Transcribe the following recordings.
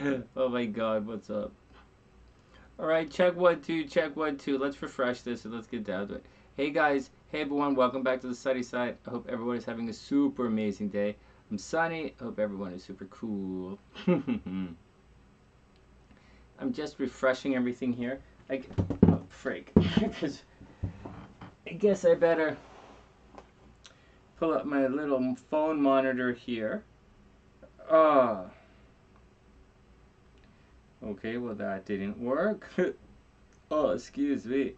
Oh my god, what's up? Alright, check 1 2, check 1 2. Let's refresh this and let's get down to it. Hey guys, hey everyone, welcome back to the SunySide. I hope everyone is having a super amazing day. I'm Sonny, I hope everyone is super cool. I'm just refreshing everything here. Oh, freak. I guess I better pull up my little phone monitor here. Ah. Okay, well that didn't work. Oh, excuse me.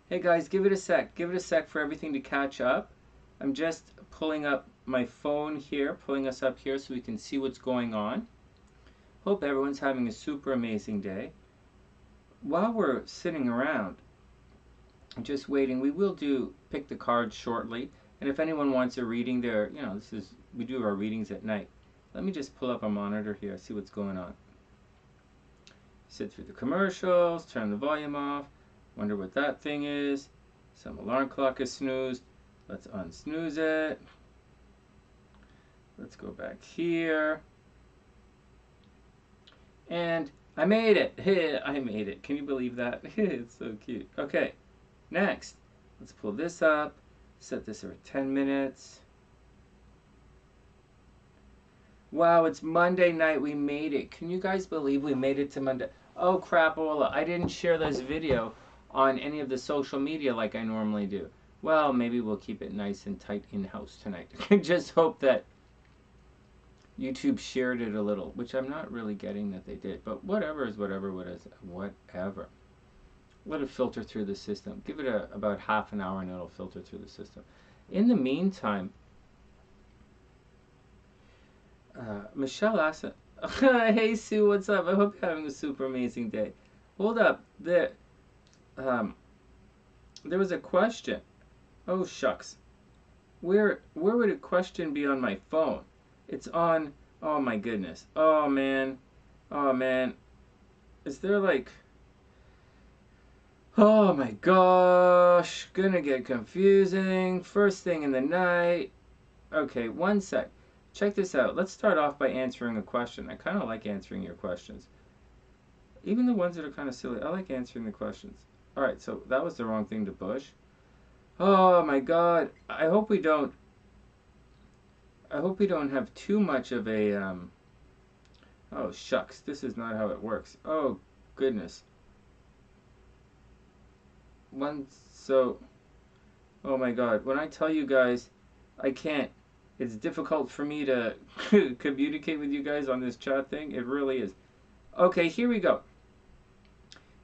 Hey guys, give it a sec. Give it a sec for everything to catch up. I'm just pulling up my phone here, pulling us up here so we can see what's going on. Hope everyone's having a super amazing day. While we're sitting around, just waiting, we will pick the cards shortly. And if anyone wants a reading there, we do our readings at night. Let me just pull up a monitor here, see what's going on. Sit through the commercials, turn the volume off. Wonder what that thing is. Some alarm clock is snoozed. Let's unsnooze it. Let's go back here. And I made it. Hey, I made it. Can you believe that? It's so cute. Okay, next. Let's pull this up. Set this for 10 minutes. Wow, it's Monday night. We made it. Can you guys believe we made it to Monday? Oh, crapola. I didn't share this video on any of the social media like I normally do. Well, maybe we'll keep it nice and tight in-house tonight. Just hope that YouTube shared it a little, which I'm not really getting that they did. But whatever is whatever. Whatever. Let it filter through the system. Give it about half an hour and it'll filter through the system. In the meantime, Michelle asked, hey Sue, what's up? I hope you're having a super amazing day. Hold up. There was a question. Oh shucks. Where would a question be on my phone? It's on, oh my goodness. Oh man. Oh man. Is there like, oh my gosh. Gonna get confusing. First thing in the night. Okay, one sec. Check this out. Let's start off by answering a question. I kind of like answering your questions. Even the ones that are kind of silly. I like answering the questions. Alright, so that was the wrong thing to push. Oh my god. I hope we don't have too much of a, oh shucks. This is not how it works. Oh goodness. Oh my god. When I tell you guys, I can't. It's difficult for me to communicate with you guys on this chat thing. It really is. Okay, here we go.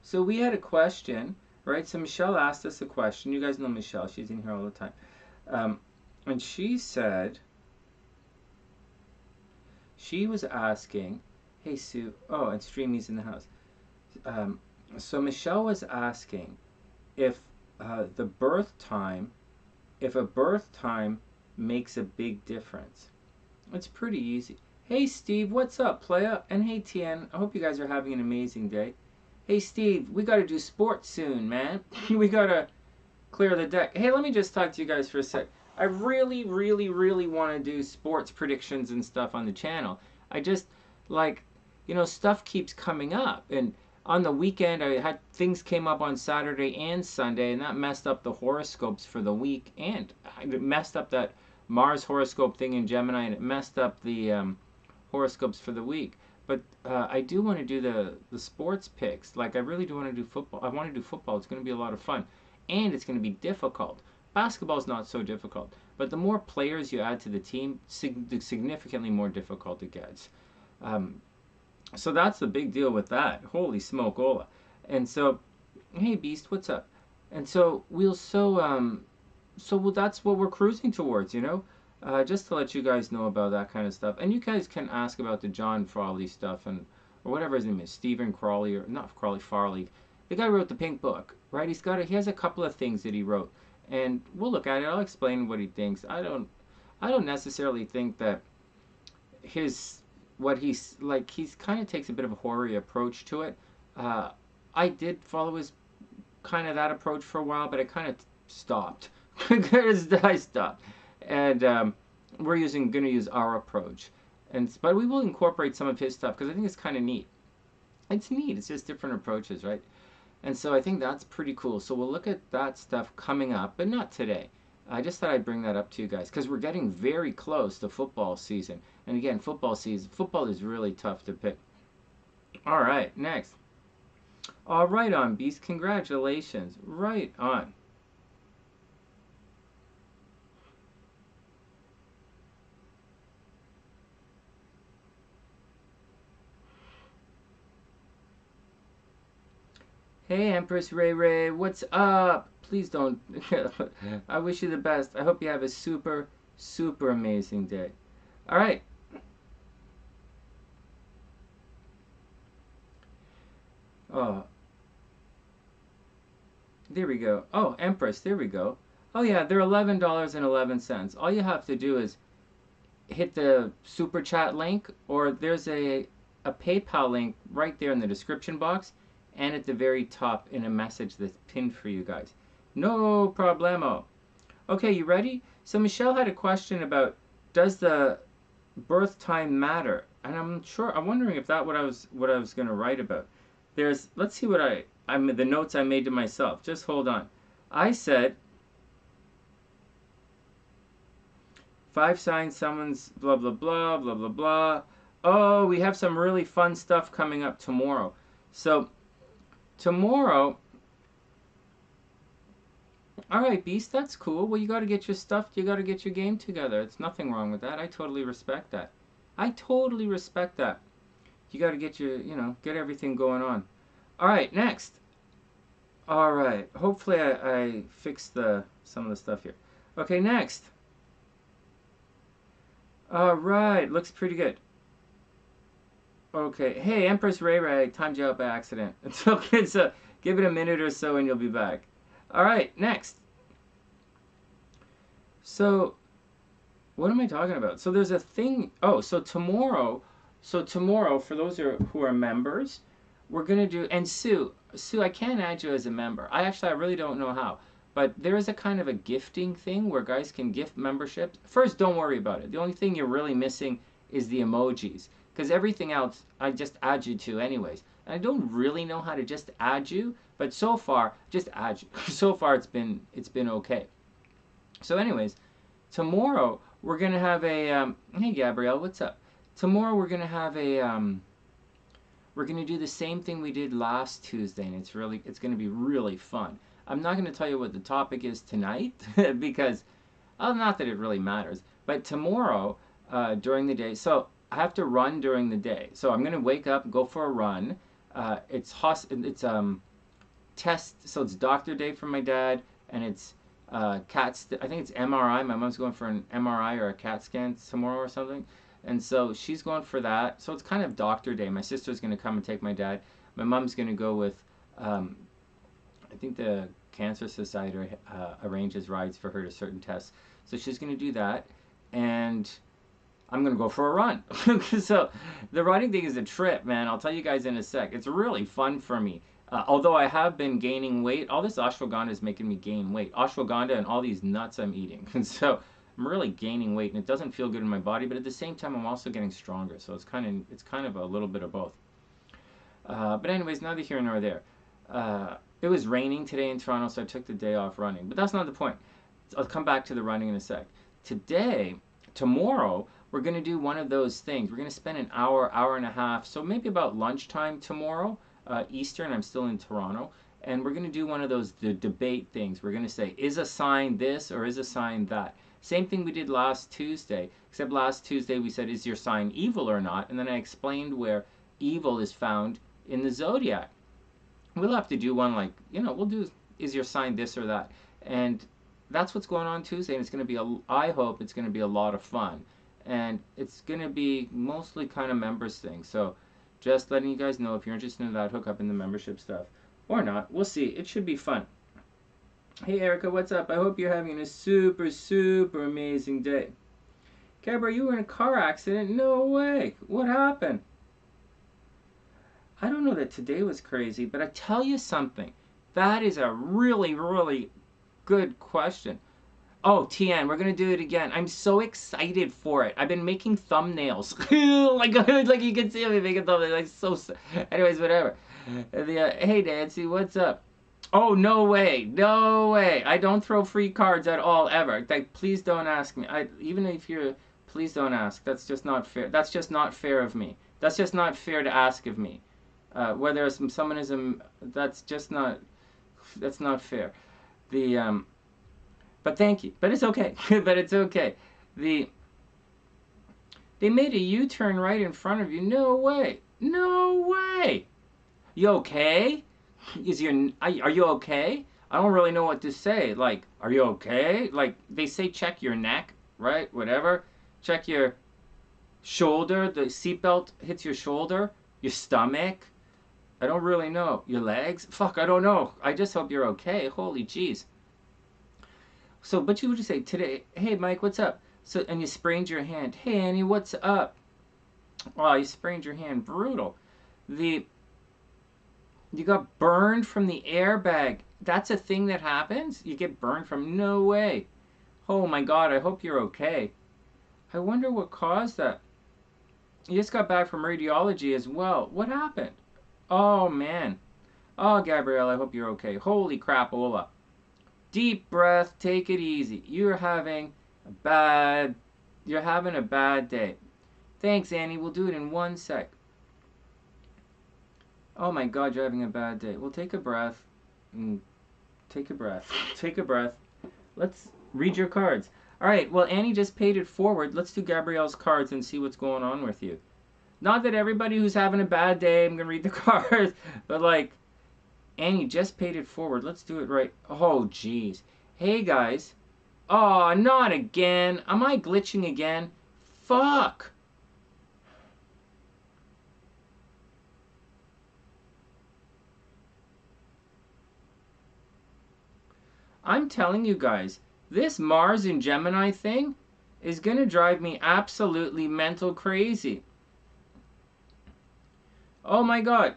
So we had a question, right? So Michelle asked us a question. You guys know Michelle. She's in here all the time. And she said, she was asking, hey Sue, oh, and Streamy's in the house. So Michelle was asking if a birth time makes a big difference. It's pretty easy. Hey Steve, what's up, playa? And hey Tien, I hope you guys are having an amazing day. Hey Steve, we gotta do sports soon, man. We gotta clear the deck. Hey, let me just talk to you guys for a sec. I really, really, really want to do sports predictions and stuff on the channel. I just, like, stuff keeps coming up. And on the weekend, I had things came up on Saturday and Sunday, and that messed up the horoscopes for the week. And it messed up that Mars horoscope thing in Gemini, and it messed up the horoscopes for the week. But I do want to do the sports picks. Like, I really do want to do football. I want to do football. It's going to be a lot of fun. And it's going to be difficult. Basketball is not so difficult. But the more players you add to the team, significantly more difficult it gets. So that's the big deal with that. Holy smoke-ola. And so, hey Beast, what's up? And so that's what we're cruising towards, just to let you guys know about that kind of stuff. And you guys can ask about the John Frawley stuff, or whatever his name is, Stephen Crawley, or not Crawley, Farley. The guy wrote the Pink Book, right? He has a couple of things that he wrote, and we'll look at it. I'll explain what he thinks. I don't necessarily think that he's kind of takes a bit of a horror approach to it. I did follow his kind of that approach for a while, but I kind of stopped. I stopped. And we're going to use our approach, but we will incorporate some of his stuff because I think it's kind of neat. It's neat. It's just different approaches, right? And so I think that's pretty cool. So we'll look at that stuff coming up, but not today. I just thought I'd bring that up to you guys because we're getting very close to football season. And again, football is really tough to pick. All right, next. All right on, Beast. Congratulations. Right on. Hey, Empress Ray Ray, what's up? Please don't. I wish you the best. I hope you have a super, super amazing day. All right. Oh, there we go. Oh, Empress, there we go. Oh yeah, they're $11.11. All you have to do is hit the super chat link, or there's a PayPal link right there in the description box and at the very top in a message that's pinned for you guys. No problemo. Okay, you ready? So Michelle had a question about, does the birth time matter? And I'm wondering if that what I was going to write about. Let's see what the notes I made to myself. Just hold on. I said 5 signs, someone's blah blah blah blah blah blah. Oh, we have some really fun stuff coming up tomorrow. So tomorrow, all right, Beast, that's cool. Well, you got to get your stuff. You got to get your game together. It's nothing wrong with that. I totally respect that. I totally respect that. You got to get get everything going on. All right, next. All right. Hopefully I fixed some of the stuff here. Okay, next. All right, looks pretty good. Okay, hey, Empress Ray Ray, timed you out by accident. It's okay, so give it a minute or so and you'll be back. All right, next. So, what am I talking about? So there's a thing. Oh, so tomorrow, for those who are members, we're gonna do. And Sue, I can't add you as a member. I really don't know how. But there is a kind of a gifting thing where guys can gift memberships. First, don't worry about it. The only thing you're really missing is the emojis. Because everything else, I just add you to anyways. And I don't really know how to just add you. But so far, just add you. So far, it's been okay. So anyways, tomorrow, we're going to have a... hey, Gabrielle, what's up? Tomorrow, we're going to have a... we're going to do the same thing we did last Tuesday. And it's going to be really fun. I'm not going to tell you what the topic is tonight because, not that it really matters, but tomorrow during the day, so I have to run during the day. So I'm going to wake up, go for a run. It's test, so it's doctor day for my dad, and it's I think it's MRI. My mom's going for an MRI or a CAT scan tomorrow or something. And so she's going for that. So it's kind of doctor day. My sister's going to come and take my dad. My mom's going to go with... I think the Cancer Society arranges rides for her to certain tests. So she's going to do that. And I'm going to go for a run. So the running thing is a trip, man. I'll tell you guys in a sec. It's really fun for me. Although I have been gaining weight, all this ashwagandha is making me gain weight. Ashwagandha and all these nuts I'm eating. And so I'm really gaining weight, and it doesn't feel good in my body. But at the same time, I'm also getting stronger. So it's kind of a little bit of both. But anyways, neither here nor there. It was raining today in Toronto, so I took the day off running. But that's not the point. I'll come back to the running in a sec. Tomorrow, we're going to do one of those things. We're going to spend an hour, hour and a half, so maybe about lunchtime tomorrow, Eastern. I'm still in Toronto. And we're going to do one of those debate things. We're going to say, is a sign this or is a sign that? Same thing we did last Tuesday, except last Tuesday we said, is your sign evil or not? And then I explained where evil is found in the zodiac. We'll have to do one like, we'll do, is your sign this or that? And that's what's going on Tuesday, and it's going to be, I hope it's going to be a lot of fun. And it's going to be mostly kind of members thing. So just letting you guys know, if you're interested in that, hook up in the membership stuff. Or not, we'll see. It should be fun. Hey Erica, what's up? I hope you're having a super, super amazing day. Gabrielle, you were in a car accident? No way. What happened? I don't know that today was crazy, but I tell you something. That is a really, really good question. Oh, TN, we're gonna do it again. I'm so excited for it. I've been making thumbnails. like you can see me making thumbnails. Like anyways, whatever. Hey Nancy, what's up? Oh, no way, no way. I don't throw free cards at all ever. Like, please don't ask me. Even if you're, please don't ask. That's just not fair. That's just not fair of me. That's just not fair to ask of me. Whether someone is that's just not. That's not fair. The. But thank you. But it's okay. But it's okay. They made a U-turn right in front of you. No way. No way. You okay? Are you okay? I don't really know what to say. Like, are you okay? Like, they say check your neck, right? Whatever. Check your shoulder. The seatbelt hits your shoulder. Your stomach. I don't really know. Your legs? Fuck, I don't know. I just hope you're okay. Holy jeez. So, but you would just say today, hey Mike, what's up? So, and you sprained your hand. Hey Annie, what's up? Wow, you sprained your hand. Brutal. You got burned from the airbag. That's a thing that happens? You get burned from? No way. Oh my god, I hope you're okay. I wonder what caused that. You just got back from radiology as well. What happened? Oh man. Oh, Gabrielle, I hope you're okay. Holy crapola. Deep breath, take it easy. You're having a bad day. Thanks, Annie. We'll do it in 1 sec. Oh my god, you're having a bad day. Well, take a breath. Take a breath. Take a breath. Let's read your cards. All right, well, Annie just paid it forward. Let's do Gabrielle's cards and see what's going on with you. Not that everybody who's having a bad day, I'm going to read the cards, but like, Annie just paid it forward. Let's do it right. Oh, jeez. Hey, guys. Oh, not again. Am I glitching again? Fuck. I'm telling you guys, this Mars and Gemini thing is going to drive me absolutely mental crazy. Oh my god.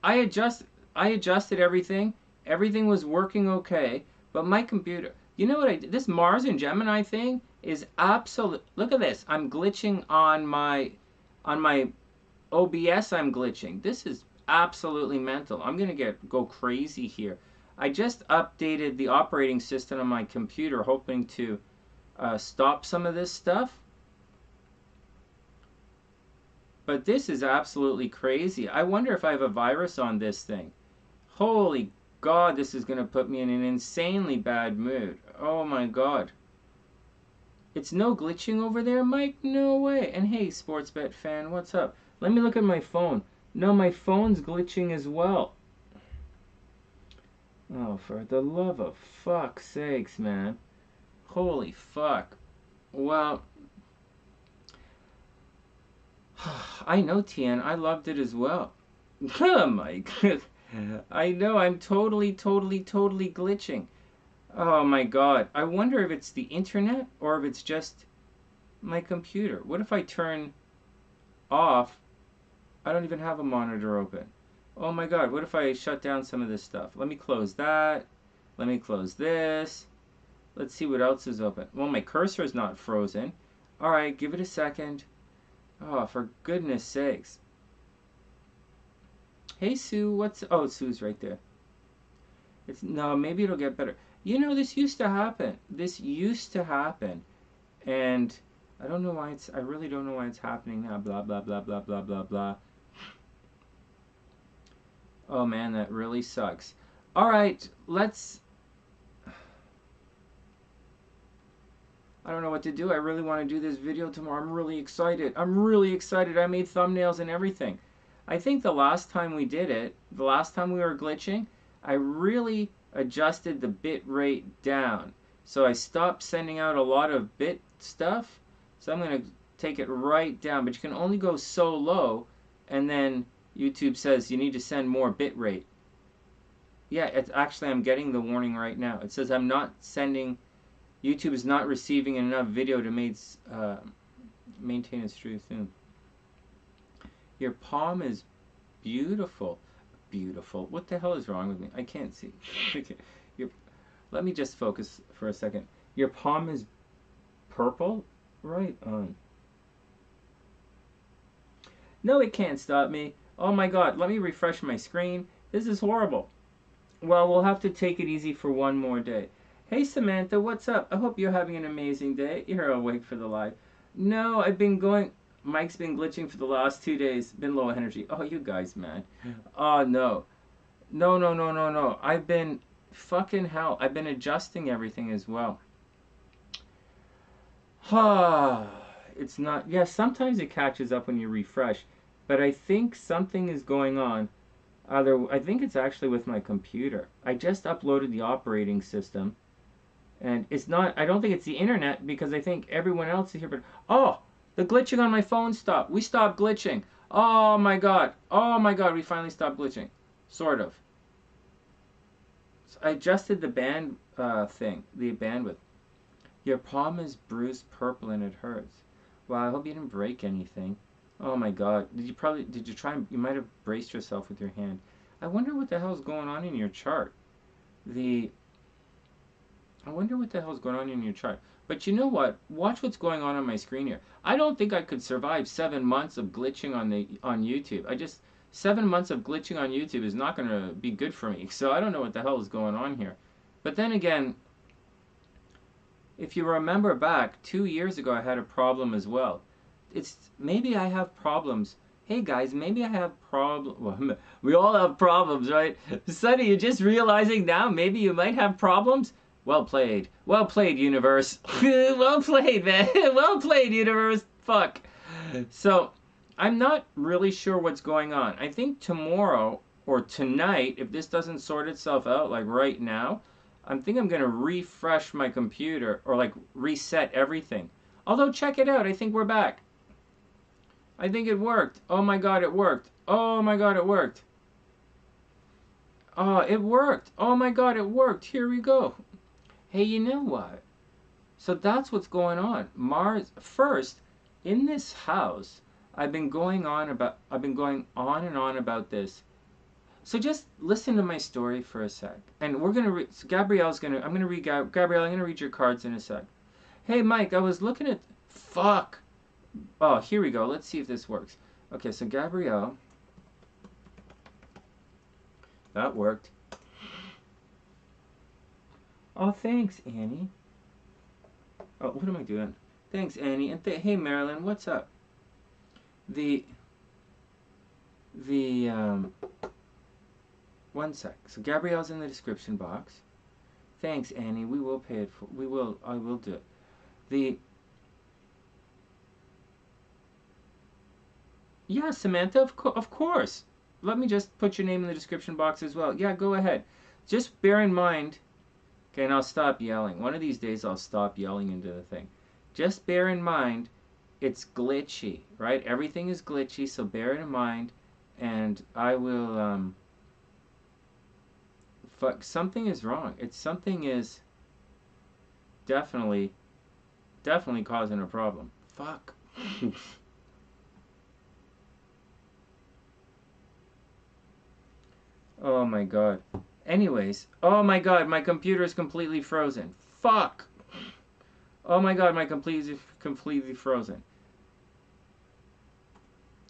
I adjusted everything. Everything was working okay, but my computer, you know what I did? This Mars and Gemini thing is absolute. Look at this. I'm glitching on my OBS. I'm glitching. This is absolutely mental. I'm going to go crazy here. I just updated the operating system on my computer hoping to stop some of this stuff. But this is absolutely crazy. I wonder if I have a virus on this thing. Holy god, this is going to put me in an insanely bad mood. Oh my god. It's no glitching over there, Mike? No way. And hey, Sportsbet fan, what's up? Let me look at my phone. No, my phone's glitching as well. Oh, for the love of fuck's sakes, man. Holy fuck. Well, I know, Tien. I loved it as well. Mike. I know, I'm totally glitching. Oh my god. I wonder if it's the internet or if it's just my computer. What if I turn off? I don't even have a monitor open. Oh my god, what if I shut down some of this stuff? Let me close that. Let me close this. Let's see what else is open. Well, my cursor is not frozen. Alright, give it a second. Oh, for goodness sakes. Hey, Sue, what's... Oh, Sue's right there. No, maybe it'll get better. You know, this used to happen. This used to happen. And I don't know why it's... I really don't know why it's happening now. Blah, blah, blah, blah, blah, blah, blah. Oh, man, that really sucks. All right, let's... I don't know what to do. I really want to do this video tomorrow. I'm really excited. I'm really excited. I made thumbnails and everything. I think the last time we did it, the last time we were glitching, I really adjusted the bit rate down. So I stopped sending out a lot of bit stuff. So I'm going to take it right down. But you can only go so low. And then YouTube says you need to send more bit rate. Yeah, it's actually, I'm getting the warning right now. It says I'm not sending... YouTube is not receiving enough video to maintain its true theme. Your palm is beautiful. Beautiful. What the hell is wrong with me? I can't see. Okay. Let me just focus for a second. Your palm is purple? Right on. No, it can't stop me. Oh my god, let me refresh my screen. This is horrible. Well, we'll have to take it easy for one more day. Hey Samantha, what's up? I hope you're having an amazing day. You're awake for the live. No, I've been going. Mike's been glitching for the last 2 days. Been low energy. Oh, you guys, man. Oh, no. No, no, no, no, no. I've been. Fucking hell. I've been adjusting everything as well. It's not. Yeah, sometimes it catches up when you refresh. But I think something is going on. I think it's actually with my computer. I just uploaded the operating system, and it's not. I don't think it's the internet because I think everyone else is here. But oh, the glitching on my phone stopped. We stopped glitching. Oh my god. Oh my god. We finally stopped glitching. Sort of. So I adjusted the band thing, the bandwidth. Your palm is bruised purple and it hurts. Wow. I hope you didn't break anything. Oh my god. Did you try, you might have braced yourself with your hand. I wonder what the hell's going on in your chart. I wonder what the hell's going on in your chart. But you know what? Watch what's going on my screen here. I don't think I could survive 7 months of glitching on YouTube. 7 months of glitching on YouTube is not going to be good for me. So I don't know what the hell is going on here. But then again, if you remember back 2 years ago, I had a problem as well. Maybe I have problems. Hey guys, maybe I have problems. Well, we all have problems, right? Sonny, you're just realizing now maybe you might have problems? Well played. Well played, universe. Well played, man. Well played, universe. Fuck. So, I'm not really sure what's going on. I think tomorrow or tonight, if this doesn't sort itself out, like right now, I think I'm going to refresh my computer or like reset everything. Although, check it out. I think we're back. I think it worked. Oh my god, it worked. Oh my god, it worked. Oh, it worked. Oh my god, it worked. Here we go. Hey, you know what? So that's what's going on. Mars, first, in this house, I've been going on and on about this. So just listen to my story for a sec. And we're going to read, I'm going to read, Gabrielle, I'm going to read your cards in a sec. Hey, Mike, I was looking at, fuck. Oh, here we go. Let's see if this works. Okay, so Gabrielle. That worked. Oh, thanks, Annie. Oh, what am I doing? Thanks, Annie. And hey, Marilyn, what's up? One sec. So Gabrielle's in the description box. Thanks, Annie. We will pay it for. I will do it. Yeah, Samantha, of course. Let me just put your name in the description box as well. Yeah, go ahead. Just bear in mind. Okay, and I'll stop yelling. One of these days I'll stop yelling into the thing. Just bear in mind, it's glitchy, right? Everything is glitchy, so bear it in mind. And I will, fuck, something is wrong. Something is definitely causing a problem. Fuck. Oh my god. Anyways, oh my god, my computer is completely frozen. Fuck. Oh my god, my completely frozen.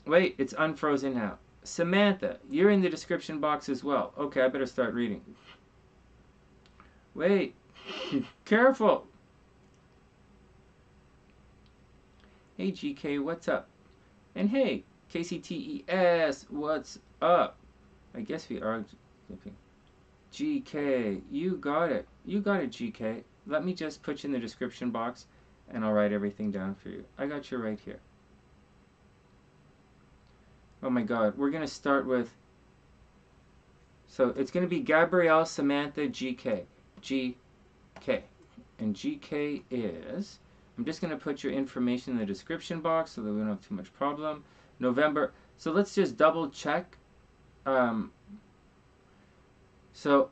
Wait, it's unfrozen now. Samantha, you're in the description box as well. Okay, I better start reading. Wait. Careful. Hey GK, what's up? And hey, KCTES, what's up? I guess we are looking. GK, you got it. You got it, GK. Let me just put you in the description box and I'll write everything down for you. I got you right here. Oh my god, we're going to start with, so it's going to be Gabrielle, Samantha, GK. GK. And GK is, I'm just going to put your information in the description box so that we don't have too much problem. November, so let's just double check. So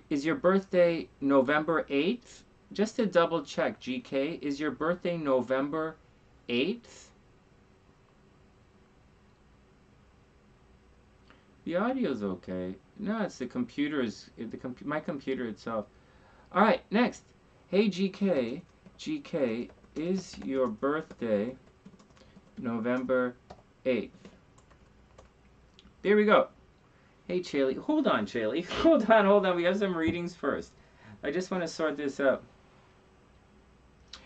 is your birthday November 8th? Just to double check, GK, is your birthday November 8th? The audio's okay. No, it's the computer my computer itself. All right, next. Hey GK, GK, is your birthday November 8th? There we go. Hey Chaley, hold on Chaley, hold on, we have some readings first. I just want to sort this out.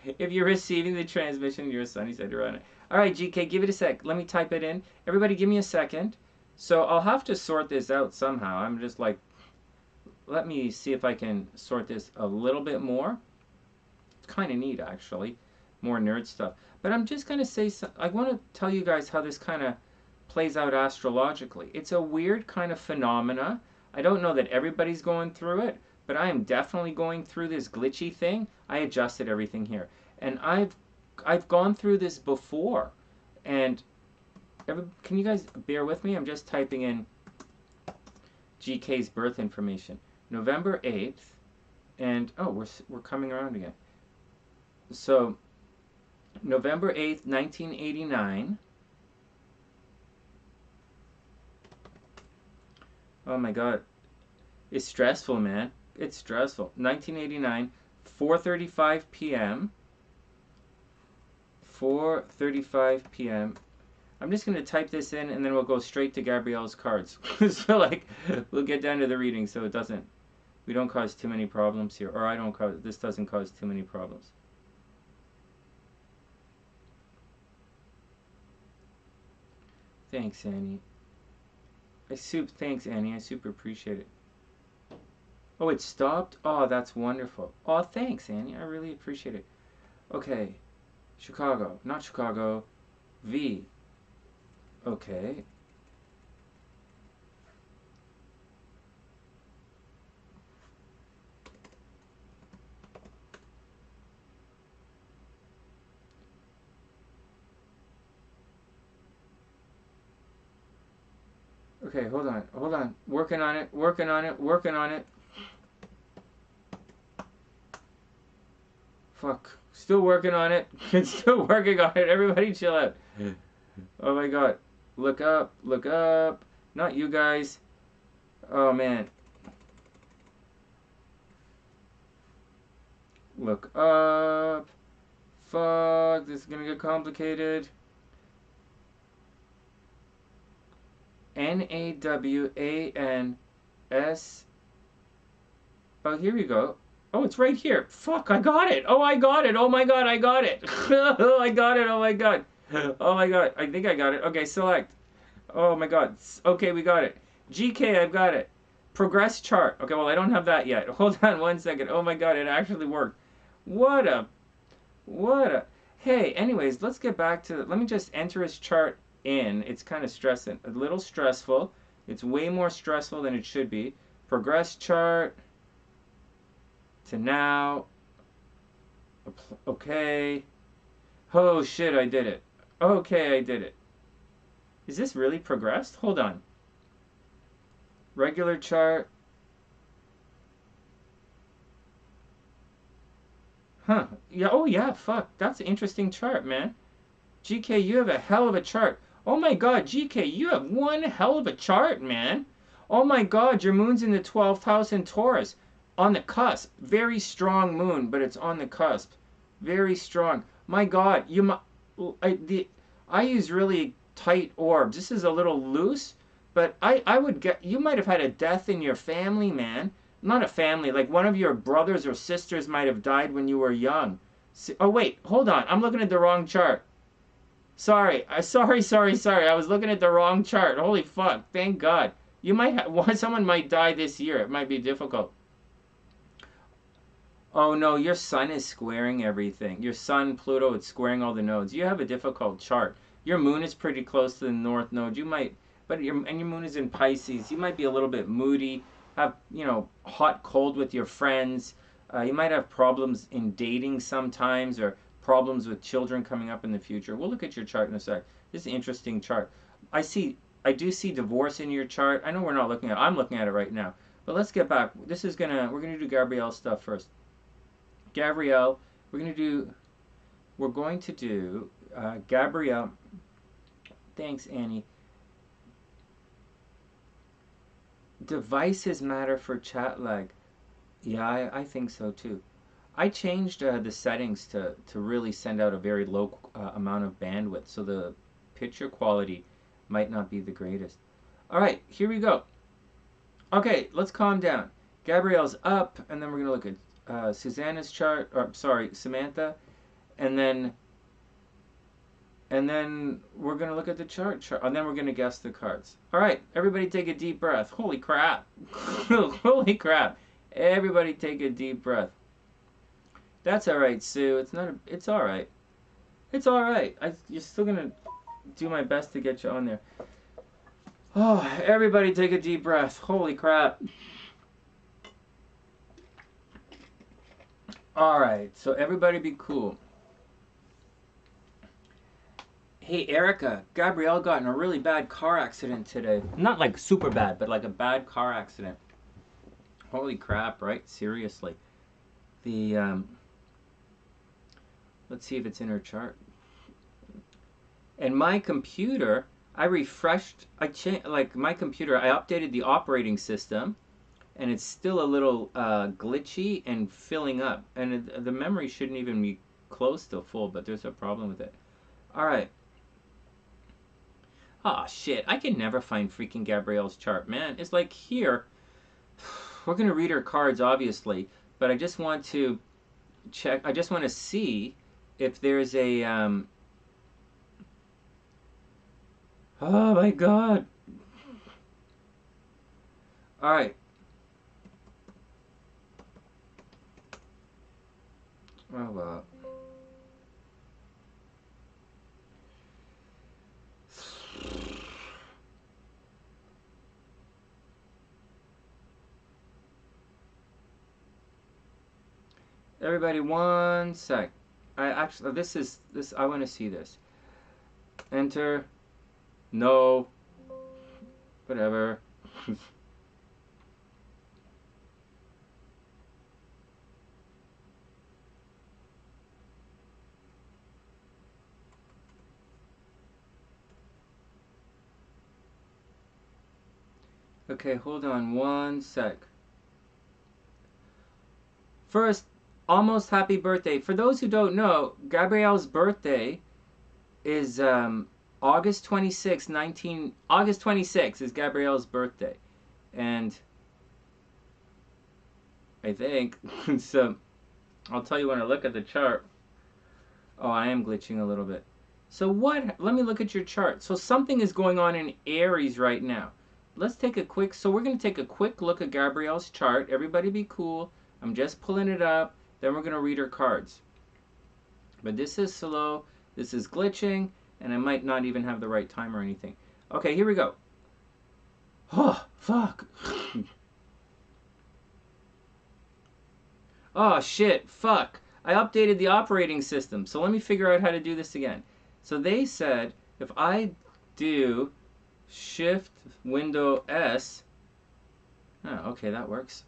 If you're receiving the transmission, you're a SueJ runner. Alright GK, give it a sec, let me type it in. Everybody give me a second. So I'll have to sort this out somehow. I'm just like, let me see if I can sort this a little bit more. It's kind of neat actually, more nerd stuff. But I'm just going to say, I want to tell you guys how this kind of plays out astrologically. It's a weird kind of phenomena. I don't know that everybody's going through it, but I am definitely going through this glitchy thing. I adjusted everything here. And I've gone through this before. And can you guys bear with me? I'm just typing in GK's birth information. November 8th. And oh, we're coming around again. So November 8th, 1989. Oh my god. It's stressful, man. It's stressful. 1989, 4:35 p.m. 4:35 p.m. I'm just going to type this in and then we'll go straight to Gabrielle's cards. So like, we'll get down to the reading so we don't cause too many problems here. Or this doesn't cause too many problems. Thanks, Annie. Thanks, Annie. I super appreciate it. Oh, it stopped? Oh, that's wonderful. Oh, thanks, Annie. I really appreciate it. Okay. Chicago. Not Chicago. V. Okay. Okay, hold on. Working on it. Fuck. Still working on it. Still working on it. Everybody chill out. Oh my god. Look up. Not you guys. Oh man. Look up. Fuck. This is gonna get complicated. Nawas. Oh, here we go. Oh, it's right here. Fuck, I got it. Oh, I got it. Oh my god, I got it. Oh, I got it. Oh my god. Oh my god. I think I got it. Okay, select. Oh my god. Okay, we got it. GK, I've got it. Progress chart. Okay, well, I don't have that yet. Hold on 1 second. Oh my god, it actually worked. What a... Hey, anyways, let's get back to... Let me just enter his chart in. It's kind of stressing. A little stressful. It's way more stressful than it should be. Progress chart. To now. Okay. Oh shit, I did it. Okay, I did it. Is this really progressed? Hold on. Regular chart. Huh. Yeah, oh yeah, fuck. That's an interesting chart, man. GK, you have a hell of a chart. Oh my god, GK, you have one hell of a chart, man. Oh my god, your moon's in the 12th house in Taurus. On the cusp. Very strong moon, but it's on the cusp. Very strong. My god, I use really tight orbs. This is a little loose, but I would get... You might have had a death in your family, man. Not a family, like one of your brothers or sisters might have died when you were young. Oh wait, hold on. I'm looking at the wrong chart. Sorry. Sorry. I was looking at the wrong chart. Holy fuck. Thank God. You might have... Someone might die this year. It might be difficult. Oh no, your sun is squaring everything. Your sun, Pluto, it's squaring all the nodes. You have a difficult chart. Your moon is pretty close to the north node. You might... your moon is in Pisces. You might be a little bit moody. Have, hot, cold with your friends. You might have problems in dating sometimes, or problems with children coming up in the future. We'll look at your chart in a sec. This is an interesting chart. I do see divorce in your chart. I know we're not looking at it. I'm looking at it right now. But let's get back. We're gonna do Gabrielle's stuff first. Gabrielle, we're going to do Gabrielle. Thanks, Annie. Devices matter for chat lag. Yeah, I think so too. I changed the settings to really send out a very low amount of bandwidth, so the picture quality might not be the greatest. All right, here we go. Okay, let's calm down. Gabrielle's up, and then we're gonna look at Susanna's chart, or sorry, Samantha, and then we're gonna look at the chart, and then we're gonna guess the cards. All right, everybody, take a deep breath. Holy crap! Holy crap! Everybody, take a deep breath. That's all right, Sue. It's not. It's all right. It's all right. You're still gonna do my best to get you on there. Oh, everybody, take a deep breath. Holy crap! All right, so everybody, be cool. Hey, Erica, Gabrielle got in a really bad car accident today. Not like super bad, but like a bad car accident. Holy crap, right? Seriously. Let's see if it's in her chart. And my computer, I refreshed, like my computer, I updated the operating system, and it's still a little glitchy and filling up. And the memory shouldn't even be close to full, but there's a problem with it. All right. Oh shit, I can never find freaking Gabrielle's chart, man. It's like here, we're gonna read her cards obviously, but I just want to check, I just want to see if there's a, oh my god. Alright. Oh well. Everybody, one sec. I want to see this. Enter. No. Whatever. Okay, hold on one sec. First, almost happy birthday. For those who don't know, Gabrielle's birthday is August 26, August 26 is Gabrielle's birthday. And I think, so I'll tell you when I look at the chart. Oh, I am glitching a little bit. So let me look at your chart. So something is going on in Aries right now. Let's take a quick, so we're going to take a quick look at Gabrielle's chart. Everybody be cool. I'm just pulling it up. Then we're going to read her cards. But this is slow. This is glitching. And I might not even have the right time or anything. Okay, here we go. Oh, fuck. Oh, shit. Fuck. I updated the operating system. So let me figure out how to do this again. So they said if I do Shift Window S. Oh, okay, that works.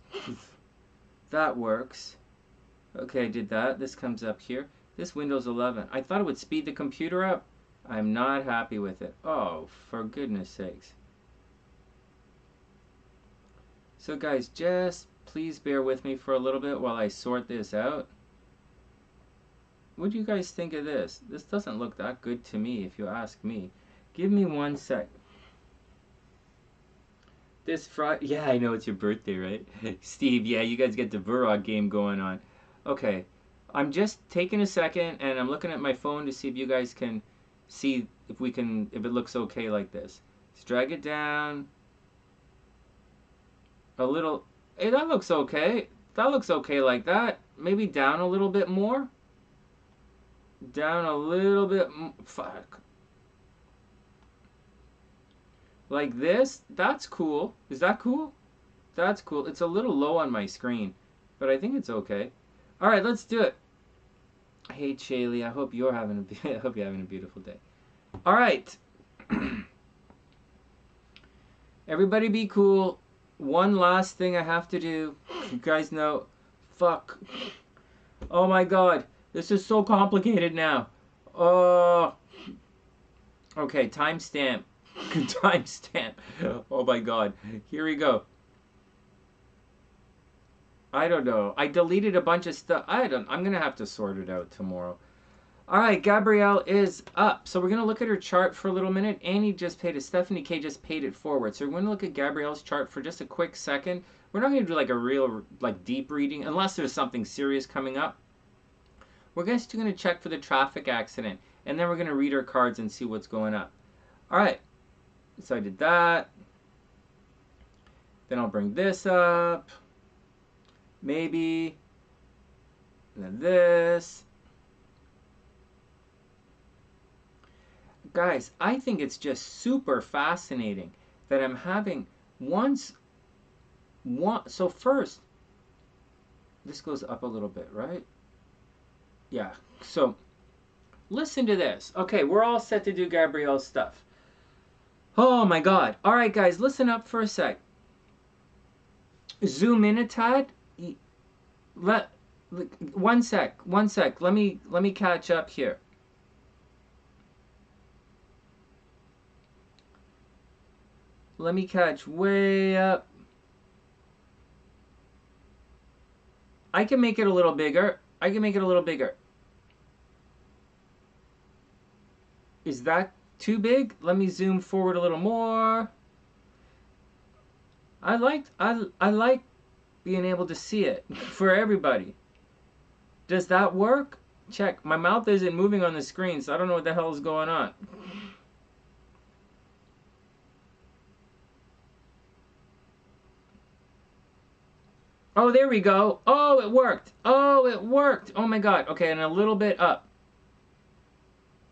That works. Okay, I did that. This comes up here. This Windows 11. I thought it would speed the computer up. I'm not happy with it. Oh, for goodness sakes. So guys, just please bear with me for a little bit while I sort this out. What do you guys think of this? This doesn't look that good to me, if you ask me. Give me one sec. This Friday, yeah, I know it's your birthday, right? Steve, yeah, you guys get the Burrock game going on. Okay, I'm just taking a second and I'm looking at my phone to see if you guys can see if it looks okay like this. Let's drag it down a little. Hey, that looks okay. That looks okay like that. Maybe down a little bit more. Down a little bit. Fuck. Like this. That's cool. Is that cool? That's cool. It's a little low on my screen, but I think it's okay. All right, let's do it. Hey, Shaylee. I hope you're having a beautiful day. All right. Everybody be cool. One last thing I have to do. You guys know. Fuck. Oh my god. This is so complicated now. Oh. Okay, timestamp. Timestamp. Oh my god. Here we go. I don't know. I deleted a bunch of stuff. I'm going to have to sort it out tomorrow. All right, Gabrielle is up. So we're going to look at her chart for a little minute. Annie just paid it. Stephanie K just paid it forward. So we're going to look at Gabrielle's chart for just a quick second. We're not going to do like a real like deep reading unless there's something serious coming up. We're just going to check for the traffic accident. And then we're going to read her cards and see what's going on. All right. So I did that. Then I'll bring this up. Maybe. And then this. Guys, I think it's just super fascinating that I'm having so first, this goes up a little bit, right? Yeah, so listen to this. Okay, we're all set to do Gabrielle's stuff. Oh my God. All right, guys, listen up for a sec. Zoom in a tad. One sec. Let me catch up here. Let me catch way up. I can make it a little bigger. Is that too big? Let me zoom forward a little more. I like being able to see it for everybody. Does that work? Check. My mouth isn't moving on the screen, so I don't know what the hell is going on. Oh, there we go. Oh, it worked. Oh my God. Okay, and a little bit up.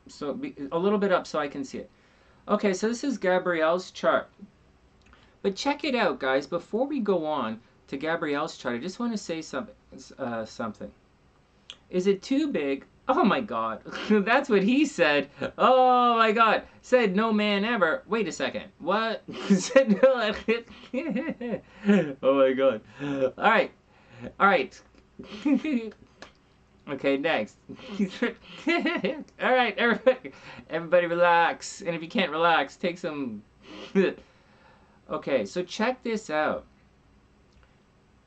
So a little bit up so I can see it. Okay, so this is Gabrielle's chart. But check it out, guys. Before we go on to Gabrielle's chart, I just want to say something. Is it too big? Oh my God. That's what he said. Oh my God. Said no man ever. Wait a second. What? Said no. Oh my God. All right. Okay, next. All right, everybody relax. And if you can't relax, take some. Okay, so check this out.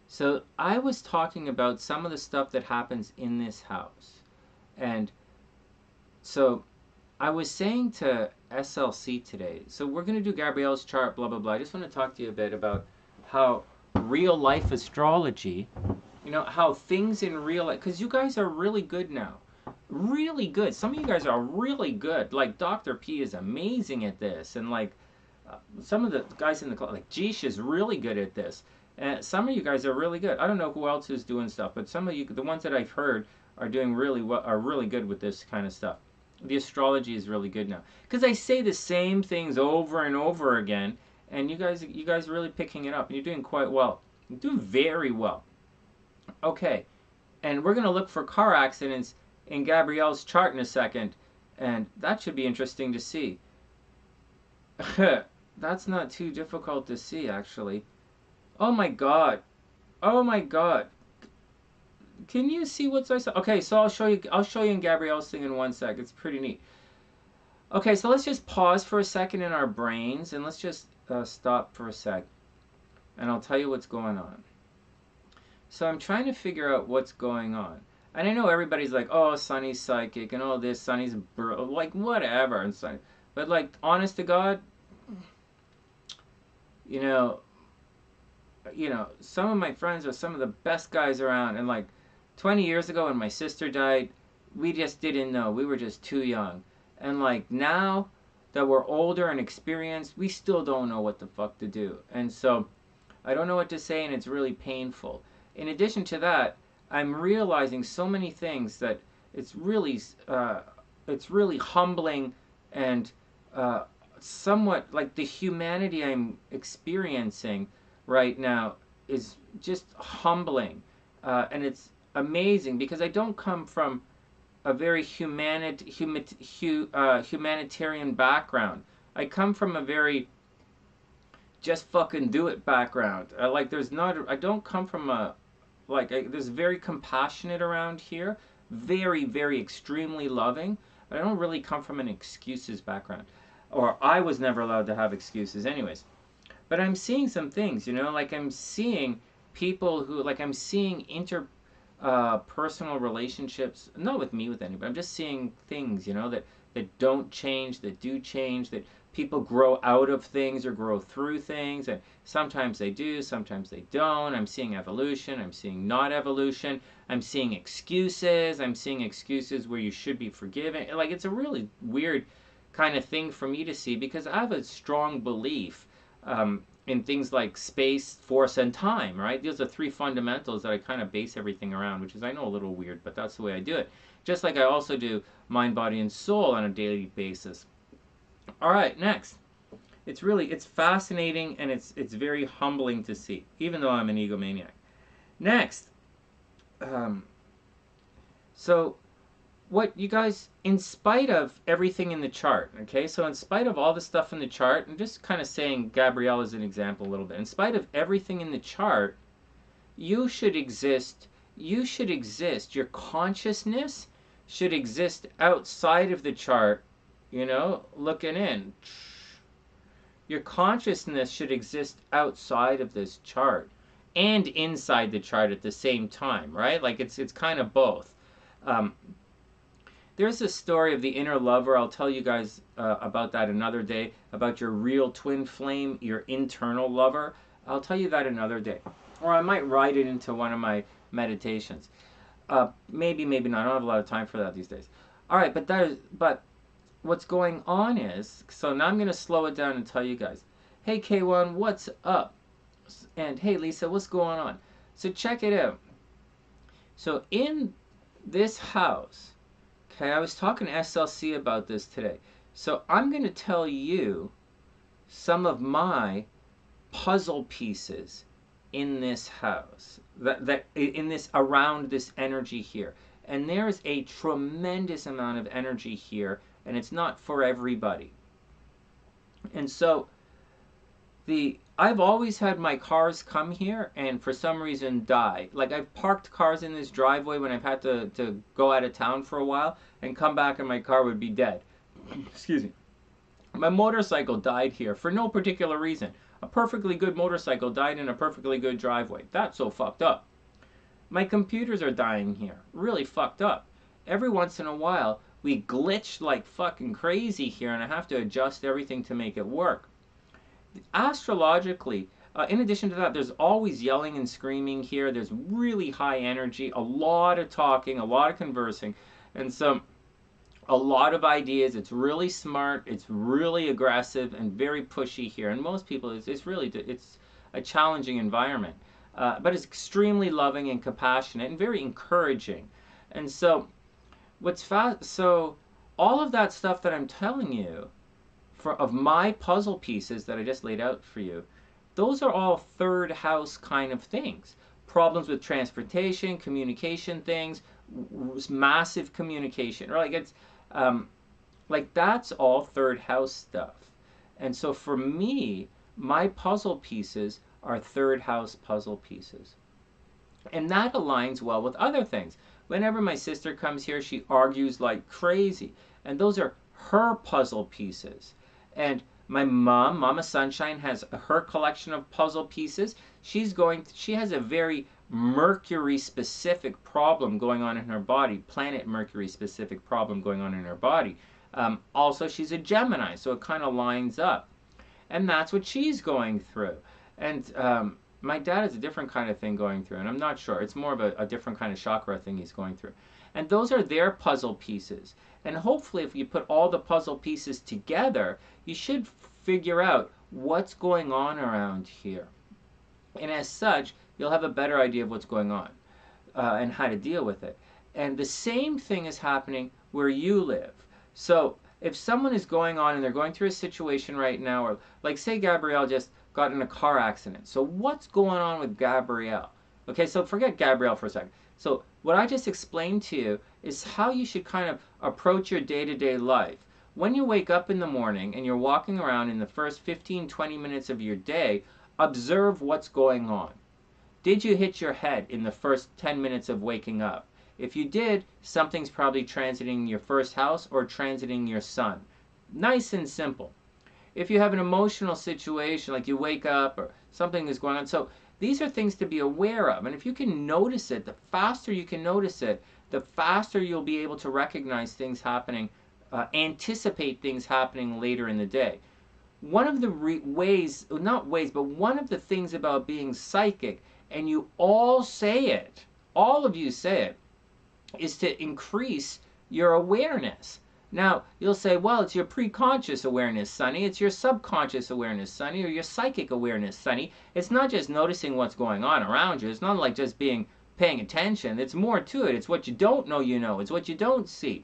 So I was talking about some of the stuff that happens in this house. And so I was saying to SLC today, so we're going to do Gabrielle's chart, blah, blah, blah. I just want to talk to you a bit about how real life astrology, you know, how things in real life, because you guys are really good now. Really good. Some of you guys are really good. Like Dr. P is amazing at this. And like some of the guys in the club, like Jish is really good at this. And some of you guys are really good. I don't know who else is doing stuff, but some of you, the ones that I've heard, are doing really well, are really good with this kind of stuff. The astrology is really good now because I say the same things over and over again, and you guys are really picking it up, and you're doing quite well. You're doing very well. Okay, and we're gonna look for car accidents in Gabrielle's chart in a second, and that should be interesting to see. That's not too difficult to see, actually. Oh my God. Oh my God. Can you see what's I saw? Okay, so I'll show you in Gabrielle's thing in one sec. It's pretty neat. Okay, so let's just pause for a second in our brains and let's just stop for a sec. And I'll tell you what's going on. So I'm trying to figure out what's going on. And I know everybody's like, oh, Sonny's psychic and all this, Sonny's like whatever and Sonny. But like honest to God, you know, some of my friends are some of the best guys around, and like 20 years ago when my sister died, we just didn't know. We were just too young. And like now that we're older and experienced, we still don't know what the fuck to do. And so I don't know what to say, and it's really painful. In addition to that, I'm realizing so many things that it's really humbling and somewhat like the humanity I'm experiencing right now is just humbling, and it's amazing because I don't come from a very humanitarian background. I come from a very just fucking do it background. I don't come from a there's very compassionate around here, very very extremely loving. But I don't really come from an excuses background, or I was never allowed to have excuses anyways. But I'm seeing some things, like I'm seeing people who, like, I'm seeing personal relationships, not with me, with anybody. I'm just seeing things, you know, that don't change, that do change, that people grow out of things or grow through things, and sometimes they do, sometimes they don't. I'm seeing evolution, I'm seeing not evolution, I'm seeing excuses, where you should be forgiven. Like, it's a really weird kind of thing for me to see, because I have a strong belief in things like space, force, and time, right? Those are three fundamentals that I kind of base everything around, which is, I know, a little weird, but that's the way I do it. Just like I also do mind, body, and soul on a daily basis. All right, next. It's fascinating, and it's very humbling to see, even though I'm an egomaniac. Next. So what you guys, in spite of everything in the chart, okay, so in spite of all the stuff in the chart, I'm just kind of saying Gabrielle as an example a little bit. In spite of everything in the chart, you should exist. Your consciousness should exist outside of the chart, you know, looking in. Your consciousness should exist outside of this chart and inside the chart at the same time, right? Like, it's kind of both. There's a story of the inner lover. I'll tell you guys about that another day, about your real twin flame, your internal lover. I'll tell you that another day. Or I might write it into one of my meditations. Maybe, maybe not. I don't have a lot of time for that these days. All right, but what's going on is, so now I'm going to slow it down and tell you guys. Hey, K1, what's up? And hey, Lisa, what's going on? So check it out. So in this house, okay, I was talking to SLC about this today. So I'm going to tell you some of my puzzle pieces in this house, around this energy here. And there's a tremendous amount of energy here, and it's not for everybody. And so I've always had my cars come here and for some reason die. Like, I've parked cars in this driveway when I've had to go out of town for a while and come back and my car would be dead. Excuse me. My motorcycle died here for no particular reason. A perfectly good motorcycle died in a perfectly good driveway. That's so fucked up. My computers are dying here. Really fucked up. Every once in a while, we glitch like fucking crazy here, and I have to adjust everything to make it work. Astrologically, in addition to that, there's always yelling and screaming here. There's really high energy, a lot of talking, a lot of conversing, and so a lot of ideas. It's really smart, it's really aggressive, and very pushy here. And most people, it's a challenging environment, but it's extremely loving and compassionate and very encouraging. And so so all of that stuff that I'm telling you, of my puzzle pieces that I just laid out for you, those are all third house kind of things. Problems with transportation, communication things, massive communication, or like that's all third house stuff. And so for me, my puzzle pieces are third house puzzle pieces. And that aligns well with other things. Whenever my sister comes here, she argues like crazy. And those are her puzzle pieces. And my mom, Mama Sunshine, has her collection of puzzle pieces. She has a very Mercury specific problem going on in her body, planet Mercury specific problem going on in her body. Also, she's a Gemini, so it kind of lines up. And that's what she's going through. And my dad has a different kind of thing going through, and I'm not sure. It's more of a different kind of chakra thing he's going through. And those are their puzzle pieces. And hopefully, if you put all the puzzle pieces together, you should figure out what's going on around here. And as such, you'll have a better idea of what's going on and how to deal with it. And the same thing is happening where you live. So if someone is going on and they're going through a situation right now, or like say Gabrielle just got in a car accident. So what's going on with Gabrielle? Okay, so forget Gabrielle for a second. So what I just explained to you is how you should kind of approach your day-to-day life. When you wake up in the morning and you're walking around in the first 15-20 minutes of your day, observe what's going on. Did you hit your head in the first 10 minutes of waking up? If you did, something's probably transiting your first house or transiting your sun. Nice and simple. If you have an emotional situation, like you wake up or something is going on, so These are things to be aware of. And if you can notice it, the faster you can notice it, the faster you'll be able to recognize things happening, anticipate things happening later in the day. One of the one of the things about being psychic, and you all say it, all of you say it, is to increase your awareness. Now, you'll say, well, it's your preconscious awareness, Sonny. It's your subconscious awareness, Sonny, or your psychic awareness, Sonny. It's not just noticing what's going on around you. It's not like just paying attention. It's more to it. It's what you don't know you know. It's what you don't see.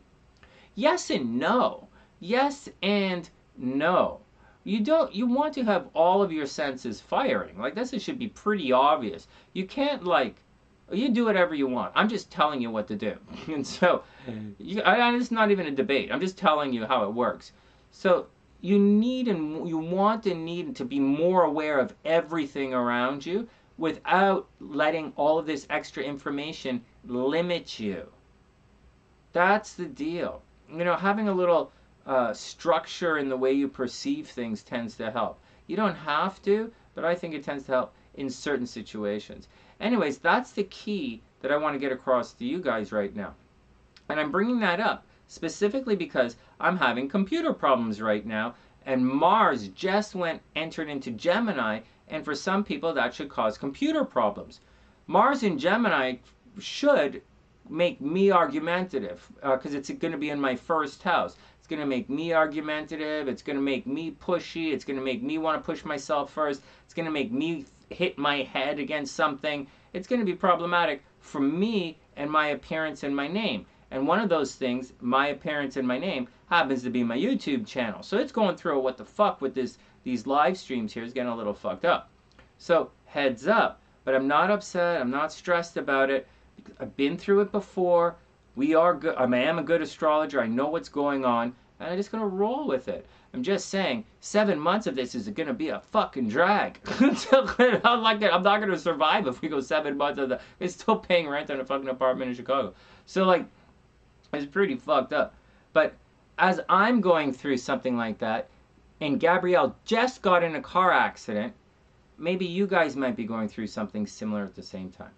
Yes and no. Yes and no. You want to have all of your senses firing. Like, this should be pretty obvious. You can't, like, you do whatever you want. I'm just telling you what to do. And so, it's not even a debate. I'm just telling you how it works. So, you want and need to be more aware of everything around you without letting all of this extra information limit you. That's the deal. You know, having a little structure in the way you perceive things tends to help. You don't have to, but I think it tends to help in certain situations. Anyways, that's the key that I want to get across to you guys right now. And I'm bringing that up specifically because I'm having computer problems right now, and Mars just entered into Gemini, and for some people that should cause computer problems. Mars in Gemini should make me argumentative because it's going to be in my first house. It's going to make me argumentative. It's going to make me pushy. It's going to make me want to push myself first. It's going to make me hit my head against something. It's going to be problematic for me and my appearance and my name. And one of those things, my appearance and my name, happens to be my YouTube channel. So it's going through what the fuck with these live streams here is getting a little fucked up. So heads up. But I'm not upset. I'm not stressed about it. I've been through it before. We are good. I am a good astrologer. I know what's going on, and I'm just gonna roll with it. I'm just saying, 7 months of this is gonna be a fucking drag. I'm not gonna survive if we go 7 months of that. It's still paying rent on a fucking apartment in Chicago. So like, it's pretty fucked up. But as I'm going through something like that, and Gabrielle just got in a car accident, maybe you guys might be going through something similar at the same time.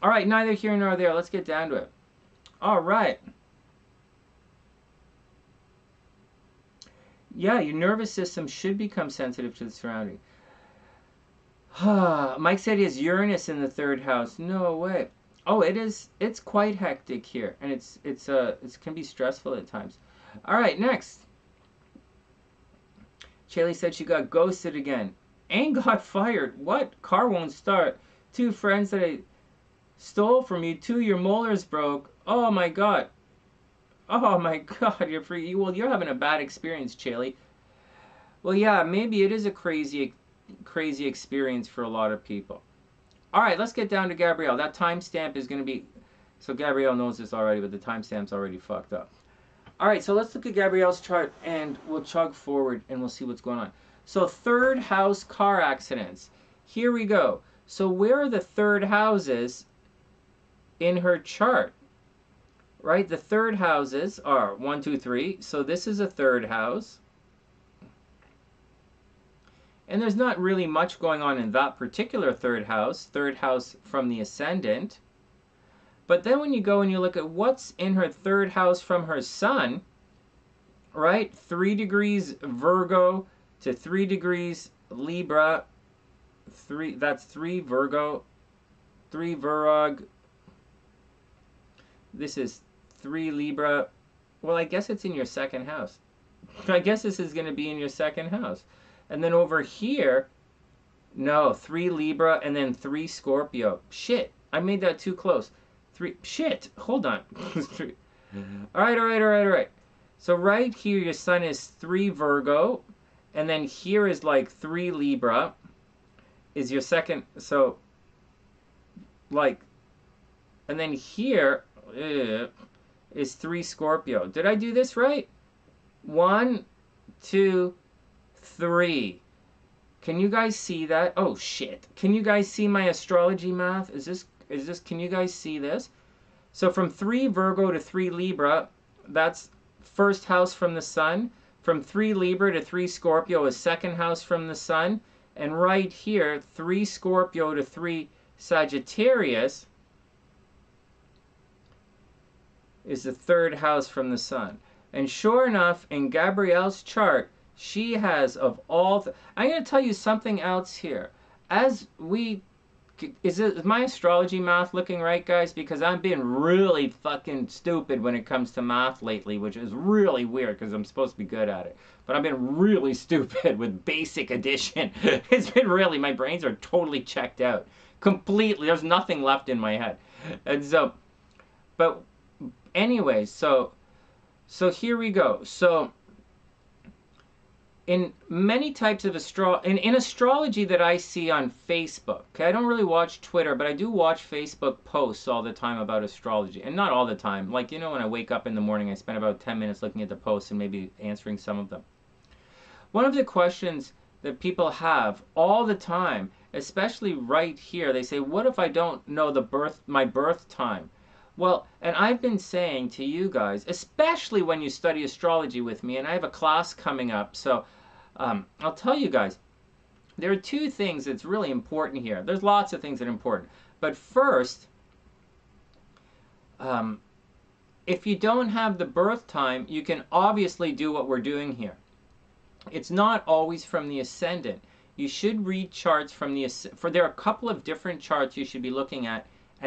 All right, neither here nor there. Let's get down to it. All right. Yeah, your nervous system should become sensitive to the surrounding. Mike said he has Uranus in the 3rd house. No way. Oh, it is. It's quite hectic here, and it can be stressful at times. All right, next. Chaley said she got ghosted again and got fired. What? Car won't start. 2 friends that I stole from you. 2, your molars broke. Oh my god. Oh my god, you're free. Well, you're having a bad experience, Chaley. Well, yeah, maybe it is a crazy experience for a lot of people. All right, let's get down to Gabrielle. That timestamp is going to be... So Gabrielle knows this already, but the timestamp's already fucked up. All right, so let's look at Gabrielle's chart, and we'll chug forward, and we'll see what's going on. So 3rd house car accidents. Here we go. So where are the 3rd houses in her chart? Right, the 3rd houses are 1, 2, 3. So this is a 3rd house. And there's not really much going on in that particular 3rd house from the ascendant. But then when you go and you look at what's in her 3rd house from her sun, right? 3 degrees Virgo to 3 degrees Libra. That's 3 Virgo, 3 Virug. This is 3 Libra. Well, I guess it's in your 2nd house. I guess this is going to be in your 2nd house. And then over here, no, 3 Libra and then 3 Scorpio. Shit, I made that too close. 3, shit, hold on. All right. So right here, your sun is 3 Virgo. And then here is like 3 Libra. Is your 2nd, so like, and then here is 3 Scorpio. Did I do this right? 1, 2, 3. Can you guys see that? Oh shit. Can you guys see my astrology math? Can you guys see this? So from 3 Virgo to 3 Libra, that's 1st house from the sun. From 3 Libra to 3 Scorpio is 2nd house from the sun. And right here, 3 Scorpio to 3 Sagittarius is the 3rd house from the sun. And sure enough, in Gabrielle's chart, she has of all... I'm going to tell you something else here. As we... Is my astrology math looking right, guys? Because I'm being really fucking stupid when it comes to math lately, which is really weird because I'm supposed to be good at it. But I've been really stupid with basic addition. It's been really... My brains are totally checked out. Completely. There's nothing left in my head. And so... But... Anyway, so here we go. So in many types of in astrology that I see on Facebook, okay, I don't really watch Twitter, but I do watch Facebook posts all the time about astrology. And not all the time. Like, you know, when I wake up in the morning, I spend about 10 minutes looking at the posts and maybe answering some of them. One of the questions that people have all the time, especially right here, they say, what if I don't know my birth time? Well, and I've been saying to you guys, especially when you study astrology with me, and I have a class coming up, so I'll tell you guys, there are 2 things that's really important here. There's lots of things that are important. But first, if you don't have the birth time, you can obviously do what we're doing here. It's not always from the ascendant. You should read charts from the... there are a couple of different charts you should be looking at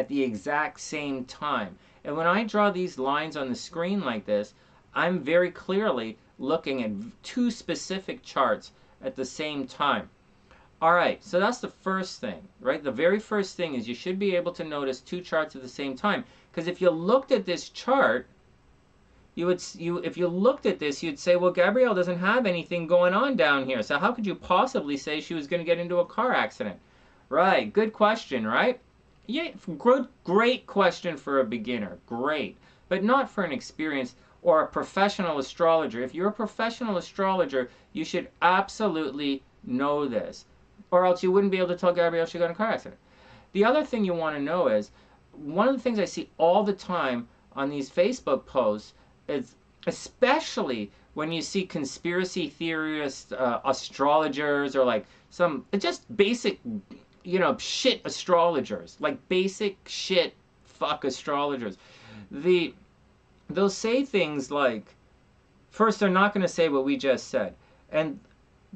the exact same time. And when I draw these lines on the screen like this, I'm very clearly looking at 2 specific charts at the same time. All right, so that's the first thing, right? The very first thing is you should be able to notice 2 charts at the same time. Because if you looked at this chart, if you looked at this, you'd say, well, Gabrielle doesn't have anything going on down here. So how could you possibly say she was going to get into a car accident? Right, good question, right? Yeah, great question for a beginner, great. But not for an experienced or a professional astrologer. If you're a professional astrologer, you should absolutely know this. Or else you wouldn't be able to tell Gabrielle she got in a car accident. The other thing you want to know is, one of the things I see all the time on these Facebook posts is, especially when you see conspiracy theorists, astrologers, or like some just basic... you know, shit astrologers, like basic shit fuck astrologers. They'll say things like, first, they're not going to say what we just said.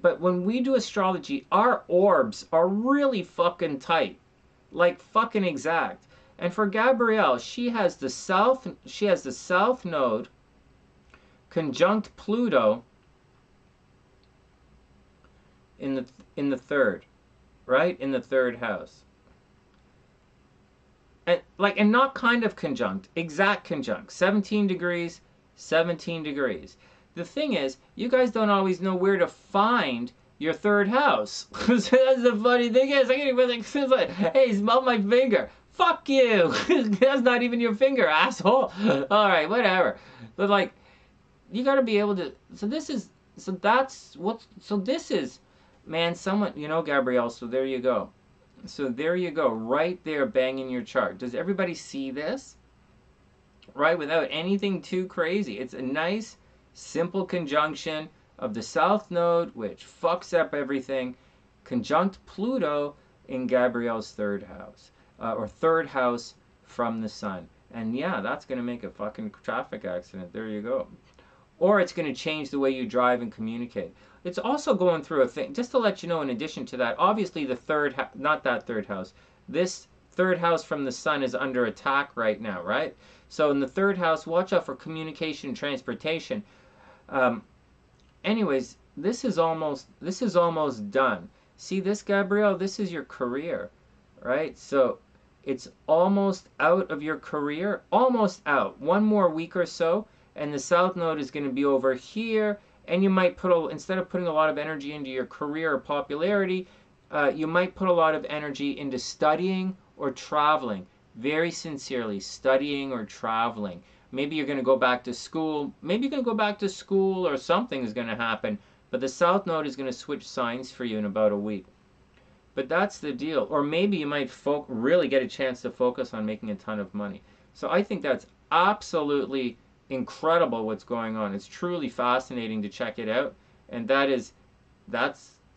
But when we do astrology, our orbs are really fucking tight, like fucking exact. And for Gabrielle, she has the south node conjunct Pluto in the 3rd. Right? In the 3rd house. And not kind of conjunct, exact conjunct. 17 degrees, 17 degrees. The thing is, you guys don't always know where to find your 3rd house. That's the funny thing is, I can't even like, hey, smell my finger. Fuck you. That's not even your finger, asshole. Alright, whatever. But like, you gotta be able to, this is, man, someone, you know, Gabrielle, so there you go. So there you go, right there, banging your chart. Does everybody see this? Right, without anything too crazy. It's a nice, simple conjunction of the south node, which fucks up everything, conjunct Pluto in Gabrielle's 3rd house, or 3rd house from the sun. And yeah, that's going to make a fucking traffic accident. There you go. Or it's going to change the way you drive and communicate. It's also going through a thing, just to let you know, in addition to that, obviously the not that 3rd house, this 3rd house from the sun is under attack right now, right? So in the 3rd house, watch out for communication and transportation. Anyways, this is almost done. See this, Gabrielle? This is your career, right? So it's almost out of your career, almost out. 1 more week or so, and the south node is going to be over here. And you might instead of putting a lot of energy into your career or popularity, you might put a lot of energy into studying or traveling. Very sincerely, studying or traveling. Maybe you're going to go back to school. Maybe you're going to go back to school, or something is going to happen. But the south node is going to switch signs for you in about a week. But that's the deal. Or maybe you might really get a chance to focus on making a ton of money. So I think that's absolutely incredible what's going on. It's truly fascinating to check it out. And that's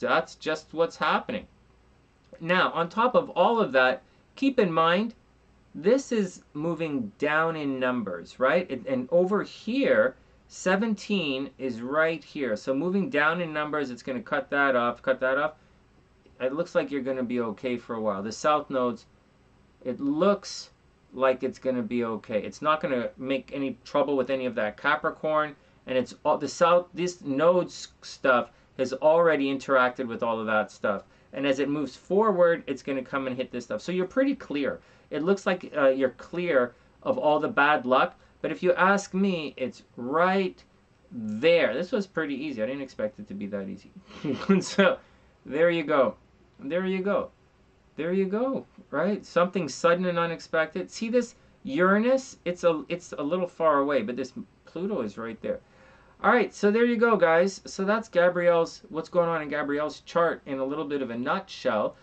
that's just what's happening. Now, on top of all of that, keep in mind, this is moving down in numbers, right? And over here, 17 is right here. So moving down in numbers, it's going to cut that off, cut that off. It looks like you're going to be okay for a while. The south nodes, it looks like it's going to be okay. It's not going to make any trouble with any of that Capricorn. And it's all the south, this nodes stuff has already interacted with all of that stuff. And as it moves forward, it's going to come and hit this stuff. So you're pretty clear. It looks like you're clear of all the bad luck. But if you ask me, it's right there. This was pretty easy. I didn't expect it to be that easy. So there you go. There you go. There you go. Right? Something sudden and unexpected. See this Uranus? It's a little far away, but this Pluto is right there. All right, so there you go, guys. So that's Gabrielle's, what's going on in Gabrielle's chart in a little bit of a nutshell.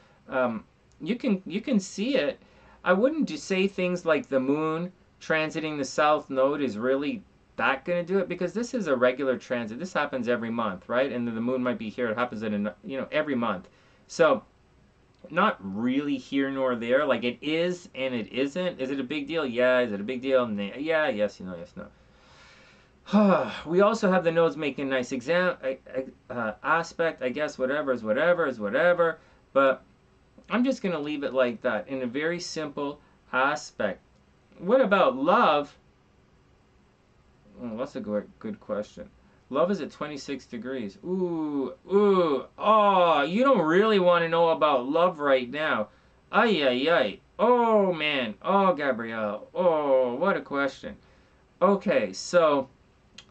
You can see it. I wouldn't just say things like the moon transiting the south node is really that going to do it, because this is a regular transit. This happens every month, right? And the moon might be here. It happens in every month. So not really here nor there. Like it is and it isn't. Is it a big deal? Yeah. Is it a big deal? Nah. Yeah. Yes. Yes. No. We also have the nodes making a nice aspect. I guess whatever is whatever is whatever. But I'm just going to leave it like that in a very simple aspect. What about love? Oh, that's a good question. Love is at 26 degrees. Ooh. Oh, you don't really want to know about love right now. Ay. Oh, man. Oh, Gabrielle. Oh, what a question. Okay, so...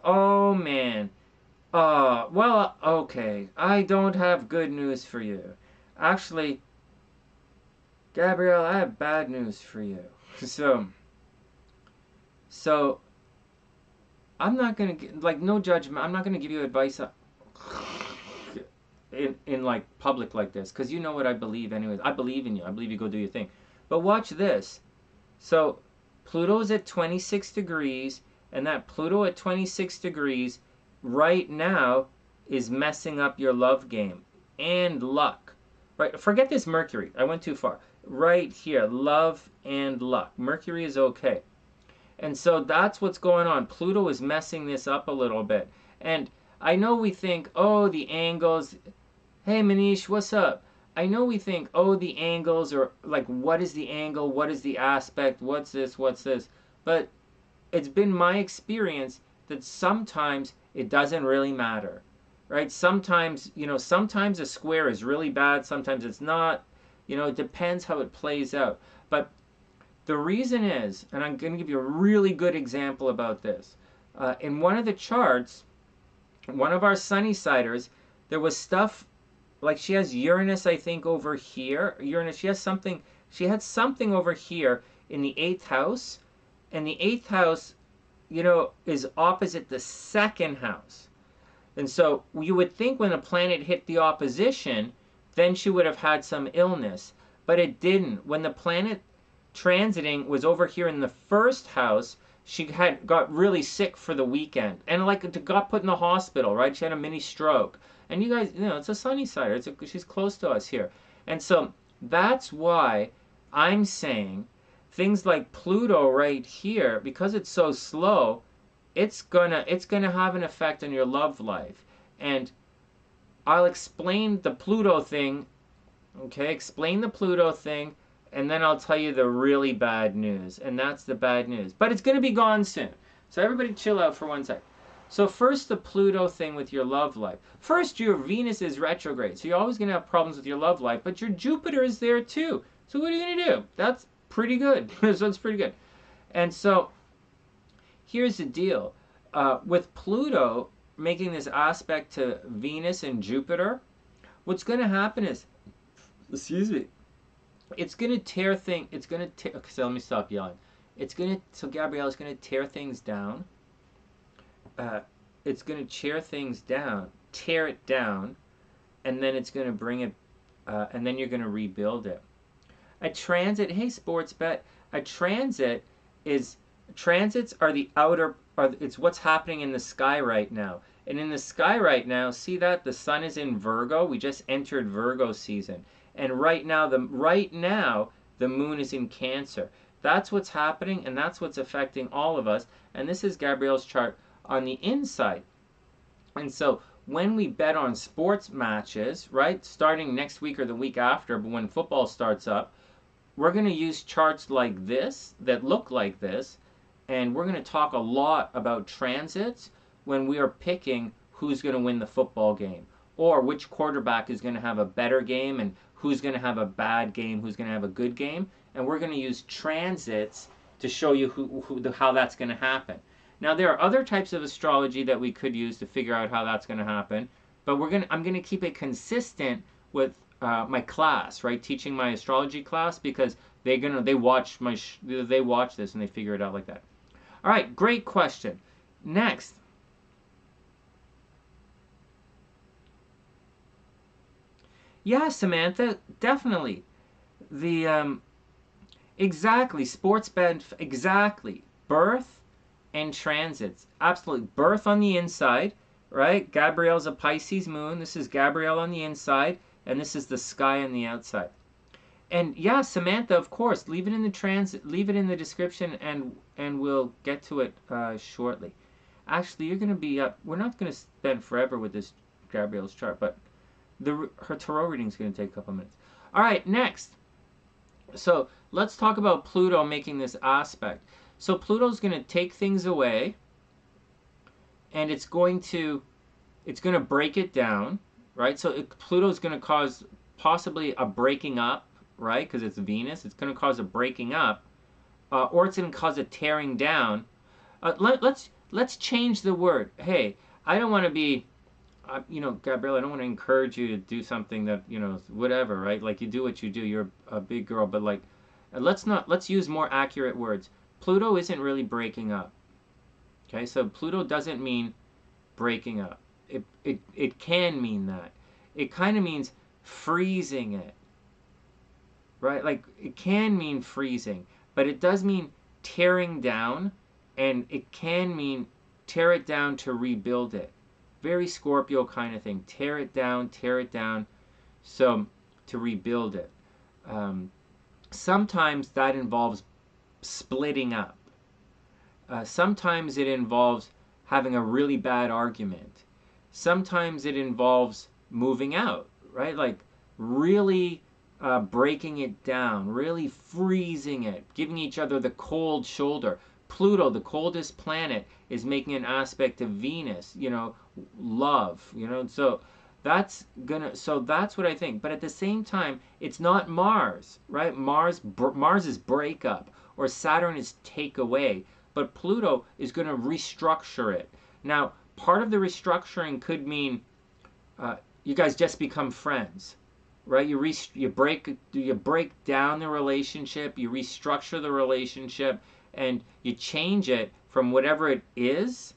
Oh, man. Well, okay. I don't have good news for you. Actually, Gabrielle, I have bad news for you. So, I'm not going to, like, no judgment. I'm not going to give you advice in like, public like this. Because you know what I believe anyways. I believe in you. I believe you go do your thing. But watch this. So, Pluto's at 26 degrees. And that Pluto at 26 degrees right now is messing up your love game and luck. Right? Forget this Mercury. I went too far. Right here, love and luck. Mercury is okay. And so that's what's going on. Pluto is messing this up a little bit. And I know we think, oh, the angles. Hey, Manish, what's up? I know we think, oh, the angles, or like, what is the angle? What is the aspect? What's this? What's this? But it's been my experience that sometimes it doesn't really matter, right? Sometimes, sometimes a square is really bad, sometimes it's not. It depends how it plays out. But the reason is, and I'm going to give you a really good example about this. In one of the charts, one of our SunnySiders, there was stuff, like she has Uranus, I think, over here. Uranus, she had something over here in the 8th house. And the 8th house, is opposite the 2nd house. And so you would think when a planet hit the opposition, then she would have had some illness. But it didn't. When the planet transiting was over here in the 1st house, she got really sick for the weekend. And got put in the hospital, right? She had a mini stroke. And you guys, it's a SunnySider. She's close to us here. And so that's why I'm saying things like Pluto right here, because it's so slow, it's gonna have an effect on your love life. And I'll explain the Pluto thing, okay? Explain the Pluto thing, and then I'll tell you the really bad news. And that's the bad news. But it's gonna be gone soon. So everybody chill out for one sec. So first, the Pluto thing with your love life. First, your Venus is retrograde, so you're always gonna have problems with your love life, but your Jupiter is there too. So what are you gonna do? That's pretty good. So it's pretty good. And so here's the deal. With Pluto making this aspect to Venus and Jupiter, what's going to happen is, excuse me, it's going to tear things, okay, so let me stop yelling. So Gabrielle is going to tear things down. It's going to tear it down, and then it's going to bring it, and then you're going to rebuild it. A transit, hey sports bet, transits are it's what's happening in the sky right now. And in the sky right now, see that? The sun is in Virgo. We just entered Virgo season. And right now, the moon is in Cancer. That's what's happening, and that's what's affecting all of us. And this is Gabrielle's chart on the inside. And so when we bet on sports matches, right, starting next week or the week after, but when football starts up, we're going to use charts like this that look like this, and we're going to talk a lot about transits when we are picking who's going to win the football game, or which quarterback is going to have a better game, and who's going to have a bad game, who's going to have a good game. And we're going to use transits to show you how that's going to happen. Now, there are other types of astrology that we could use to figure out how that's going to happen, but I'm going to keep it consistent with my class, right? Teaching my astrology class, because they watch this and they figure it out like that. All right, great question. Next. Yeah, Samantha, definitely. The exactly, sports bet, exactly. Birth and transits. Absolutely. Birth on the inside, right? Gabrielle's a Pisces moon. This is Gabrielle on the inside, and this is the sky on the outside. And yeah, Samantha, of course, leave it in the description, and we'll get to it shortly. Actually, you're going to be up. We're not going to spend forever with this Gabrielle's chart, but her tarot reading is going to take a couple minutes. All right, next. So let's talk about Pluto making this aspect. So Pluto's going to take things away, and it's going to break it down, right? So Pluto's going to cause possibly a breaking up, right? Because it's Venus. It's going to cause a breaking up, or it's going to cause a tearing down. Let's change the word. Hey, I don't want to be, Gabrielle, I don't want to encourage you to do something that, whatever, right? Like, you do what you do. You're a big girl, but like, let's use more accurate words. Pluto isn't really breaking up. Okay, so Pluto doesn't mean breaking up. It can mean that. It kind of means freezing it, right? Like, it can mean freezing, but it does mean tearing down, and it can mean tear it down to rebuild it. Very Scorpio kind of thing. Tear it down, so to rebuild it. Sometimes that involves splitting up. Sometimes it involves having a really bad argument. Sometimes it involves moving out, right? Like really breaking it down, really freezing it, giving each other the cold shoulder. Pluto, the coldest planet, is making an aspect to Venus, love, so that's what I think. But at the same time, it's not Mars, right? Mars is breakup, or Saturn is take away, but Pluto is going to restructure it. Now, part of the restructuring could mean you guys just become friends, right? You break down the relationship, you restructure the relationship, and you change it from whatever it is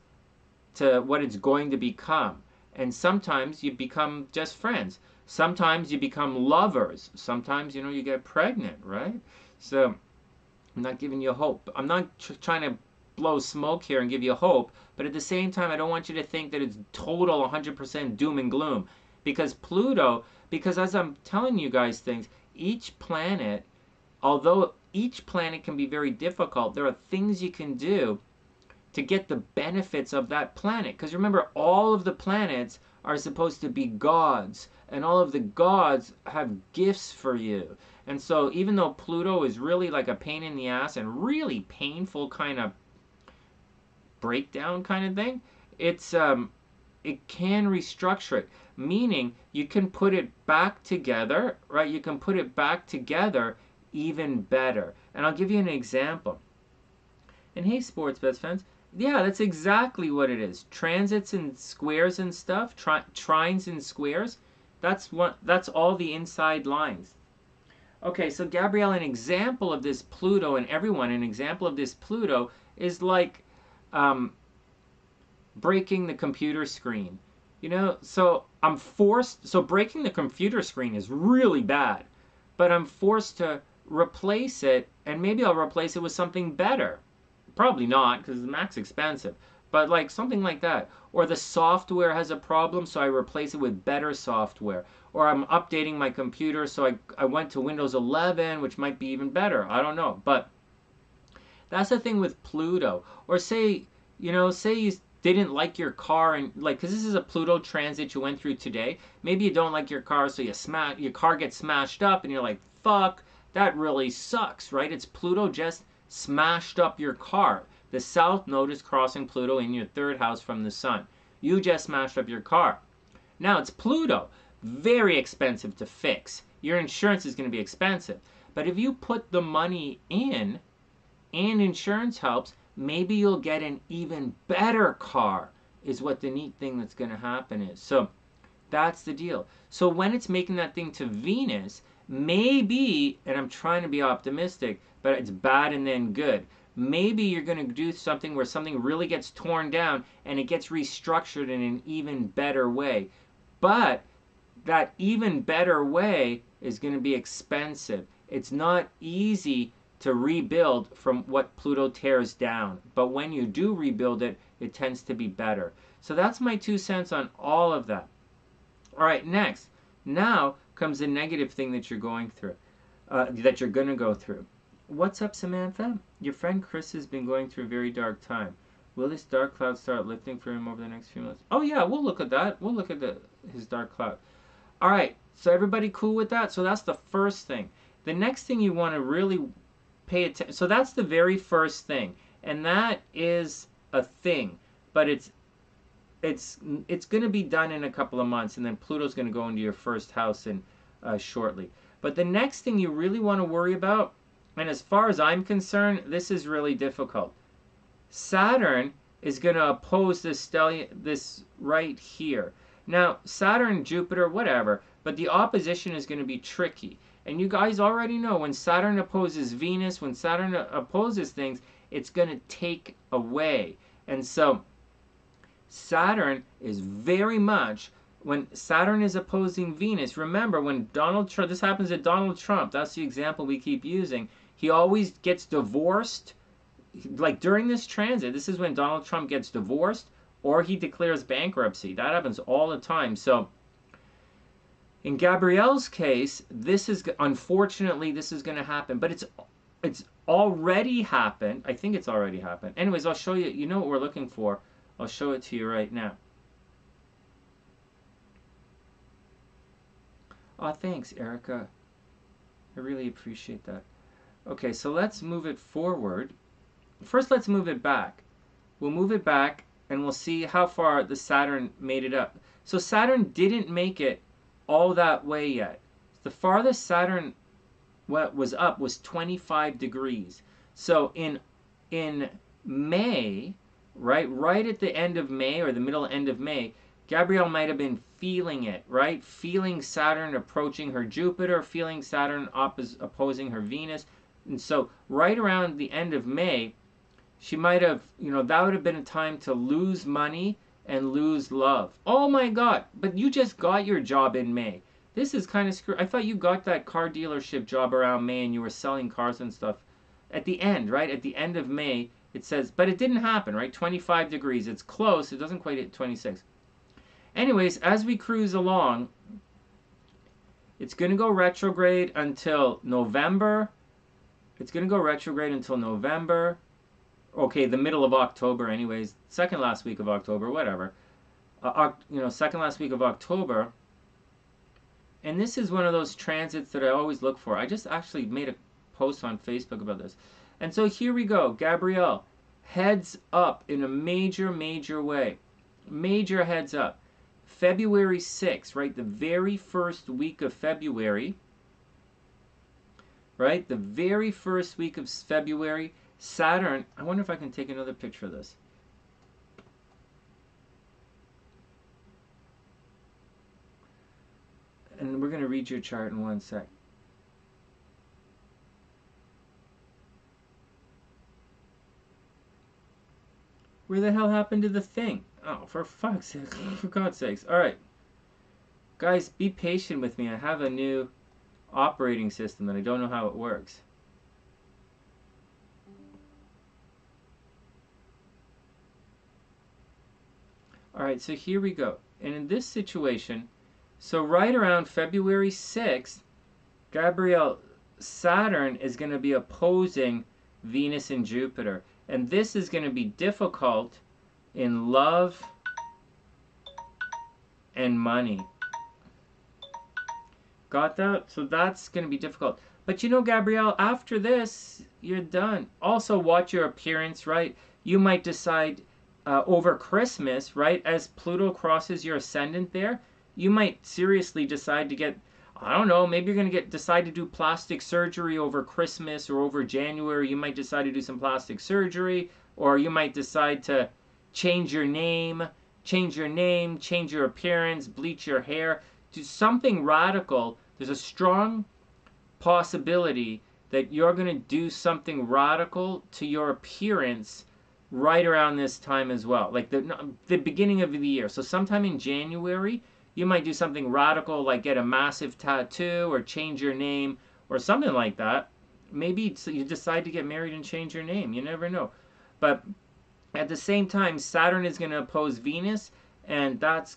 to what it's going to become. And sometimes you become just friends. Sometimes you become lovers. Sometimes, you get pregnant, right? So I'm not giving you hope. I'm not trying to blow smoke here and give you hope, but at the same time, I don't want you to think that it's total 100% doom and gloom. Because as I'm telling you guys things, each planet, although each planet can be very difficult, there are things you can do to get the benefits of that planet. Because remember, all of the planets are supposed to be gods, and all of the gods have gifts for you. And so even though Pluto is really like a pain in the ass and really painful kind of breakdown kind of thing, it can restructure it, meaning you can put it back together, right? You can put it back together even better. And I'll give you an example. And hey, sports best friends, yeah, that's exactly what it is. Transits and squares and stuff, trines and squares, that's all the inside lines. Okay, so Gabrielle, an example of this Pluto, and everyone, an example of this Pluto is like breaking the computer screen. So breaking the computer screen is really bad, but I'm forced to replace it, and maybe I'll replace it with something better. Probably not, because the Mac's expensive. but like something like that. Or the software has a problem, so I replace it with better software. Or I'm updating my computer, so I went to Windows 11, which might be even better. I don't know. But that's the thing with Pluto. Or say, say you didn't like your car, and like, because this is a Pluto transit you went through today. Maybe you don't like your car, so your car gets smashed up, and you're like, fuck, that really sucks, right? It's Pluto just smashed up your car. The South Node is crossing Pluto in your third house from the Sun. You just smashed up your car. Now it's Pluto. Very expensive to fix. Your insurance is going to be expensive. But if you put the money in, and insurance helps, maybe you'll get an even better car, is what the neat thing that's going to happen is. So that's the deal. So when it's making that thing to Venus, maybe, and I'm trying to be optimistic, but it's bad and then good. Maybe you're going to do something where something really gets torn down and it gets restructured in an even better way. But that even better way is going to be expensive. It's not easy to rebuild from what Pluto tears down. But when you do rebuild it, it tends to be better. So that's my 2 cents on all of that. All right, next. Now comes the negative thing that you're going through, that you're going to go through. What's up, Samantha? Your friend Chris has been going through a very dark time. Will this dark cloud start lifting for him over the next few months? Oh, yeah, we'll look at that. We'll look at his dark cloud. All right, so everybody cool with that? So that's the first thing. The next thing you want to really pay attention. So that's the very first thing, and that is a thing, but it's going to be done in a couple of months, and then Pluto's going to go into your first house in shortly. But the next thing you really want to worry about, and as far as I'm concerned, this is really difficult. Saturn is going to oppose this right here. Now, Saturn, Jupiter, whatever, but the opposition is going to be tricky. And you guys already know when Saturn opposes Venus, when Saturn opposes things, it's going to take away. And so Saturn is very much, when Saturn is opposing Venus, remember when Donald Trump, this happens to Donald Trump, that's the example we keep using, he always gets divorced. Like during this transit, this is when Donald Trump gets divorced or he declares bankruptcy. That happens all the time. So in Gabrielle's case, this is, unfortunately, this is going to happen, but it's already happened. I think it's already happened. Anyways, I'll show you. You know what we're looking for. I'll show it to you right now. Oh, thanks, Erica. I really appreciate that. Okay, so let's move it forward. First, let's move it back. We'll move it back, and we'll see how far the Saturn made it up. So Saturn didn't make it all that way yet. The farthest Saturn was up was 25 degrees. So in May, right at the end of May or the middle end of May, Gabrielle might have been feeling it, right? Feeling Saturn approaching her Jupiter, feeling Saturn opposing her Venus. And so right around the end of May, she might have, that would have been a time to lose money and lose love. Oh my God, but you just got your job in May. This is kind of screwy. I thought you got that car dealership job around May and you were selling cars and stuff. At the end, right? At the end of May, it says, but it didn't happen, right? 25 degrees. It's close. It doesn't quite hit 26. Anyways, as we cruise along, it's going to go retrograde until November. It's going to go retrograde until November. Okay, the middle of October anyways. Second last week of October, whatever. Second last week of October. And this is one of those transits that I always look for. I just actually made a post on Facebook about this. And so here we go. Gabrielle, heads up in a major, major way. Major heads up. February 6th, right? The very first week of February. Right? The very first week of February. Saturn, I wonder if I can take another picture of this. And we're going to read your chart in one sec. Where the hell happened to the thing? Oh, for fuck's sake. For God's sakes. Alright. Guys, be patient with me. I have a new operating system and I don't know how it works. All right, so here we go. And in this situation, so right around February 6th, Gabrielle, Saturn is going to be opposing Venus and Jupiter. And this is going to be difficult in love and money. Got that? So that's going to be difficult. But you know, Gabrielle, after this, you're done. Also, watch your appearance, right? You might decide over Christmas, right, as Pluto crosses your ascendant there, you might seriously decide to get, I don't know, maybe you're going to decide to do plastic surgery over Christmas or over January. You might decide to do some plastic surgery, or you might decide to change your name, change your appearance, bleach your hair, do something radical. There's a strong possibility that you're going to do something radical to your appearance right around this time as well, like the beginning of the year. So sometime in January, you might do something radical, like get a massive tattoo or change your name or something like that. Maybe you decide to get married and change your name. You never know. But at the same time, Saturn is going to oppose Venus, and that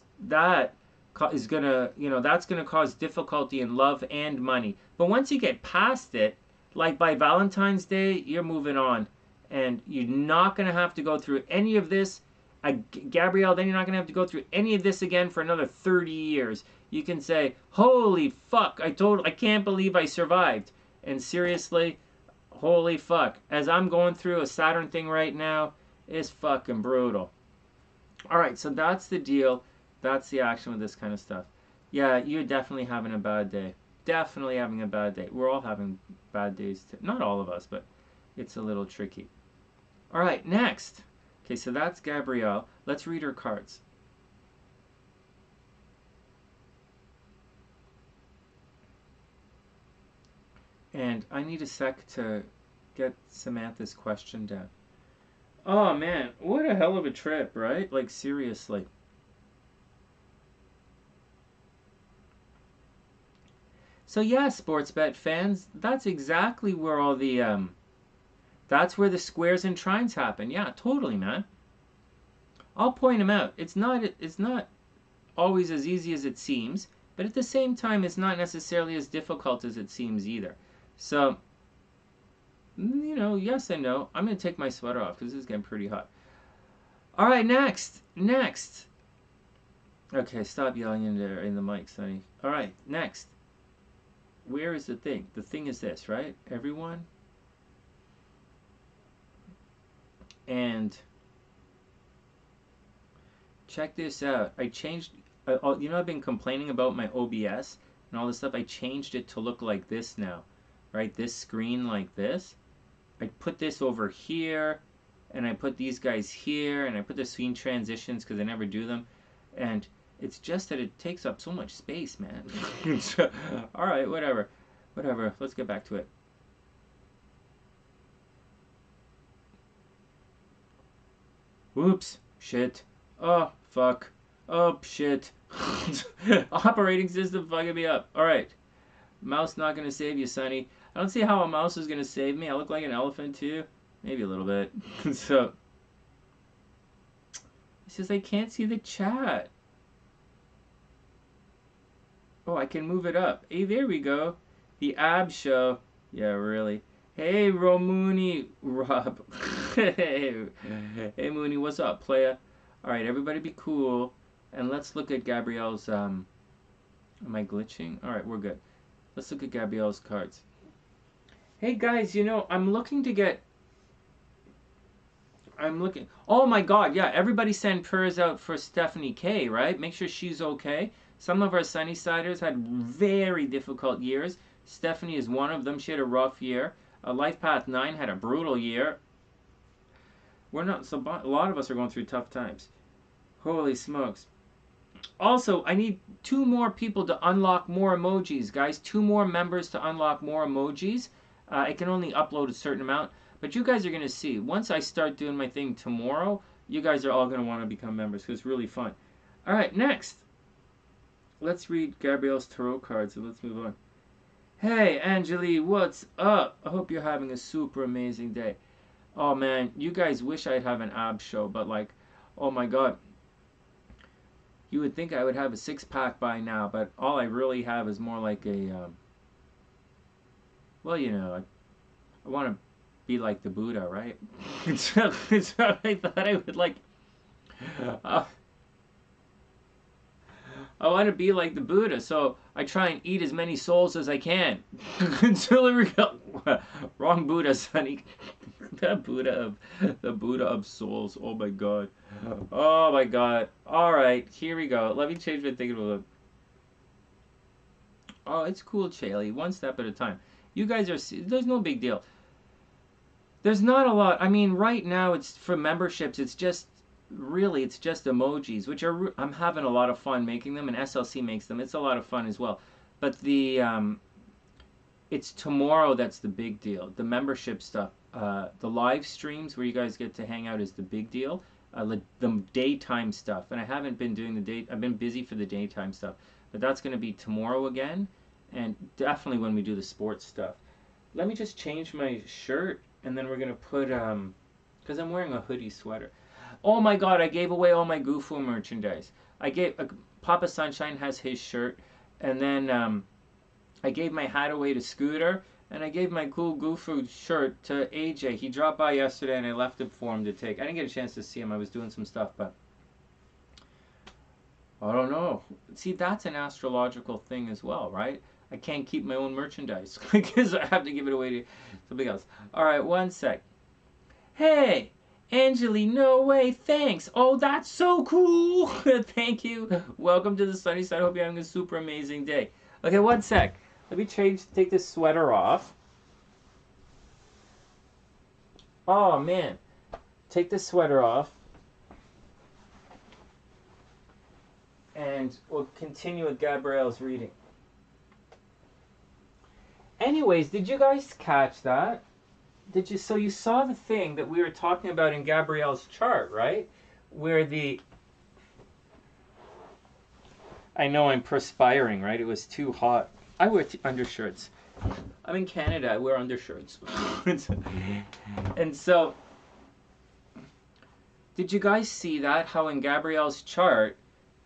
is going to, that's going to cause difficulty in love and money. But once you get past it, like by Valentine's Day, you're moving on. And you're not going to have to go through any of this. Gabrielle, then you're not going to have to go through any of this again for another 30 years. You can say, holy fuck, I can't believe I survived. And seriously, holy fuck. As I'm going through a Saturn thing right now, it's fucking brutal. All right, so that's the deal. That's the action with this kind of stuff. Yeah, you're definitely having a bad day. Definitely having a bad day. We're all having bad days. Not all of us, but it's a little tricky. All right, next. Okay, so that's Gabrielle. Let's read her cards. And I need a sec to get Samantha's question down. Oh man, what a hell of a trip, right? Like seriously. So yeah, sports bet fans, that's exactly where all the that's where the squares and trines happen. Yeah, totally, man. I'll point them out. It's not always as easy as it seems, but at the same time, it's not necessarily as difficult as it seems either. So, yes and no. I'm going to take my sweater off because this is getting pretty hot. All right, next. Okay, stop yelling in the mic, Sonny. All right, next. Where is the thing? The thing is this, right? Everyone. And check this out. I changed, I've been complaining about my OBS and all this stuff. I changed it to look like this now, right? This screen like this. I put this over here, and I put these guys here, and I put the screen transitions because I never do them. And it's just that it takes up so much space, man. All right, whatever. Let's get back to it. Whoops. Shit. Oh, fuck. Oh, shit. Operating system fucking me up. Alright. Mouse not gonna save you, Sonny. I don't see how a mouse is gonna save me. I look like an elephant, too. Maybe a little bit. So. It says I can't see the chat. Oh, I can move it up. Hey, there we go. The ab show. Yeah, really. Hey, Romooney, Rob. Hey, Mooney, what's up, playa? All right, everybody be cool. And let's look at Gabrielle's, am I glitching? All right, we're good. Let's look at Gabrielle's cards. Hey, guys, I'm looking. Oh, my God, yeah, everybody send prayers out for Stephanie K, right? Make sure she's okay. Some of our SunnySiders had very difficult years. Stephanie is one of them. She had a rough year. Life Path 9 had a brutal year. A lot of us are going through tough times. Holy smokes. Also, I need 2 more people to unlock more emojis, guys. 2 more members to unlock more emojis. I can only upload a certain amount. But you guys are going to see. Once I start doing my thing tomorrow, you guys are all going to want to become members because it's really fun. All right, next. Let's read Gabrielle's tarot cards and let's move on. Hey, Angeli, what's up? I hope you're having a super amazing day. Oh, man, you guys wish I'd have an ab show, but like, oh my God. You would think I would have a six-pack by now, but all I really have is more like a, well, you know, I want to be like the Buddha, right? so I thought I would like, uh, I want to be like the Buddha, so I try and eat as many souls as I can. Until we go, wrong Buddha, Sonny. the Buddha of souls. Oh my God. Oh my God. All right, here we go. Let me change my thinking about it. Oh, it's cool, Chaley. One step at a time. You guys are. There's no big deal. There's not a lot. I mean, right now it's for memberships. It's just really it's just emojis, which are I'm having a lot of fun making them, and SLC makes them. It's a lot of fun as well. But the it's tomorrow that's the big deal. The membership stuff, the live streams where you guys get to hang out is the big deal. The daytime stuff, and I haven't been doing the day. I've been busy for the daytime stuff, but that's going to be tomorrow again, and definitely when we do the sports stuff. Let me just change my shirt, and then we're gonna put because I'm wearing a hoodie sweater. Oh my God, I gave away all my Gufu merchandise. I gave Papa Sunshine has his shirt, and then I gave my hat away to Scooter, and I gave my cool Gufu shirt to AJ. He dropped by yesterday, and I left it for him to take. I didn't get a chance to see him. I was doing some stuff, but I don't know. See, that's an astrological thing as well, right? I can't keep my own merchandise because I have to give it away to somebody else. All right, one sec. Hey, Angeli, no way, thanks. Oh, that's so cool. Thank you. Welcome to the sunny side. Hope you're having a super amazing day. Okay, one sec. Let me take this sweater off. Oh, man. Take the sweater off. And we'll continue with Gabrielle's reading. Anyways, did you guys catch that? Did you? So you saw the thing that we were talking about in Gabrielle's chart, right? Where I know I'm perspiring, right? It was too hot. I wear undershirts. I'm in Canada. I wear undershirts. And so, did you guys see that? How in Gabrielle's chart,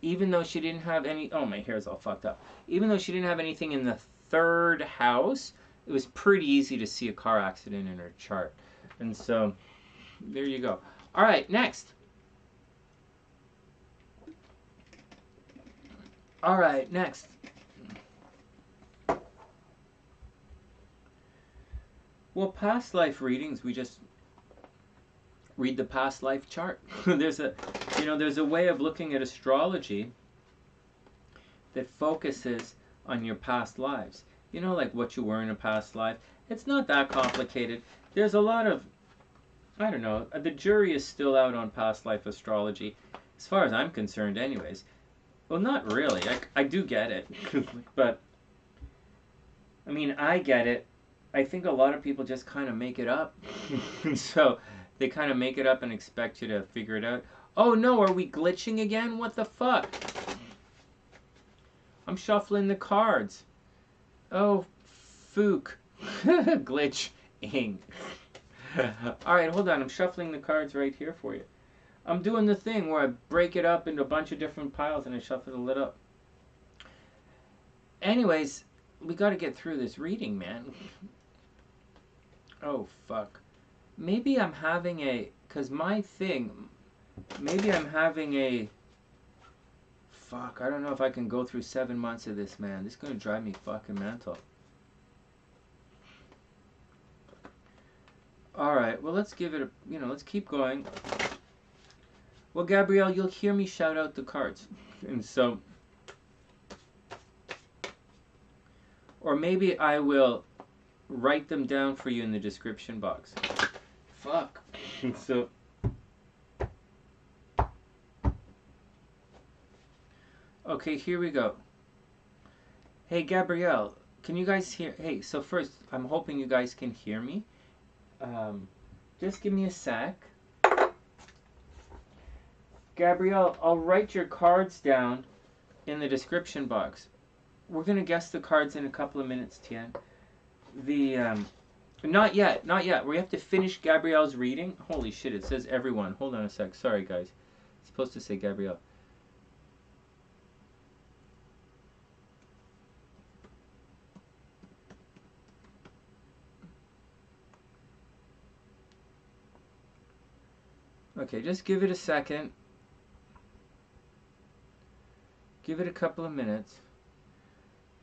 even though she didn't have any... Oh, my hair's all fucked up. Even though she didn't have anything in the third house, it was pretty easy to see a car accident in her chart. And so, there you go. All right, next. All right, next. Well, past life readings, we just read the past life chart. there's a way of looking at astrology that focuses on your past lives. You know, like what you were in a past life. It's not that complicated. There's a lot of, I don't know, the jury is still out on past life astrology, as far as I'm concerned anyways. Well, not really. I do get it. But, I mean, I get it. I think a lot of people just kind of make it up. So, they kind of make it up and expect you to figure it out. Oh no, are we glitching again? What the fuck? I'm shuffling the cards. Oh, fook. Glitching. Alright, hold on. I'm shuffling the cards right here for you. I'm doing the thing where I break it up into a bunch of different piles and I shuffle the lid up. Anyways, we got to get through this reading, man. Oh, fuck. Maybe I'm having a... Because my thing... Maybe I'm having a... Fuck, I don't know if I can go through 7 months of this, man. This is going to drive me fucking mental. Alright, well, let's give it a... let's keep going. Well, Gabrielle, you'll hear me shout out the cards. And so... Or maybe I will write them down for you in the description box. Fuck. So... Okay, here we go. Hey, Gabrielle, can you guys hear... Hey, so first, I'm hoping you guys can hear me. Just give me a sec. Gabrielle, I'll write your cards down in the description box. We're going to guess the cards in a couple of minutes, Tien. Not yet, not yet. We have to finish Gabrielle's reading. Holy shit, it says everyone. Hold on a sec. Sorry, guys. It's supposed to say Gabrielle. Okay, just give it a second. Give it a couple of minutes.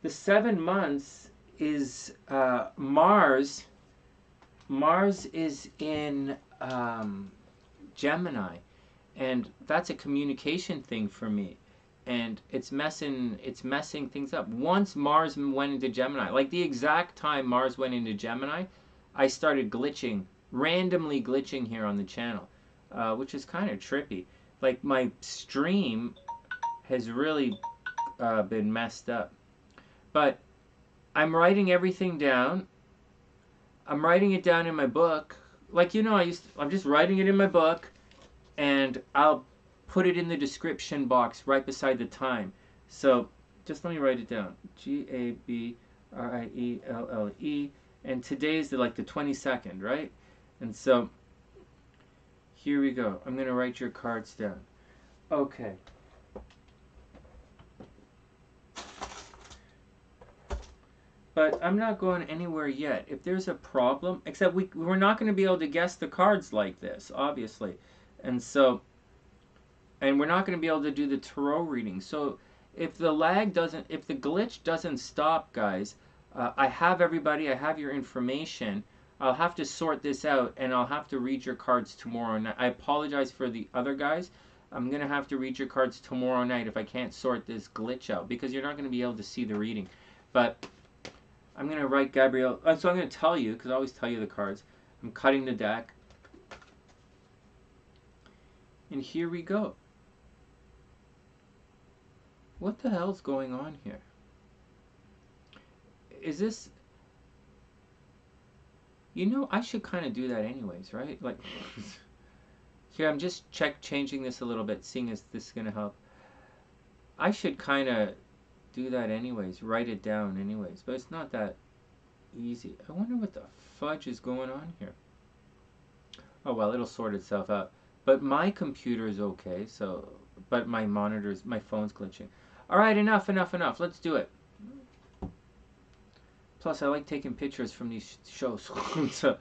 The 7 months is Mars. Mars is in Gemini, and that's a communication thing for me. And it's messing things up. Once Mars went into Gemini, like the exact time Mars went into Gemini, I started glitching, randomly glitching here on the channel, which is kind of trippy. Like my stream has really been messed up. But I'm writing everything down. I'm writing it down in my book. Like, you know, I'm just writing it in my book, and I'll put it in the description box right beside the time. So just let me write it down. Gabrielle, and today's like the 22nd, right? And so here we go. I'm going to write your cards down. Okay. But I'm not going anywhere yet. If there's a problem, except we're not going to be able to guess the cards like this, obviously. And so, and we're not going to be able to do the tarot reading. So if the glitch doesn't stop, guys, I have everybody, I have your information. I'll have to sort this out, and I'll have to read your cards tomorrow night. I apologize for the other guys. I'm going to have to read your cards tomorrow night if I can't sort this glitch out, because you're not going to be able to see the reading. But I'm going to write Gabrielle. So I'm going to tell you, because I always tell you the cards. I'm cutting the deck. And here we go. What the hell's going on here? Is this... You know, I should kind of do that anyways, right? Like, here, I'm just changing this a little bit, seeing if this is going to help. I should kind of do that anyways, write it down anyways, but it's not that easy. I wonder what the fudge is going on here. Oh well, it'll sort itself out. But my computer is okay, so, but my phone's glitching. Alright, enough. Let's do it. Plus, I like taking pictures from these shows. So,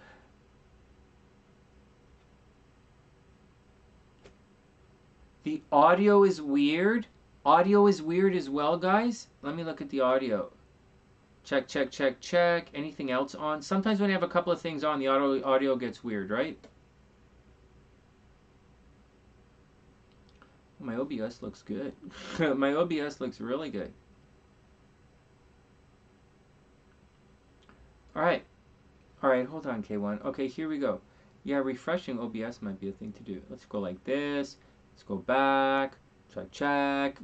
the audio is weird. Audio is weird as well, guys. Let me look at the audio. Check. Anything else on? Sometimes when I have a couple of things on, the audio gets weird, right? My OBS looks good. My OBS looks really good. Alright, hold on, K1. Okay, here we go. Yeah, refreshing OBS might be a thing to do. Let's go like this. Let's go back. Check.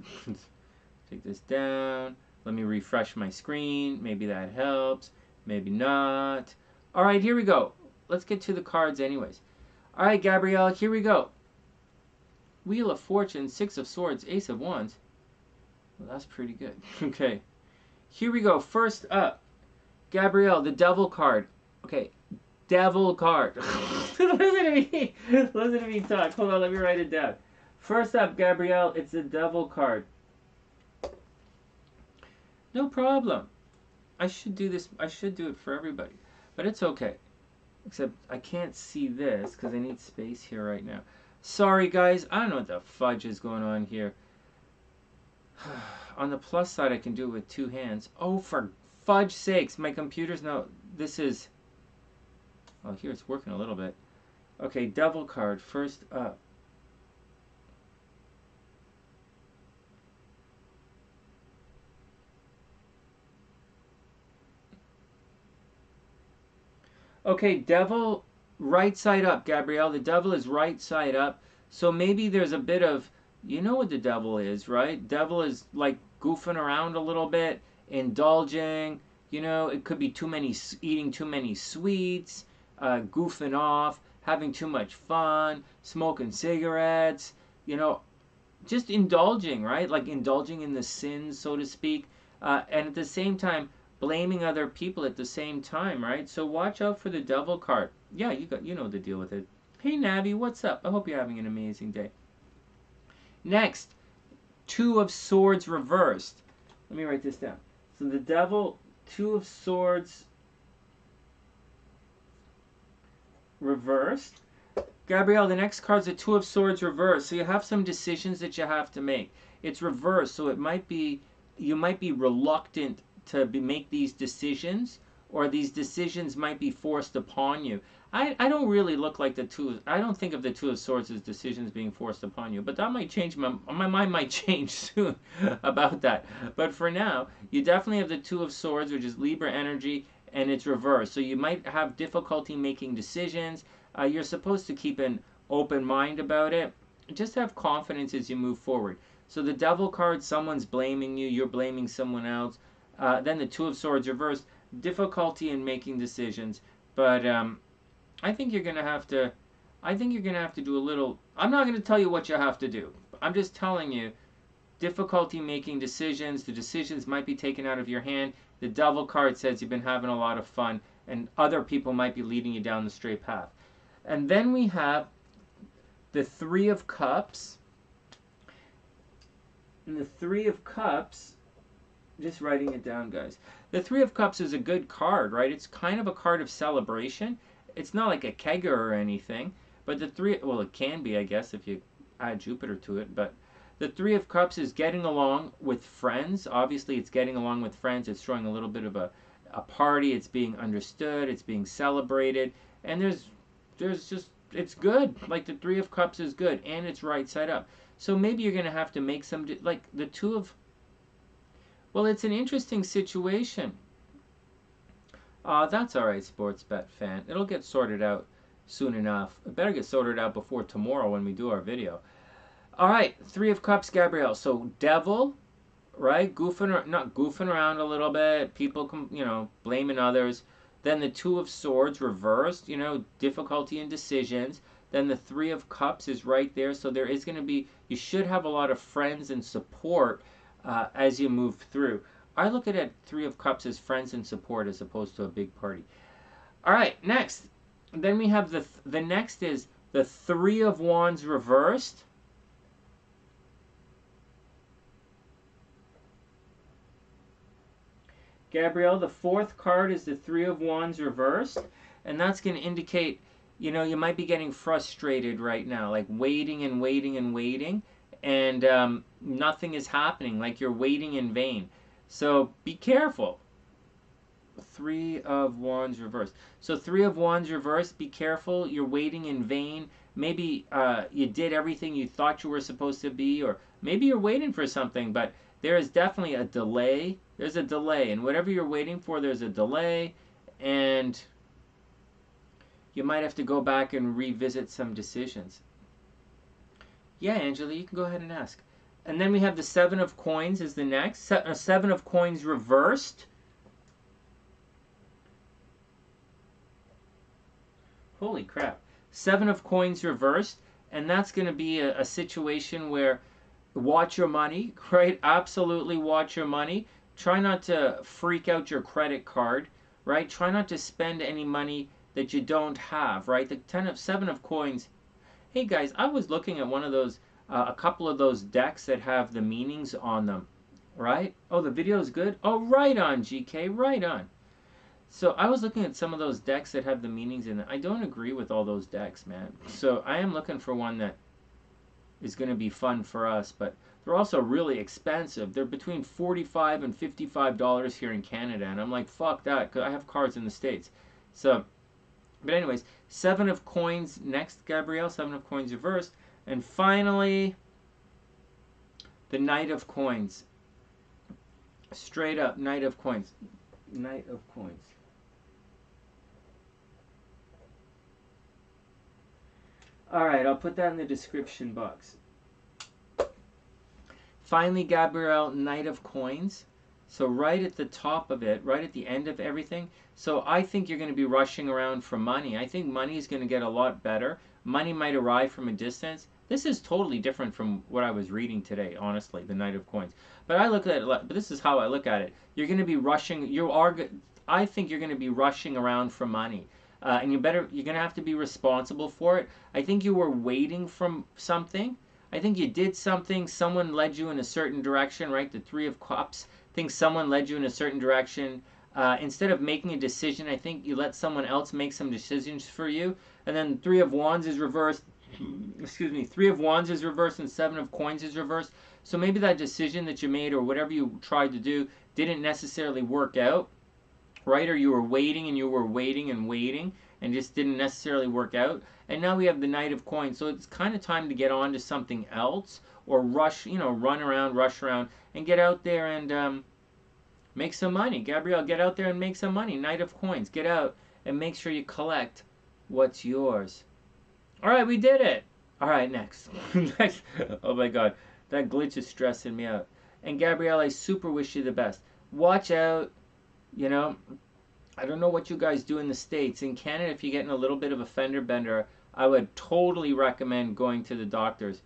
Take this down. Let me refresh my screen. Maybe that helps. Maybe not. Alright, here we go. Let's get to the cards anyways. Alright, Gabrielle, here we go. Wheel of Fortune, Six of Swords, Ace of Wands. Well, that's pretty good. Okay. Here we go. First up, Gabrielle, the Devil card. Okay, Devil card. Listen to me talk. Hold on, let me write it down. First up, Gabrielle, it's the Devil card. No problem. I should do this. I should do it for everybody. But it's okay. Except I can't see this because I need space here right now. Sorry, guys. I don't know what the fudge is going on here. On the plus side, I can do it with two hands. Oh, for fudge sakes. My computer's now... This is... Oh, here it's working a little bit. Okay, Devil card. First up. Okay, Devil, right side up, Gabrielle. The Devil is right side up. So maybe there's a bit of, you know what the Devil is, right? Devil is like goofing around a little bit, indulging. You know, it could be eating too many sweets, goofing off, having too much fun, smoking cigarettes. You know, just indulging, right? Like indulging in the sins, so to speak. And at the same time, blaming other people at the same time, right? So watch out for the Devil card. Yeah, you know the deal with it. Hey Navi, what's up? I hope you're having an amazing day. Next, Two of Swords reversed. Let me write this down. So the Devil, Two of Swords reversed. Gabrielle, the next card's the Two of Swords reversed. So you have some decisions that you have to make. It's reversed, so it might be, you might be reluctant to make these decisions, or these decisions might be forced upon you. I don't really look like the two. I don't think of the Two of Swords as decisions being forced upon you, but that might change. My mind might change soon about that. But for now, you definitely have the Two of Swords, which is Libra energy, and it's reversed. So you might have difficulty making decisions. You're supposed to keep an open mind about it. Just have confidence as you move forward. So the Devil card, someone's blaming you, you're blaming someone else. Then the Two of Swords reversed, difficulty in making decisions. But I think you're gonna have to. I think you're gonna have to do a little. I'm not gonna tell you what you have to do. I'm just telling you, difficulty making decisions. The decisions might be taken out of your hand. The Devil card says you've been having a lot of fun, and other people might be leading you down the straight path. And then we have the Three of Cups. And the Three of Cups, just writing it down, guys. The Three of Cups is a good card, right? It's kind of a card of celebration. It's not like a kegger or anything, but the three, well, it can be, I guess, if you add Jupiter to it, but the Three of Cups is getting along with friends. Obviously, it's getting along with friends. It's showing a little bit of a party. It's being understood. It's being celebrated. And there's just, it's good. Like, the Three of Cups is good, and it's right side up. So maybe you're going to have to make some, like, the Two of, well, it's an interesting situation. That's all right, sports bet fan. It'll get sorted out soon enough. It better get sorted out before tomorrow when we do our video. All right, Three of Cups, Gabrielle. So Devil, right? Not goofing around a little bit. People, blaming others. Then the Two of Swords reversed, difficulty in decisions. Then the Three of Cups is right there. So there is going to be, you should have a lot of friends and support as you move through. I look at it, Three of Cups as friends and support as opposed to a big party. All right, next. Then we have the next is the Three of Wands reversed. Gabrielle, the fourth card is the Three of Wands reversed. And that's going to indicate, you might be getting frustrated right now, like waiting and waiting and waiting. And nothing is happening, like you're waiting in vain. So be careful. Three of Wands reversed. So Three of Wands reversed, be careful. You're waiting in vain. Maybe you did everything you thought you were supposed to be, or maybe you're waiting for something, but there is definitely a delay. There's a delay. And whatever you're waiting for, there's a delay. And you might have to go back and revisit some decisions. Yeah, Angela, you can go ahead and ask. And then we have the Seven of Coins is the next. Seven of Coins reversed. Holy crap. Seven of Coins reversed. And that's going to be a situation where watch your money, right? Absolutely watch your money. Try not to freak out your credit card, right? Try not to spend any money that you don't have, right? The Seven of Coins. Hey guys, I was looking at one of those, a couple of those decks that have the meanings on them, right? Oh, the video is good? Oh, right on, GK, right on. So I was looking at some of those decks that have the meanings in it. I don't agree with all those decks, man. So I am looking for one that is going to be fun for us, but they're also really expensive. They're between $45 and $55 here in Canada, and I'm like, fuck that, because I have cards in the States. So, but anyways, Seven of Coins next, Gabrielle. Seven of Coins reversed. And finally, the Knight of Coins. Straight up, Knight of Coins. Knight of Coins. All right, I'll put that in the description box. Finally, Gabrielle, Knight of Coins. So right at the top of it, right at the end of everything. So I think you're going to be rushing around for money. I think money is going to get a lot better. Money might arrive from a distance. This is totally different from what I was reading today, honestly, the Knight of Coins. But I look at it, but this is how I look at it. You're going to be rushing, I think you're going to be rushing around for money. And you're going to have to be responsible for it. I think you were waiting from something. I think you did something, someone led you in a certain direction, right? The Three of Cups. I think someone led you in a certain direction. Instead of making a decision, I think you let someone else make some decisions for you. And then 3 of Wands is reversed. Excuse me. 3 of Wands is reversed and 7 of Coins is reversed. So maybe that decision that you made or whatever you tried to do didn't necessarily work out, right? Or you were waiting and you were waiting and waiting and just didn't necessarily work out. And now we have the Knight of Coins. So it's kind of time to get on to something else, or rush, run around, rush around, and get out there and make some money. Gabrielle, get out there and make some money. Knight of Coins. Get out and make sure you collect what's yours. All right, we did it. All right, next. Next. Oh my God, that glitch is stressing me out. And Gabrielle, I super wish you the best. Watch out. I don't know what you guys do in the States. In Canada, if you're getting a little bit of a fender bender, I would totally recommend going to the doctors.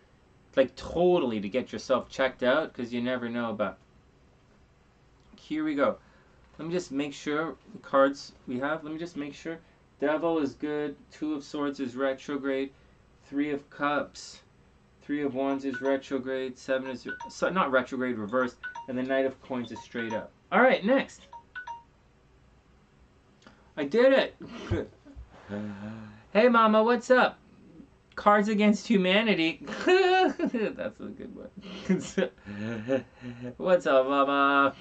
Like totally, to get yourself checked out, because you never know. But here we go. Let me just make sure the cards we have. Let me just make sure. Devil is good. 2 of Swords is retrograde. 3 of Cups. 3 of Wands is retrograde. 7 is not retrograde, reversed. And the Knight of Coins is straight up. All right, next. I did it. Hey, Mama, what's up? Cards Against Humanity. That's a good one. What's up, Mama?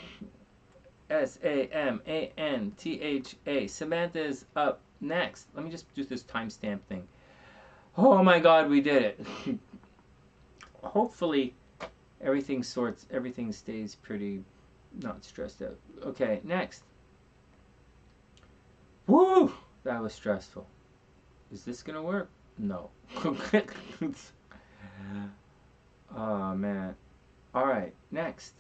Samantha. Samantha is up next. Let me just do this timestamp thing. Oh my God, we did it. Hopefully everything stays pretty not stressed out. Okay, next. Woo! That was stressful. Is this gonna work? No. Oh man. Alright, next.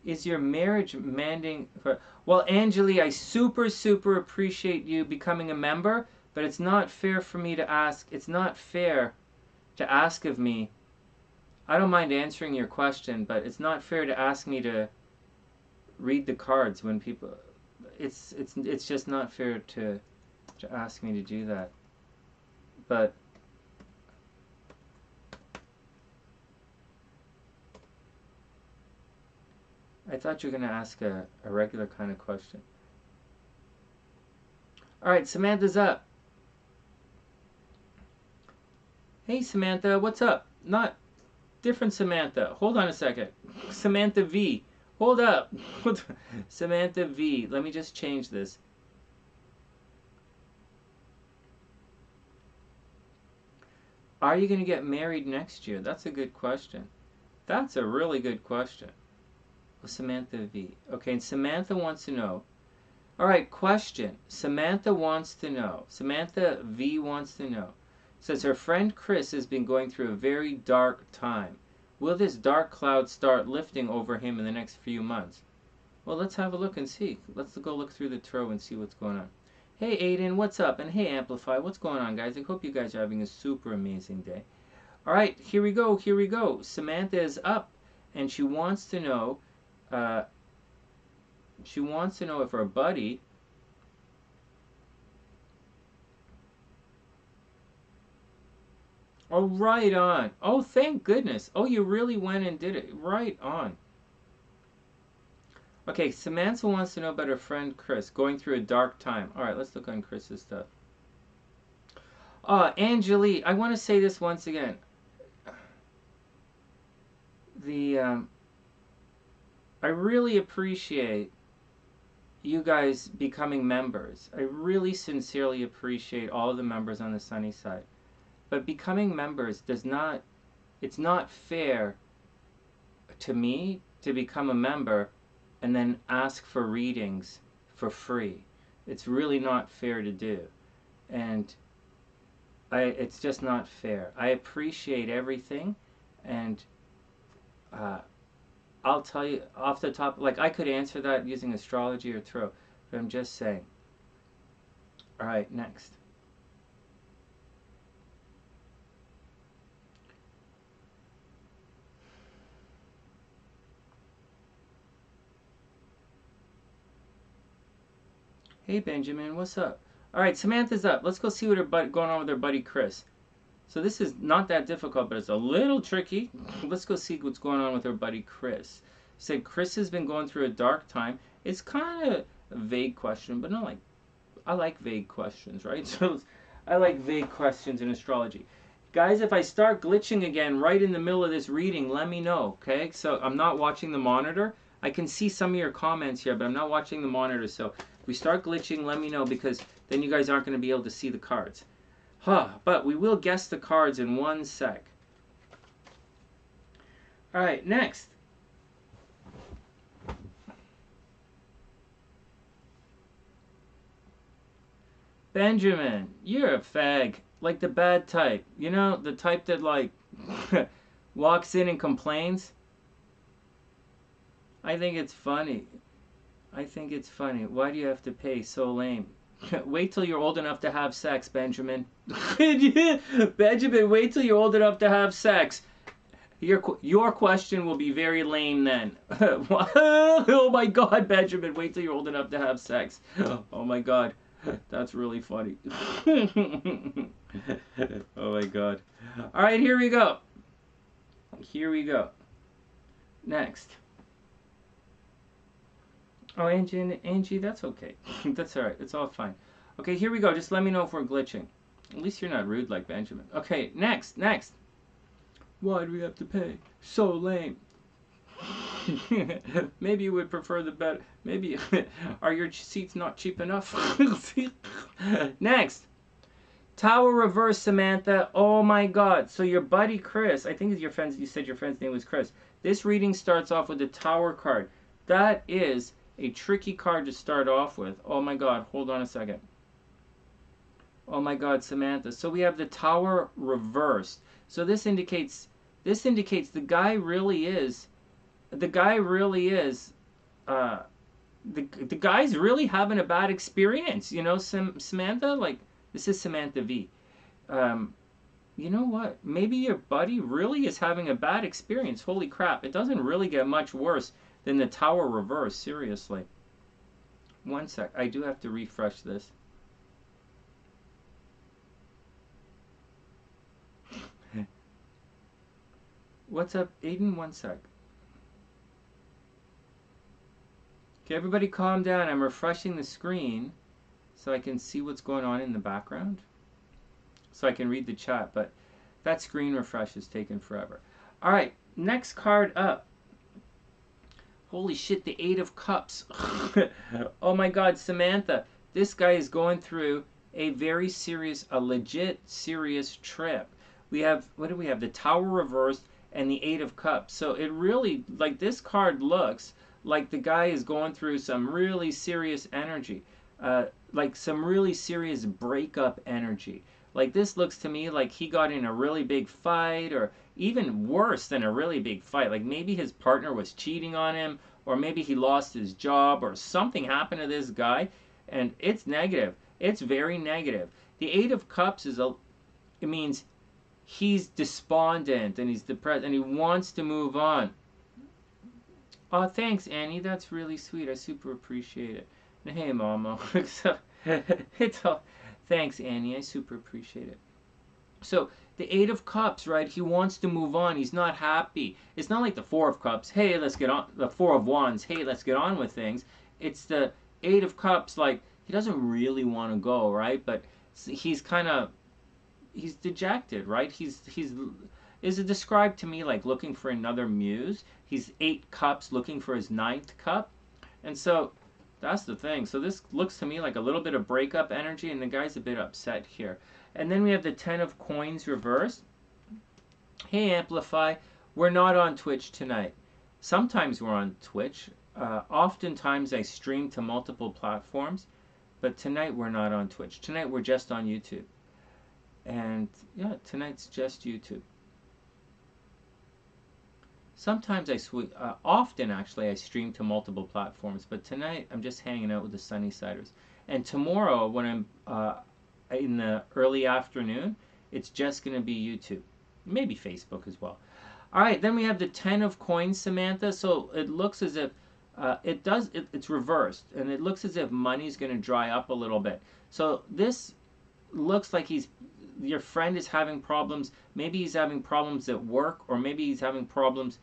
Is your marriage mending? Well, Angeli, I super appreciate you becoming a member, but it's not fair for me to ask. It's not fair to ask of me. I don't mind answering your question, but it's not fair to ask me to read the cards when people. It's just not fair to ask me to do that. But I thought you were going to ask a regular kind of question. Alright, Samantha's up. Hey, Samantha, what's up? Not different Samantha. Hold on a second. Samantha V. Hold up. Samantha V. Let me just change this. Are you going to get married next year? That's a good question. That's a really good question. Samantha V. Okay, and Samantha wants to know. All right, question. Samantha wants to know. Samantha V wants to know. Says her friend Chris has been going through a very dark time. Will this dark cloud start lifting over him in the next few months? Well, let's have a look and see. Let's go look through the tarot and see what's going on. Hey, Aiden, what's up? And hey, Amplify, what's going on, guys? I hope you guys are having a super amazing day. All right, here we go. Here we go. Samantha is up, and she wants to know. She wants to know if her buddy. Oh, right on. Oh, thank goodness. Oh, you really went and did it. Right on. Okay, Samantha wants to know about her friend Chris going through a dark time. All right, let's look on Chris's stuff. Angelique, I want to say this once again. I really appreciate you guys becoming members. I really sincerely appreciate all the members on the Sunny Side. But becoming members it's not fair to me to become a member and then ask for readings for free. It's really not fair to do. And it's just not fair. I appreciate everything, and I'll tell you off the top, like I could answer that using astrology or tarot, but I'm just saying. All right, next. Hey Benjamin, what's up? All right, Samantha's up. Let's go see what going on with her buddy Chris. So this is not that difficult, but it's a little tricky. Let's go see what's going on with her buddy Chris. Said Chris has been going through a dark time, It's kind of a vague question, but not like, I like vague questions, right? So I like vague questions in astrology. Guys, if I start glitching again right in the middle of this reading, let me know, okay? So I'm not watching the monitor. I can see some of your comments here, but I'm not watching the monitor. So if we start glitching, let me know, because then you guys aren't going to be able to see the cards. But we will guess the cards in 1 sec. All right, next. Benjamin, you're a fag. Like the bad type. You know, the type that like walks in and complains. I think it's funny. I think it's funny. Why do you have to pay? So lame. Wait till you're old enough to have sex, Benjamin. Benjamin, wait till you're old enough to have sex. Your question will be very lame then. Oh my God, Benjamin, wait till you're old enough to have sex. Oh my God. That's really funny. Oh my God. All right, here we go. Here we go. Next. Oh, Angie, that's okay. That's all right. It's all fine. Okay, here we go. Just let me know if we're glitching. At least you're not rude like Benjamin. Okay, next. Why do we have to pay? So lame. Maybe you would prefer the better. Maybe are your seats not cheap enough? Next, Tower reverse, Samantha. Oh my God! So your buddy Chris, I think is your friend's. You said your friend's name was Chris. This reading starts off with the Tower card. That is a tricky card to start off with. Oh my God! Hold on a second. Oh my God, Samantha. So we have the Tower reversed. So this indicates the guy really is. The guy's really having a bad experience, you know, Samantha, like, this is Samantha V. You know what? Maybe your buddy really is having a bad experience. Holy crap, it doesn't really get much worse than the Tower reverse, seriously. 1 sec, I do have to refresh this. What's up, Aiden? 1 sec. Okay, everybody calm down. I'm refreshing the screen so I can see what's going on in the background. So I can read the chat, but that screen refresh is taking forever. All right, next card up. Holy shit, the 8 of Cups. Oh my God, Samantha. This guy is going through a very serious, a legit serious trip. We have, what do we have? The Tower reversed and the 8 of Cups. So it really, like, this card looks like the guy is going through some really serious energy, like some really serious breakup energy. Like, this looks to me like he got in a really big fight, or even worse than a really big fight. Like, maybe his partner was cheating on him, or maybe he lost his job, or something happened to this guy, and it's negative. It's very negative. The 8 of Cups is it means he's despondent and he's depressed and he wants to move on. Oh, thanks, Annie. That's really sweet. I super appreciate it. And hey, Mama. It's all. Thanks, Annie. I super appreciate it. So the 8 of Cups, right? He wants to move on. He's not happy. It's not like the 4 of Cups. Hey, let's get on. The 4 of Wands. Hey, let's get on with things. It's the 8 of Cups. Like, he doesn't really want to go, right? But he's kind of, he's dejected, right? Is it described to me like looking for another muse? He's 8 cups looking for his 9th cup. And so that's the thing. So this looks to me like a little bit of breakup energy, and the guy's a bit upset here. And then we have the 10 of Coins reversed. Hey, Amplify. We're not on Twitch tonight. Sometimes we're on Twitch. Oftentimes I stream to multiple platforms. But tonight we're not on Twitch. Tonight we're just on YouTube. And yeah, tonight's just YouTube. Sometimes often actually I stream to multiple platforms, but tonight I'm just hanging out with the SunnySiders. And tomorrow, when I'm in the early afternoon, it's just going to be YouTube. Maybe Facebook as well. All right, then we have the 10 of Coins, Samantha. So it looks as if it's reversed, and it looks as if money's going to dry up a little bit. So this looks like your friend is having problems. Maybe he's having problems at work, or maybe he's having problems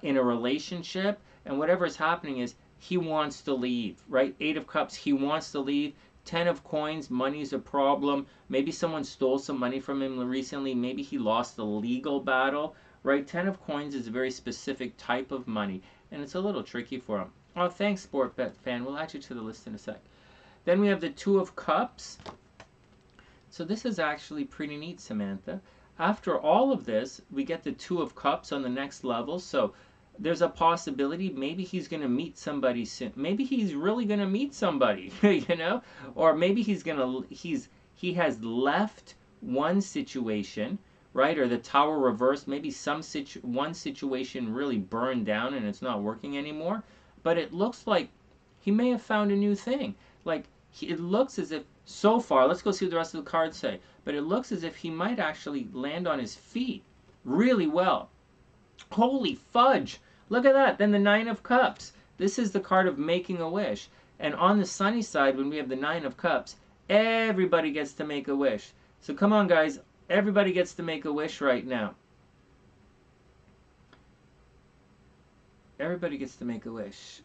in a relationship, and whatever is happening is he wants to leave, right? 8 of Cups, he wants to leave. 10 of Coins, money's a problem. Maybe someone stole some money from him recently. Maybe he lost a legal battle, right? 10 of Coins is a very specific type of money, and it's a little tricky for him. Oh, thanks, Sport Bet Fan. We'll add you to the list in a sec. Then we have the 2 of Cups. So this is actually pretty neat, Samantha. After all of this, we get the 2 of Cups on the next level. So there's a possibility maybe he's going to meet somebody soon. Maybe he's really going to meet somebody, you know? Or maybe he has left one situation, right? Or the Tower reversed. Maybe one situation really burned down and it's not working anymore. But it looks like he may have found a new thing. Like, it looks as if, so far, let's go see what the rest of the cards say. But it looks as if he might actually land on his feet really well. Holy fudge! Look at that. Then the 9 of Cups. This is the card of making a wish. And on the sunny side, when we have the 9 of Cups, everybody gets to make a wish. So come on, guys. Everybody gets to make a wish right now. Everybody gets to make a wish.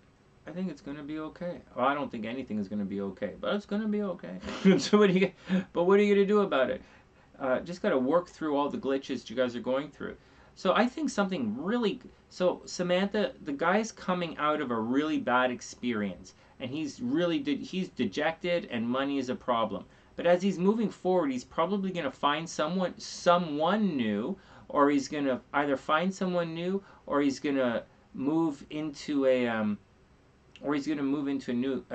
I think it's going to be okay. Well, I don't think anything is going to be okay, but it's going to be okay. So what are you going to do about it? Just got to work through all the glitches you guys are going through. So I think something really... So Samantha, the guy's coming out of a really bad experience, and he's dejected, and money is a problem. But as he's moving forward, he's probably going to find someone new, or he's going to either find someone new, or he's going to move into a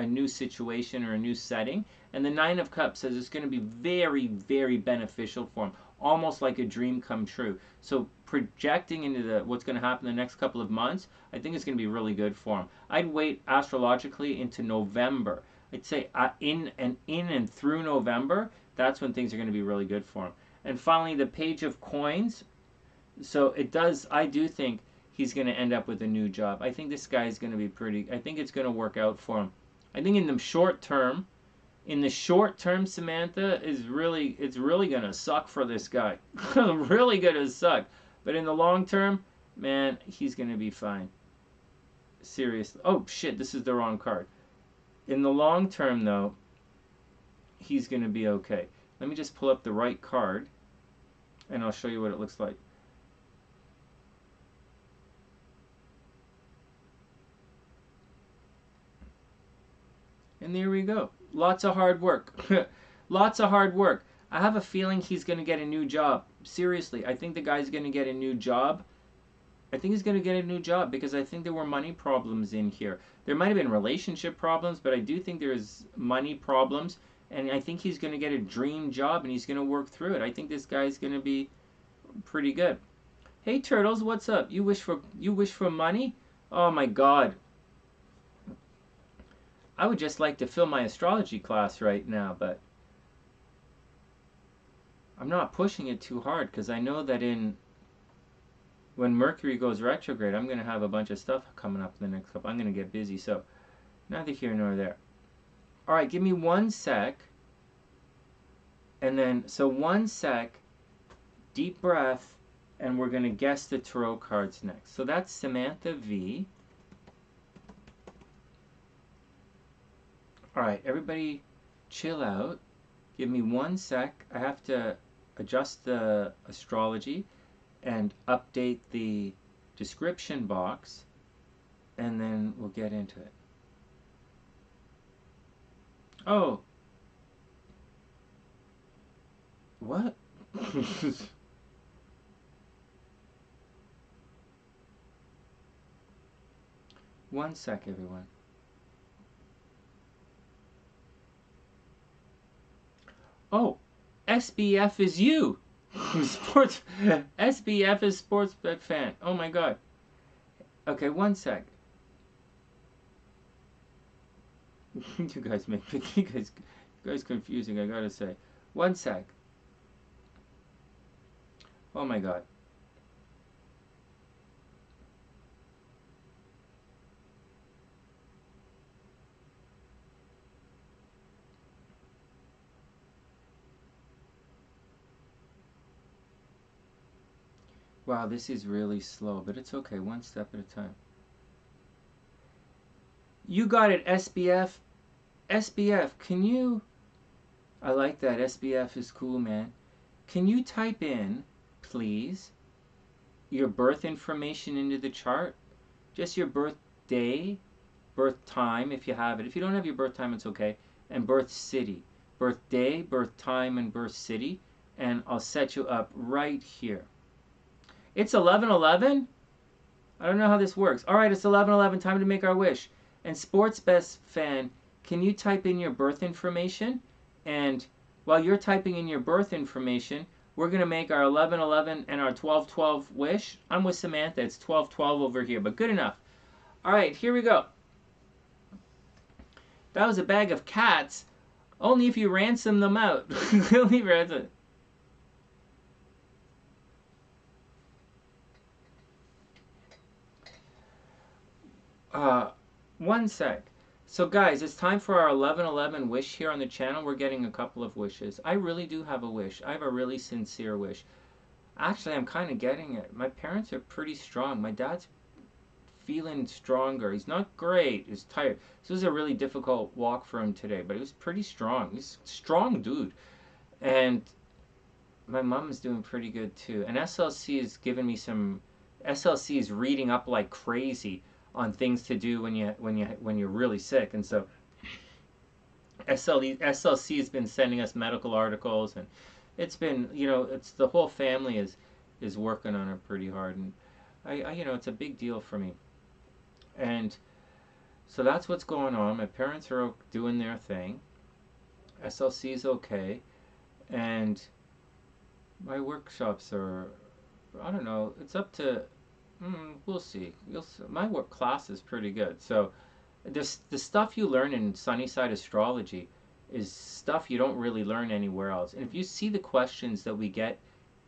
new situation or a new setting. And the 9 of Cups says it's going to be very, very beneficial for him, almost like a dream come true. So projecting into what's going to happen in the next couple of months, I think it's going to be really good for him. I'd wait astrologically into November. I'd say in and through November, that's when things are going to be really good for him. And finally, the Page of Coins. So I do think he's going to end up with a new job. I think this guy is going to be I think it's going to work out for him. I think in the short term, Samantha, it's really going to suck for this guy. Really going to suck. But in the long term, man, he's going to be fine. Seriously. Oh, shit, this is the wrong card. In the long term, though, he's going to be okay. Let me just pull up the right card, and I'll show you what it looks like. And there we go. Lots of hard work. Lots of hard work. I have a feeling he's going to get a new job. Seriously, I think the guy's going to get a new job. I think he's going to get a new job because I think there were money problems in here. There might have been relationship problems, but I do think there's money problems. And I think he's going to get a dream job and he's going to work through it. I think this guy's going to be pretty good. Hey, Turtles, what's up? You wish for money? Oh, my God. I would just like to fill my astrology class right now, but I'm not pushing it too hard because I know that when Mercury goes retrograde, I'm going to have a bunch of stuff coming up in the next couple. I'm going to get busy, so neither here nor there. All right, give me 1 sec. And then, so 1 sec, deep breath, and we're going to guess the tarot cards next. So that's Samantha V. All right, everybody chill out. Give me 1 sec. I have to adjust the astrology and update the description box, and then we'll get into it. Oh. What? 1 sec, everyone. Oh, SBF is you. SBF is Sports Bet Fan. Oh my God. Okay, 1 sec. You guys confusing, I gotta say. 1 sec. Oh my God. Wow, this is really slow, but it's okay, 1 step at a time. You got it, SBF. SBF, can you... I like that. SBF is cool, man. Can you type in, please, your birth information into the chart? Just your birthday, birth time, if you have it. If you don't have your birth time, it's okay. And birth city. Birthday, birth time, and birth city. And I'll set you up right here. It's 11:11? I don't know how this works. All right, it's 11:11. Time to make our wish. And Sports Best Fan, can you type in your birth information? And while you're typing in your birth information, we're going to make our 11:11 and our 12:12 wish. I'm with Samantha. It's 12:12 over here, but good enough. All right, here we go. That was a bag of cats. Only if you ransom them out. Only ransom. One sec. So guys, it's time for our 11:11 wish here on the channel. We're getting a couple of wishes. I really do have a wish. I have a really sincere wish. Actually, I'm kind of getting it. My parents are pretty strong. My dad's feeling stronger. He's not great. He's tired. This was a really difficult walk for him today, but he was pretty strong. He's a strong dude. And my mom is doing pretty good too. And SLC is giving me some... SLC is reading up like crazy on things to do when you're really sick. And so SLC has been sending us medical articles, and it's been, it's the whole family is working on it pretty hard, and I it's a big deal for me. And so that's what's going on. My parents are doing their thing. SLC is okay, and my workshops are, I don't know, it's up to, we'll see. My work class is pretty good. So the stuff you learn in SunnysSide Astrology is stuff you don't really learn anywhere else. And if you see the questions that we get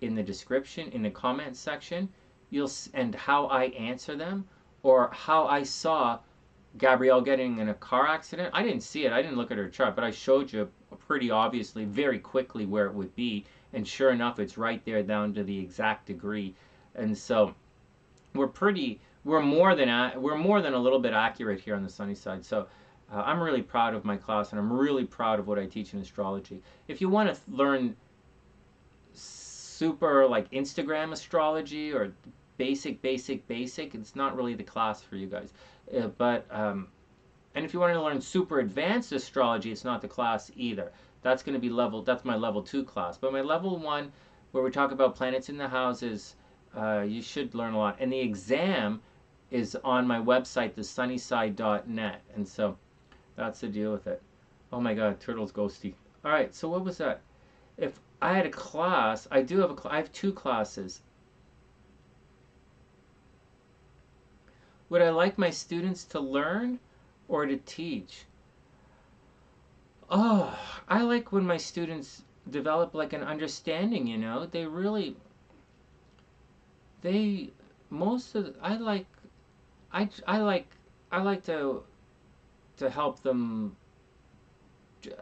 in the description, in the comments section, and how I answer them, or how I saw Gabrielle getting in a car accident. I didn't see it. I didn't look at her chart, but I showed you pretty obviously, very quickly where it would be. And sure enough, it's right there down to the exact degree. And so we're more than a little bit accurate here on the SunnysSide. So I'm really proud of my class, and I'm really proud of what I teach in astrology. If you want to learn super like Instagram astrology or basic, it's not really the class for you guys. And if you want to learn super advanced astrology, it's not the class either. That's going to be that's my level 2 class. But my level 1, where we talk about planets in the houses, you should learn a lot. And the exam is on my website, TheSunnySide.net. And so that's the deal with it. Oh my God, Turtle's ghosty. All right, so what was that? If I had a class, I have 2 classes. Would I like my students to learn or to teach? Oh, I like when my students develop like an understanding, I like to help them.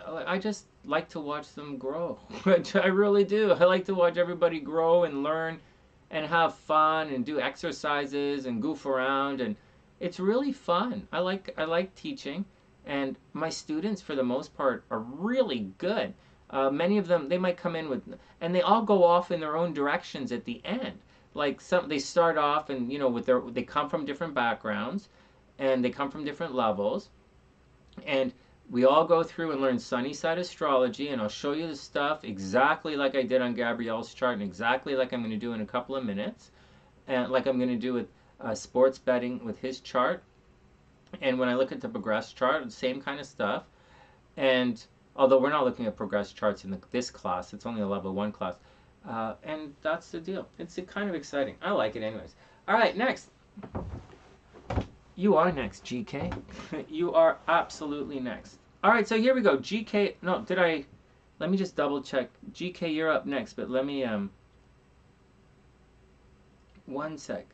I just like to watch them grow. I really do. I like to watch everybody grow and learn and have fun and do exercises and goof around, and it's really fun. I like teaching, and my students for the most part are really good. Many of them, they might come in and they all go off in their own directions at the end. Like they start off and they come from different backgrounds, and they come from different levels, and we all go through and learn SunnysSide Astrology, and I'll show you the stuff exactly like I did on Gabrielle's chart, and exactly like I'm going to do in a couple of minutes, and like I'm going to do with sports betting with his chart. And when I look at the progress chart, the same kind of stuff. And although we're not looking at progress charts in this class, it's only a level 1 class. And that's the deal. It's kind of exciting. I like it anyways. All right, next. You are next, GK. You are absolutely next. All right, so here we go. GK, no, let me just double check. GK, you're up next, but let me, one sec.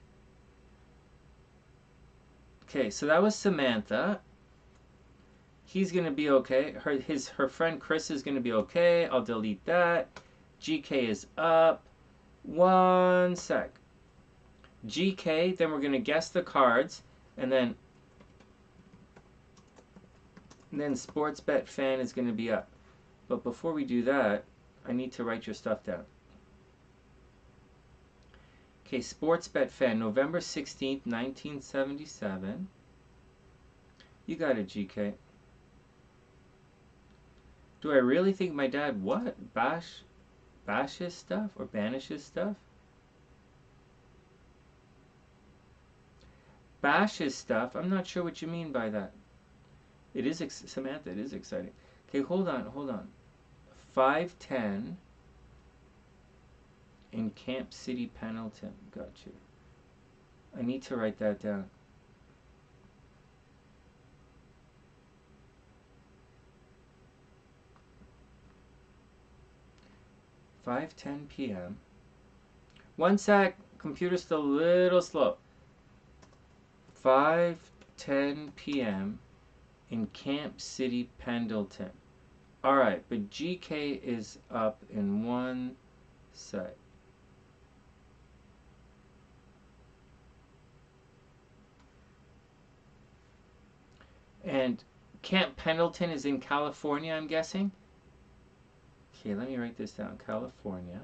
Okay, so that was Samantha. He's going to be okay. Her friend Chris is going to be okay. I'll delete that. GK is up. One sec. GK, then we're going to guess the cards. And then And then sports bet fan is going to be up. But before we do that, I need to write your stuff down. Okay, sports bet fan, November 16th, 1977. You got it, GK. Do I really think my dad what? Bashes stuff or banishes stuff? Bashes stuff? I'm not sure what you mean by that. It is, Samantha, it is exciting. Okay, hold on. 510 in Camp City, Pendleton. Got you. I need to write that down. $5:10 p.m. One sec. Computer's still a little slow. 5:10 p.m. in Camp City, Pendleton. Alright, but GK is up in one sec. And Camp Pendleton is in California, I'm guessing? Okay, let me write this down. California.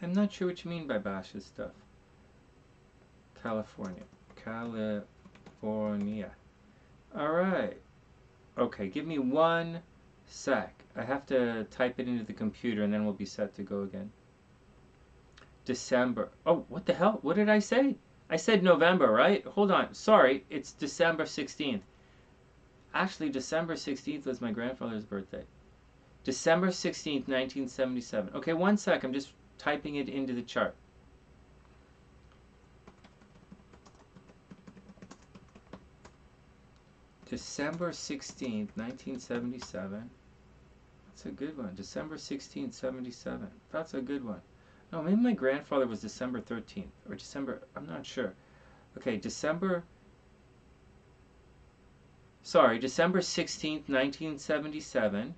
I'm not sure what you mean by Basha's stuff. California. Alright. Okay, give me one sec. I have to type it into the computer and then we'll be set to go again. December. Oh, what the hell? What did I say? I said November, right? Hold on. Sorry, it's December 16th. Actually, December 16th was my grandfather's birthday. December 16th, 1977. Okay, one sec. I'm just typing it into the chart. December 16th, 1977. That's a good one. December 16th, 77. That's a good one. No, maybe my grandfather was December 13th. Or December, I'm not sure. Okay, December 16th, 1977.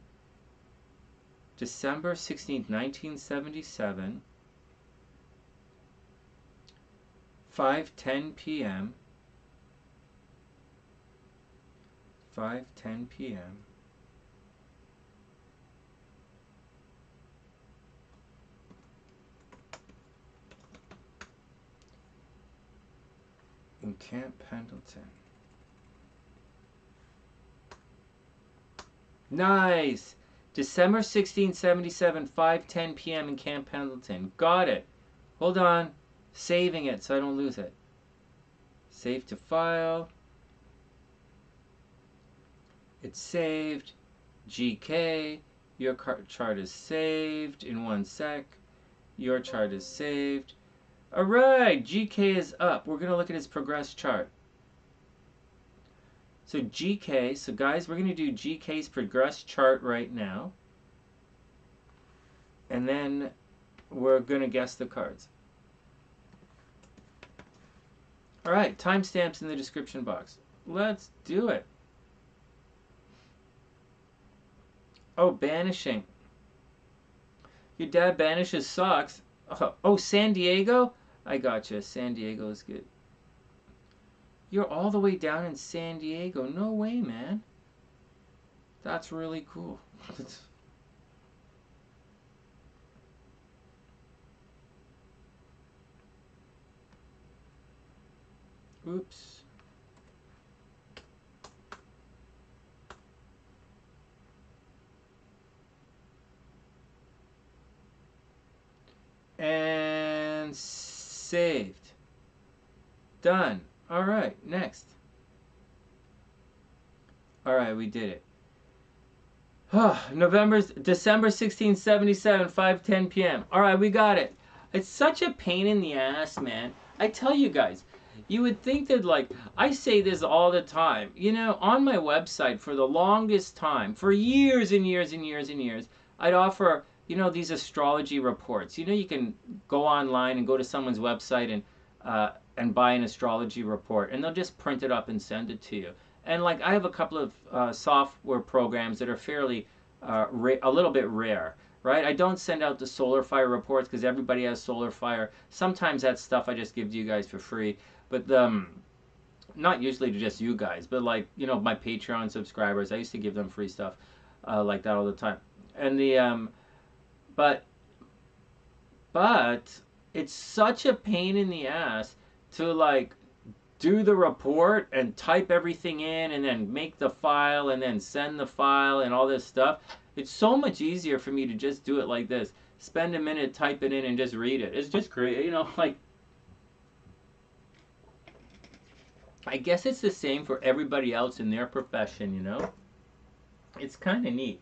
December 16th, 1977. 5:10 p.m. 5:10 p.m. in Camp Pendleton. Nice! December 1677, 5:10 p.m. in Camp Pendleton. Got it. Hold on. Saving it so I don't lose it. Save to file. It's saved. GK. Your chart is saved in one sec. Your chart is saved. Alright, GK is up. We're going to look at his progress chart. So GK, so guys, we're going to do GK's progress chart right now. And then we're going to guess the cards. Alright, timestamps in the description box. Let's do it. Oh, banishing. Your dad banishes socks. Oh, San Diego? I gotcha. San Diego is good. You're all the way down in San Diego. No way, man. That's really cool. Oops. And saved. Done. All right, next. All right, we did it. December 1677, 5:10 p.m. All right, we got it. It's such a pain in the ass, man. I tell you guys, you would think that, like, I say this all the time. You know, on my website for the longest time, for years and years and years and years, I'd offer, you know, these astrology reports. You know, you can go online and go to someone's website and buy an astrology report, and they'll just print it up and send it to you. And like, I have a couple of software programs that are fairly a little bit rare, right? I don't send out the Solar Fire reports because everybody has Solar Fire. Sometimes that stuff I just give to you guys for free. But not usually to just you guys, but like, you know, my Patreon subscribers. I used to give them free stuff like that all the time. And the but but it's such a pain in the ass to like do the report and type everything in and then make the file and then send the file and all this stuff. It's so much easier for me to just do it like this. Spend a minute, type it in, and just read it. It's just great, you know, like, I guess it's the same for everybody else in their profession, you know? It's kind of neat.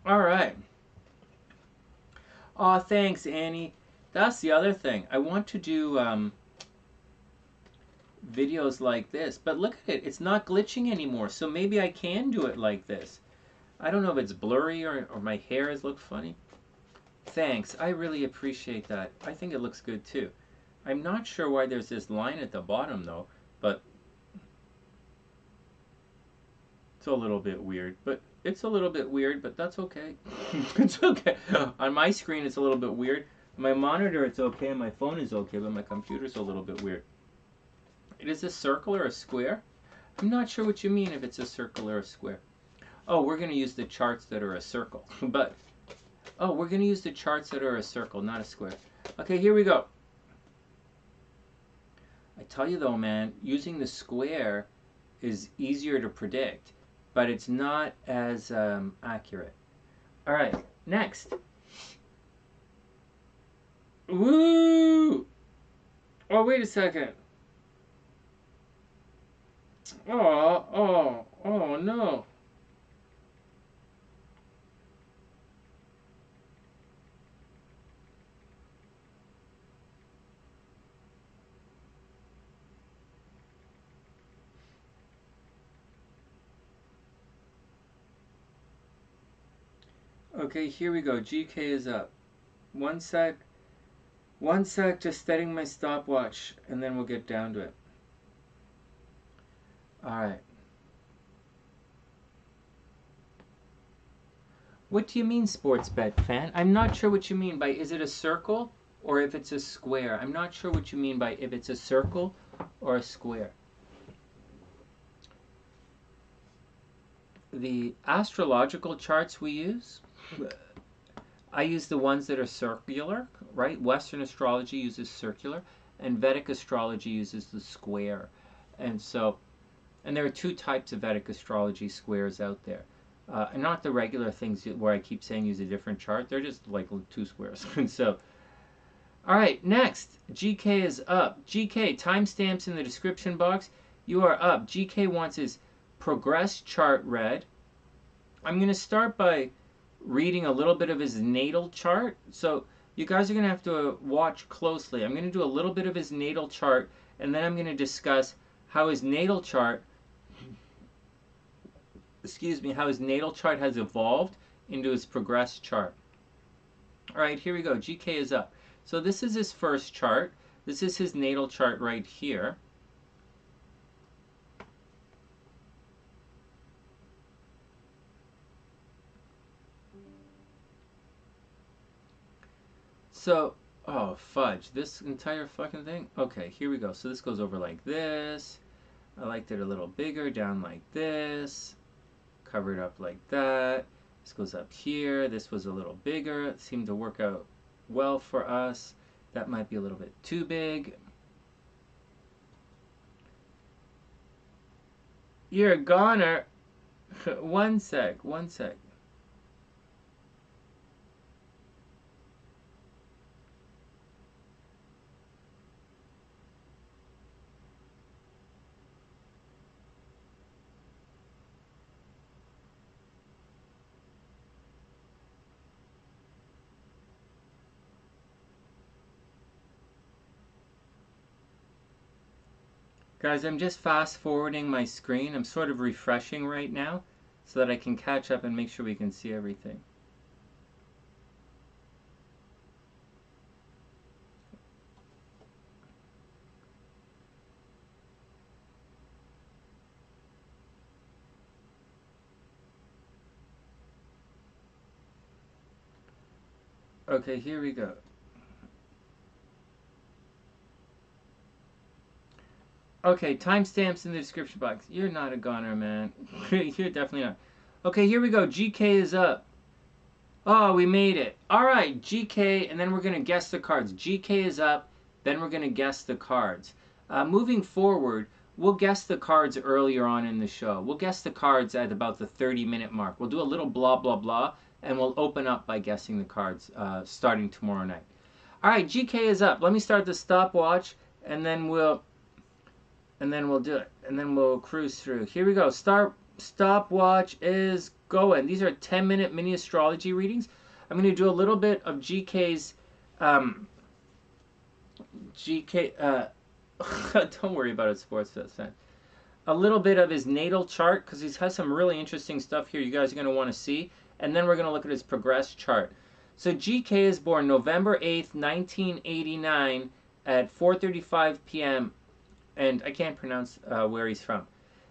All right. Aw, thanks, Annie. That's the other thing. I want to do videos like this, but look at it. It's not glitching anymore, so maybe I can do it like this. I don't know if it's blurry or my hair has looked funny. Thanks. I really appreciate that. I think it looks good too. I'm not sure why there's this line at the bottom though, but it's a little bit weird. But it's a little bit weird, but that's okay. It's okay. On my screen, it's a little bit weird. My monitor, it's okay, and my phone is okay, but my computer's a little bit weird. It is a circle or a square? I'm not sure what you mean if it's a circle or a square. Oh, we're going to use the charts that are a circle. But, oh, we're going to use the charts that are a circle, not a square. Okay, here we go. I tell you though, man, using the square is easier to predict, but it's not as accurate. All right, next. Woo! Oh, wait a second. Oh, no. Okay, here we go. GK is up. One sec. One sec, just setting my stopwatch, and then we'll get down to it. Alright. What do you mean, sports bet fan? I'm not sure what you mean by is it a circle or if it's a square. I'm not sure what you mean by if it's a circle or a square. The astrological charts we use, I use the ones that are circular, right? Western astrology uses circular, and Vedic astrology uses the square. And so, and there are two types of Vedic astrology squares out there. And not the regular things where I keep saying use a different chart. They're just like two squares. And so, all right, next. GK is up. GK, timestamps in the description box. You are up. GK wants his progress chart read. I'm going to start by reading a little bit of his natal chart. So you guys are going to have to watch closely. I'm going to do a little bit of his natal chart, and then I'm going to discuss how his natal chart, how his natal chart has evolved into his progress chart. All right, here we go. GK is up. So this is his first chart. This is his natal chart right here. So, oh fudge, this entire fucking thing? Okay, here we go. So this goes over like this. I liked it a little bigger, down like this. Covered up like that. This goes up here. This was a little bigger. It seemed to work out well for us. That might be a little bit too big. You're a goner. One sec. Guys, I'm just fast forwarding my screen. I'm sort of refreshing right now so that I can catch up and make sure we can see everything. Okay, here we go. Okay, timestamps in the description box. You're not a goner, man. You're definitely not. Okay, here we go. GK is up. Oh, we made it. All right, GK, and then we're going to guess the cards. GK is up, then we're going to guess the cards. Moving forward, we'll guess the cards earlier on in the show. We'll guess the cards at about the 30-minute mark. We'll do a little blah, blah, blah, and we'll open up by guessing the cards starting tomorrow night. All right, GK is up. Let me start the stopwatch, and then we'll do it, and then we'll cruise through. Here we go. Stopwatch is going. These are 10-minute mini astrology readings. I'm going to do a little bit of GK's don't worry about it, sports fan. A little bit of his natal chart, because he has some really interesting stuff here you guys are going to want to see, and then we're going to look at his progress chart. So GK is born November 8th, 1989 at 4:35 p.m. and I can't pronounce where he's from.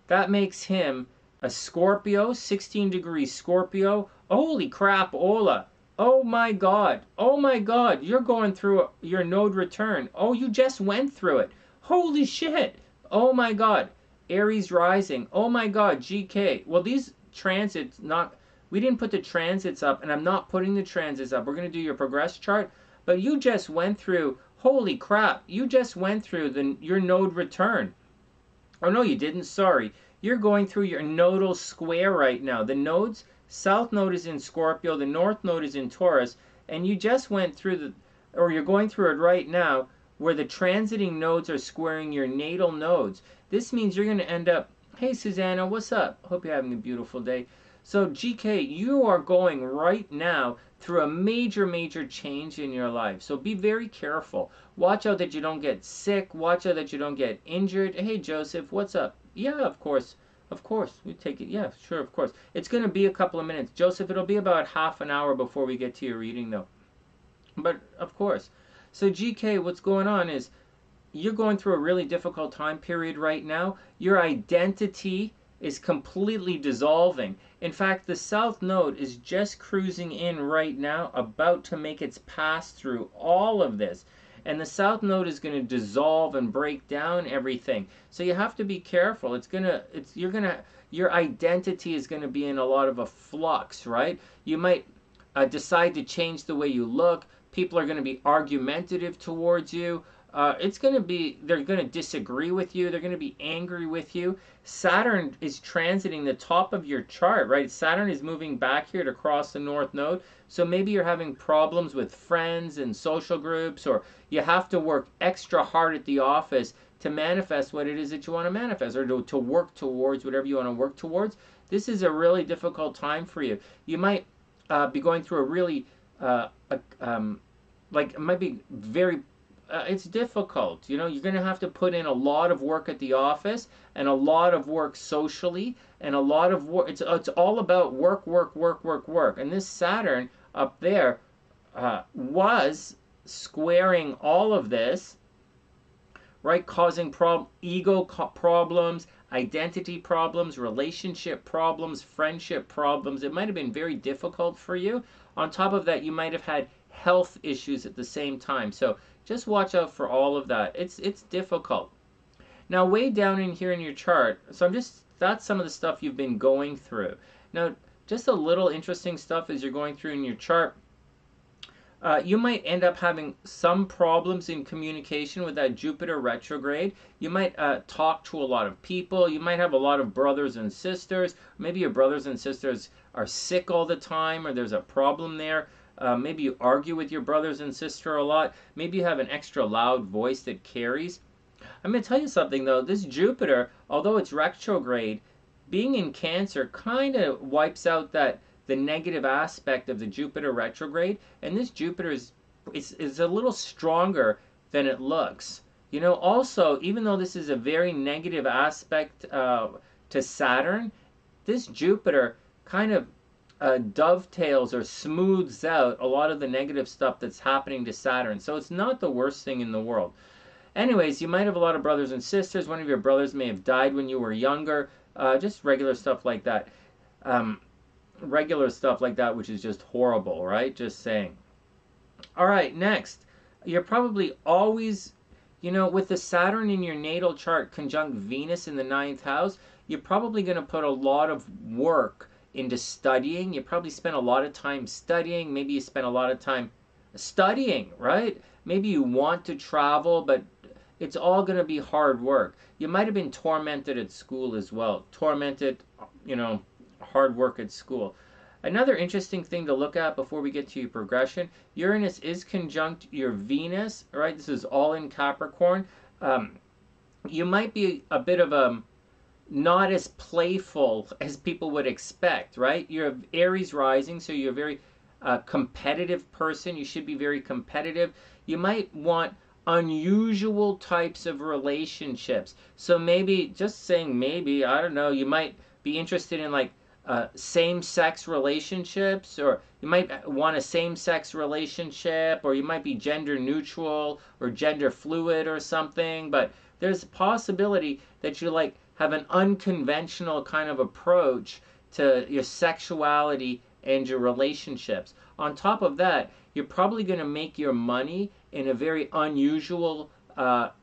That makes him a Scorpio, 16 degrees Scorpio. Holy crap, Ola. Oh my God. Oh my God. You're going through your node return. Oh, you just went through it. Holy shit. Oh my God. Aries rising. Oh my God. GK. Well, these transits, we didn't put the transits up, and I'm not putting the transits up. We're going to do your progress chart. But you just went through, holy crap. You just went through your node return. Oh no, you didn't. Sorry. You're going through your nodal square right now. The nodes, south node is in Scorpio, the north node is in Taurus, and you just went through you're going through it right now, where the transiting nodes are squaring your natal nodes. This means you're going to end up, hey Susanna, what's up? Hope you're having a beautiful day. So GK, you are going right now through a major, major change in your life. So be very careful. Watch out that you don't get sick. Watch out that you don't get injured. Hey Joseph, what's up? Yeah, of course. Of course. We take it. Yeah, sure, of course. It's going to be a couple of minutes. Joseph, it'll be about half an hour before we get to your reading, though. But, of course. So, GK, what's going on is you're going through a really difficult time period right now. Your identity is completely dissolving. In fact, the south node is just cruising in right now, about to make its pass through all of this. And the south node is going to dissolve and break down everything. So you have to be careful. Your identity is going to be in a lot of a flux, right? You might decide to change the way you look. People are going to be argumentative towards you. They're going to disagree with you. They're going to be angry with you. Saturn is transiting the top of your chart, right? Saturn is moving back here to cross the north node. So maybe you're having problems with friends and social groups, or you have to work extra hard at the office to manifest what it is that you want to manifest, or to work towards whatever you want to work towards. This is a really difficult time for you. You might be going through a really, it might be very it's difficult. You know, you're going to have to put in a lot of work at the office, and a lot of work socially, and a lot of work. It's all about work, work, work, work, work. And this Saturn up there was squaring all of this, right? Causing ego problems, identity problems, relationship problems, friendship problems. It might have been very difficult for you. On top of that, you might have had health issues at the same time. So just watch out for all of that. It's difficult. Now, way down in here in your chart, that's some of the stuff you've been going through. Now, just a little interesting stuff as you're going through in your chart. You might end up having some problems in communication with that Jupiter retrograde. You might talk to a lot of people. You might have a lot of brothers and sisters. Maybe your brothers and sisters are sick all the time, or there's a problem there. Maybe you argue with your brothers and sister a lot. Maybe you have an extra loud voice that carries. I'm going to tell you something, though. This Jupiter, although it's retrograde, being in Cancer kind of wipes out the negative aspect of the Jupiter retrograde. And this Jupiter is a little stronger than it looks. You know, also, even though this is a very negative aspect to Saturn, this Jupiter kind of dovetails or smooths out a lot of the negative stuff that's happening to Saturn. So it's not the worst thing in the world. Anyways, you might have a lot of brothers and sisters. One of your brothers may have died when you were younger. Just regular stuff like that. Regular stuff like that, which is just horrible, right? Just saying. All right, next. You're probably always You know, with the Saturn in your natal chart conjunct Venus in the ninth house, you're probably going to put a lot of work into studying. You probably spend a lot of time studying. Maybe you spend a lot of time studying, right? Maybe you want to travel, but it's all going to be hard work. You might have been tormented at school as well. Tormented, you know, hard work at school. Another interesting thing to look at before we get to your progression, Uranus is conjunct your Venus, right? This is all in Capricorn. Um, you might be a bit of a not as playful as people would expect, right? You're Aries rising, so you're a very competitive person. You should be very competitive. You might want unusual types of relationships. So maybe, just saying maybe, I don't know, you might be interested in like same-sex relationships, or you might want a same-sex relationship, or you might be gender neutral or gender fluid or something, but there's a possibility that you like have an unconventional kind of approach to your sexuality and your relationships. On top of that, you're probably going to make your money in a very unusual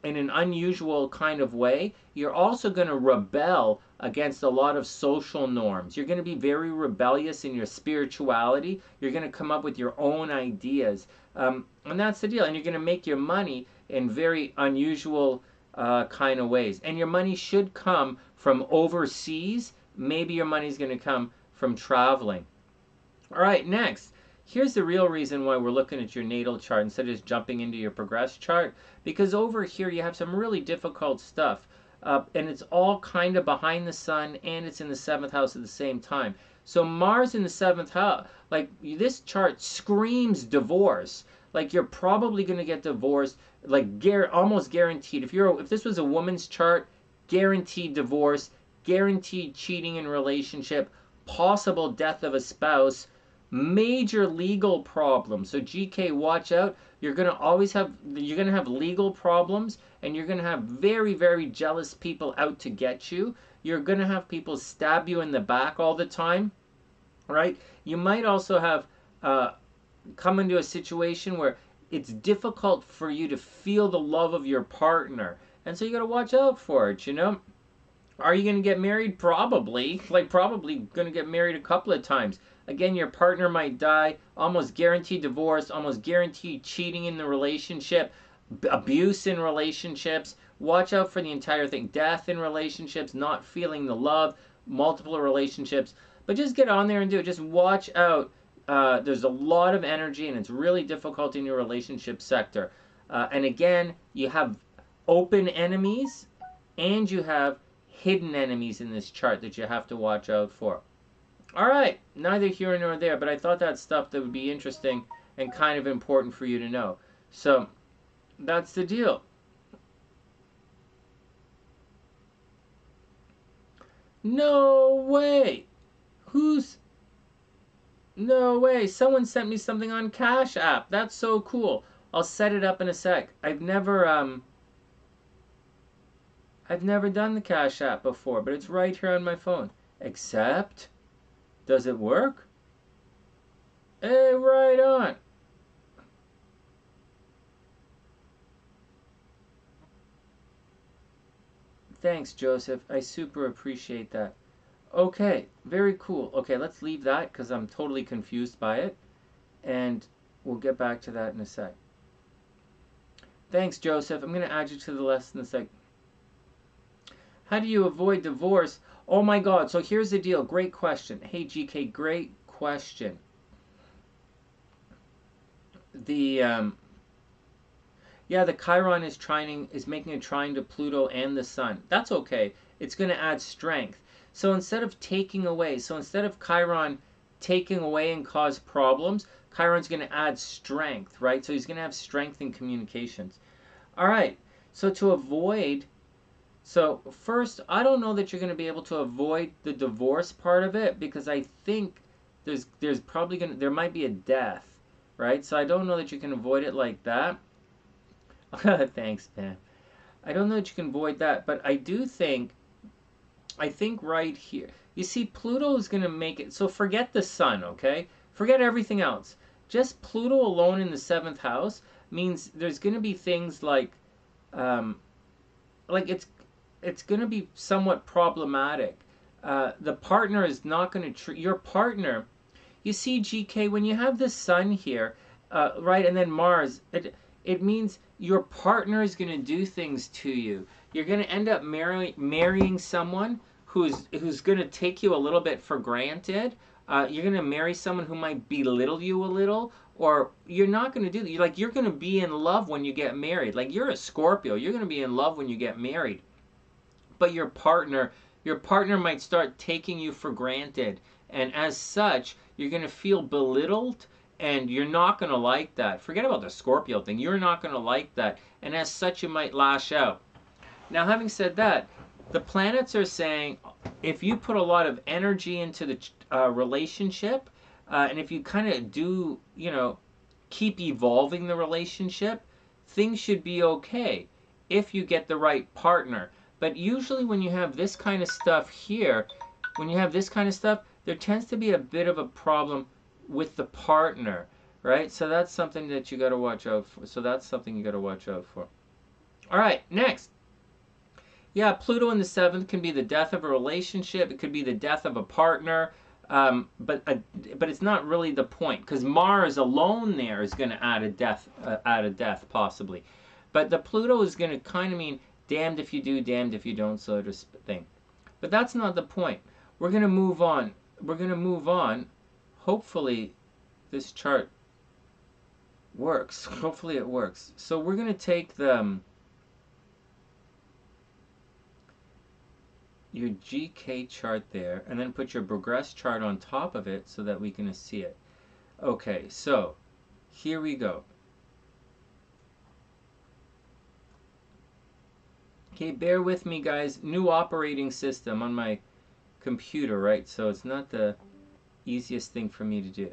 in an unusual kind of way. You're also going to rebel against a lot of social norms. You're going to be very rebellious in your spirituality. You're going to come up with your own ideas. And that's the deal. And you're going to make your money in very unusual kind of ways. And your money should come from overseas. Maybe your money's going to come from traveling. All right, next. Here's the real reason why we're looking at your natal chart instead of just jumping into your progress chart. Because over here you have some really difficult stuff. And it's all kind of behind the sun, and it's in the 7th house at the same time. So Mars in the 7th house, like this chart screams divorce. Like you're probably going to get divorced, like almost guaranteed. If this was a woman's chart, guaranteed divorce, guaranteed cheating in relationship, possible death of a spouse, major legal problems. So GK, watch out. You're going to have legal problems, and you're going to have very, very jealous people out to get you. You're going to have people stab you in the back all the time, right? You might also have come into a situation where it's difficult for you to feel the love of your partner. And so you got to watch out for it, you know? Are you going to get married? Probably. Like, probably going to get married a couple of times. Again, your partner might die. Almost guaranteed divorce. Almost guaranteed cheating in the relationship. Abuse in relationships. Watch out for the entire thing. Death in relationships. Not feeling the love. Multiple relationships. But just get on there and do it. Just watch out. There's a lot of energy, and it's really difficult in your relationship sector. And again, you have open enemies, and you have hidden enemies in this chart that you have to watch out for. All right, neither here nor there, but I thought that stuff that would be interesting and kind of important for you to know. So that's the deal. No way. No way. Someone sent me something on Cash App. That's so cool. I'll set it up in a sec. I've never done the Cash App before, but it's right here on my phone. Accept? Does it work? Hey, right on. Thanks, Joseph. I super appreciate that. Okay, very cool. Okay, let's leave that because I'm totally confused by it. And we'll get back to that in a sec. Thanks, Joseph. I'm going to add you to the lesson in a sec. How do you avoid divorce? Oh my God. So here's the deal. Great question. Hey, GK, great question. The Chiron is making a trine to Pluto and the Sun. That's okay. It's going to add strength. So instead of instead of Chiron taking away and cause problems, Chiron's going to add strength, right? So he's going to have strength in communications. All right. So first, I don't know that you're going to be able to avoid the divorce part of it, because I think there might be a death, right? So I don't know that you can avoid it like that. Thanks, man. I don't know that you can avoid that, but I think right here, you see, Pluto is going to make it, so forget the Sun, okay? Forget everything else. Just Pluto alone in the 7th house means there's going to be things like like it's going to be somewhat problematic. The partner is not going to treat your partner. You see, GK, when you have the sun here, right, and then Mars, it means your partner is going to do things to you. You're going to end up marrying someone who's going to take you a little bit for granted. You're going to marry someone who might belittle you a little, or you're not going to do that. Like, you're going to be in love when you get married. Like, you're a Scorpio. You're going to be in love when you get married. But your partner might start taking you for granted, and as such, you're going to feel belittled, and you're not going to like that. Forget about the Scorpio thing. You're not going to like that, and as such, you might lash out. Now, having said that, the planets are saying if you put a lot of energy into the relationship, and if you kind of do, keep evolving the relationship, things should be okay if you get the right partner. But usually when you have this kind of stuff here, there tends to be a bit of a problem with the partner, right? So that's something that you got to watch out for. All right, next. Yeah, Pluto in the 7th can be the death of a relationship. It could be the death of a partner. But it's not really the point, because Mars alone there is going to add a death possibly. But the Pluto is going to kind of mean damned if you do, damned if you don't sort of thing. But that's not the point. We're going to move on. Hopefully this chart works. Hopefully it works. So we're going to take your GK chart there, and then put your progress chart on top of it so that we can see it. Okay, so here we go. Okay, bear with me, guys. New operating system on my computer, right? So it's not the easiest thing for me to do.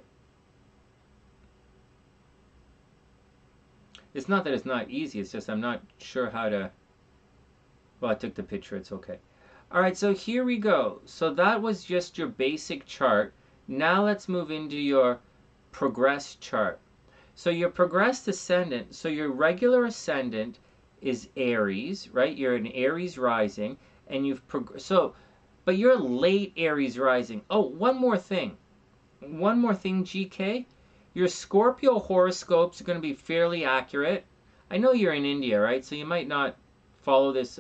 It's not that it's not easy, it's just I'm not sure how to... Well, I took the picture, it's okay. All right, so here we go. So that was just your basic chart. Now let's move into your progress chart. So your progressed ascendant, so your regular ascendant is Aries, right? You're an Aries rising, and but you're late Aries rising. Oh, one more thing, GK. Your Scorpio horoscopes are going to be fairly accurate. I know you're in India, right? So you might not follow this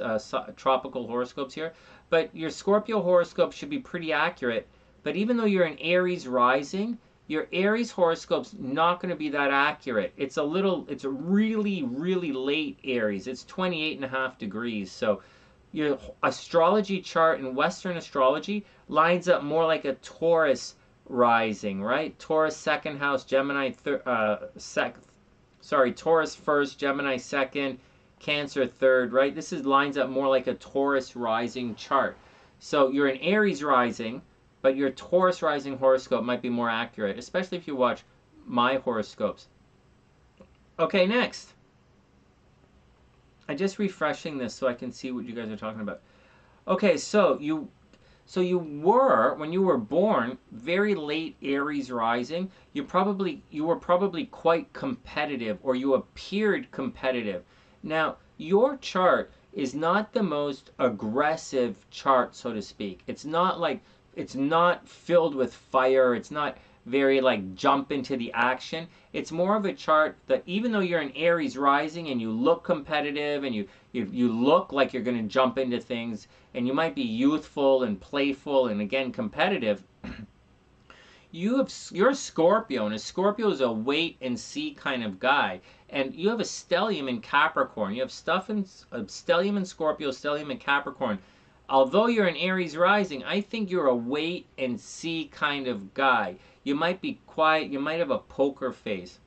tropical horoscopes here, but your Scorpio horoscope should be pretty accurate. But even though you're an Aries rising, your Aries horoscope's not going to be that accurate. It's a really, really late Aries. It's 28.5 degrees. So your astrology chart in Western astrology lines up more like a Taurus rising, right? Taurus second house, Gemini Taurus first, Gemini second, Cancer third, right? This lines up more like a Taurus rising chart. So you're an Aries rising, but your Taurus rising horoscope might be more accurate, especially if you watch my horoscopes. Okay, next. I'm just refreshing this so I can see what you guys are talking about. Okay, so you were, when you were born, very late Aries rising. You were probably quite competitive, or you appeared competitive. Now, your chart is not the most aggressive chart, so to speak. It's not filled with fire. It's not very jump into the action. It's more of a chart that even though you're an Aries rising and you look competitive and you look like you're going to jump into things, and you might be youthful and playful and again competitive, you're a Scorpio, and a Scorpio is a wait and see kind of guy. And you have a stellium in Capricorn. You have stuff in stellium in Scorpio, stellium in Capricorn. Although you're an Aries rising, I think you're a wait and see kind of guy. You might be quiet, you might have a poker face,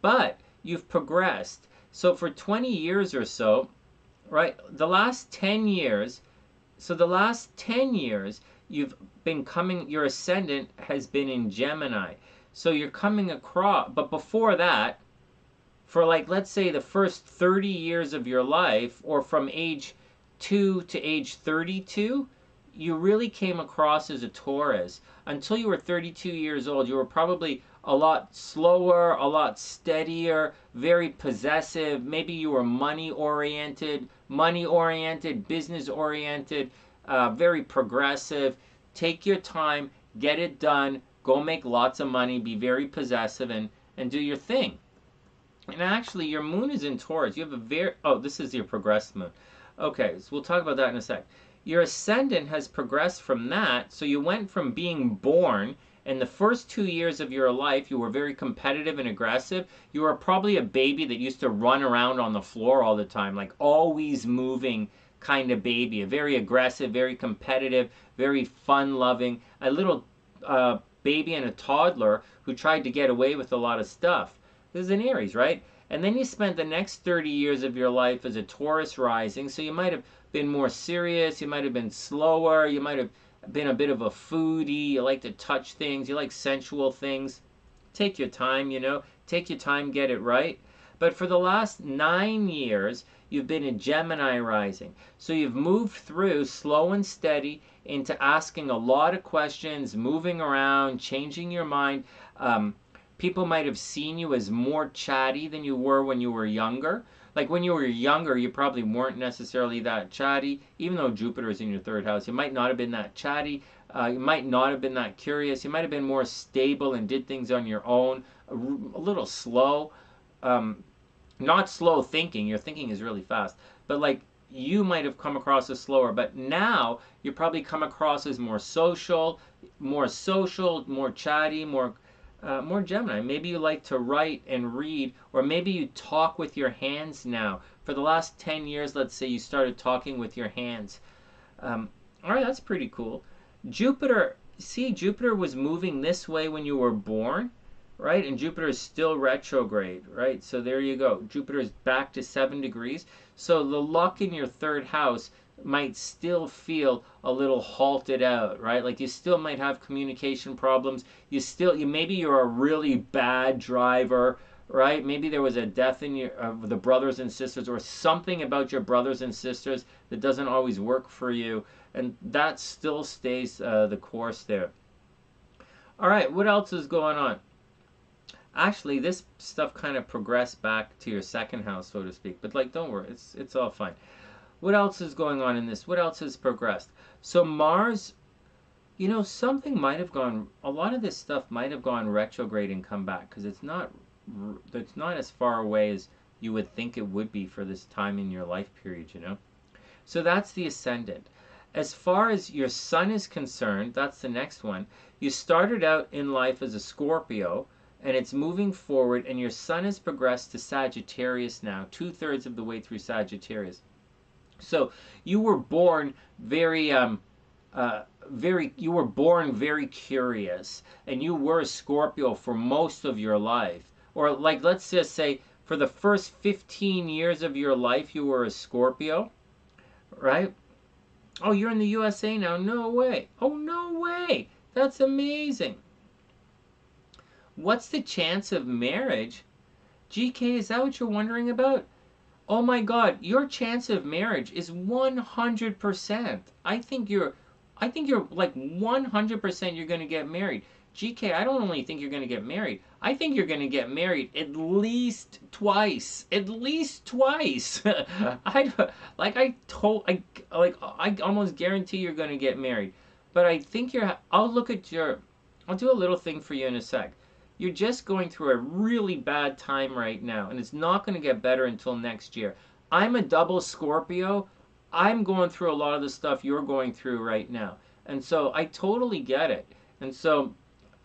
but you've progressed. So for 20 years or so, right, the last 10 years, you've been your ascendant has been in Gemini. So you're coming across, but before that, for let's say the first 30 years of your life, or from age 2 to age 32, you really came across as a Taurus. Until you were 32 years old, you were probably a lot slower, a lot steadier, very possessive. Maybe you were money oriented, business oriented, very progressive. Take your time, get it done, go make lots of money, be very possessive, and do your thing. And actually, your moon is in Taurus. You have a very, oh, this is your progressed moon. Okay, so we'll talk about that in a sec. Your ascendant has progressed from that. So you went from being born, in the first 2 years of your life, you were very competitive and aggressive. You were probably a baby that used to run around on the floor all the time, like always moving kind of baby. A very aggressive, very competitive, very fun-loving, a little baby and a toddler who tried to get away with a lot of stuff. This is an Aries, right? And then you spent the next 30 years of your life as a Taurus rising, so you might have been more serious, you might have been slower, you might have been a bit of a foodie, you like to touch things, you like sensual things. Take your time, take your time, get it right. But for the last 9 years, you've been a Gemini rising. So you've moved through slow and steady into asking a lot of questions, moving around, changing your mind. People might have seen you as more chatty than you were when you were younger. Like when you were younger, you probably weren't necessarily that chatty, even though Jupiter is in your third house. You might not have been that chatty. You might not have been that curious. You might have been more stable and did things on your own, a little slow. Not slow thinking. Your thinking is really fast. But like you might have come across as slower. But now you probably come across as more social, more chatty, more Gemini. Maybe you like to write and read, or maybe you talk with your hands now. For the last 10 years, let's say you started talking with your hands. All right, that's pretty cool. Jupiter, see, Jupiter was moving this way when you were born, right? And Jupiter is still retrograde, right? So there you go. Jupiter is back to 7 degrees. So the luck in your third house might still feel a little halted out, right? Like you still might have communication problems. Maybe you're a really bad driver, right? Maybe there was a death in the brothers and sisters, or something about your brothers and sisters that doesn't always work for you, and that still stays the course there. All right, what else is going on? Actually, this stuff kind of progressed back to your second house, so to speak. But like, don't worry, it's all fine. What else is going on in this? What else has progressed? So Mars, something might have gone, a lot of this stuff might have gone retrograde and come back, because it's not as far away as you would think it would be for this time in your life period, So that's the ascendant. As far as your sun is concerned, that's the next one. You started out in life as a Scorpio, and it's moving forward, and your sun has progressed to Sagittarius now, 2/3 of the way through Sagittarius. So you were born very curious, and you were a Scorpio for most of your life. Or like, let's just say for the first 15 years of your life, you were a Scorpio, right? Oh, you're in the USA now? No way. Oh, no way. That's amazing. What's the chance of marriage? GK, is that what you're wondering about? Oh my God, your chance of marriage is 100%. I think you're like 100% you're going to get married. GK, I don't only think you're going to get married. I think you're going to get married at least twice. At least twice. I almost guarantee you're going to get married. But I think I'll do a little thing for you in a sec. You're just going through a really bad time right now, and it's not going to get better until next year. I'm a double Scorpio. I'm going through a lot of the stuff you're going through right now. And so I totally get it. And so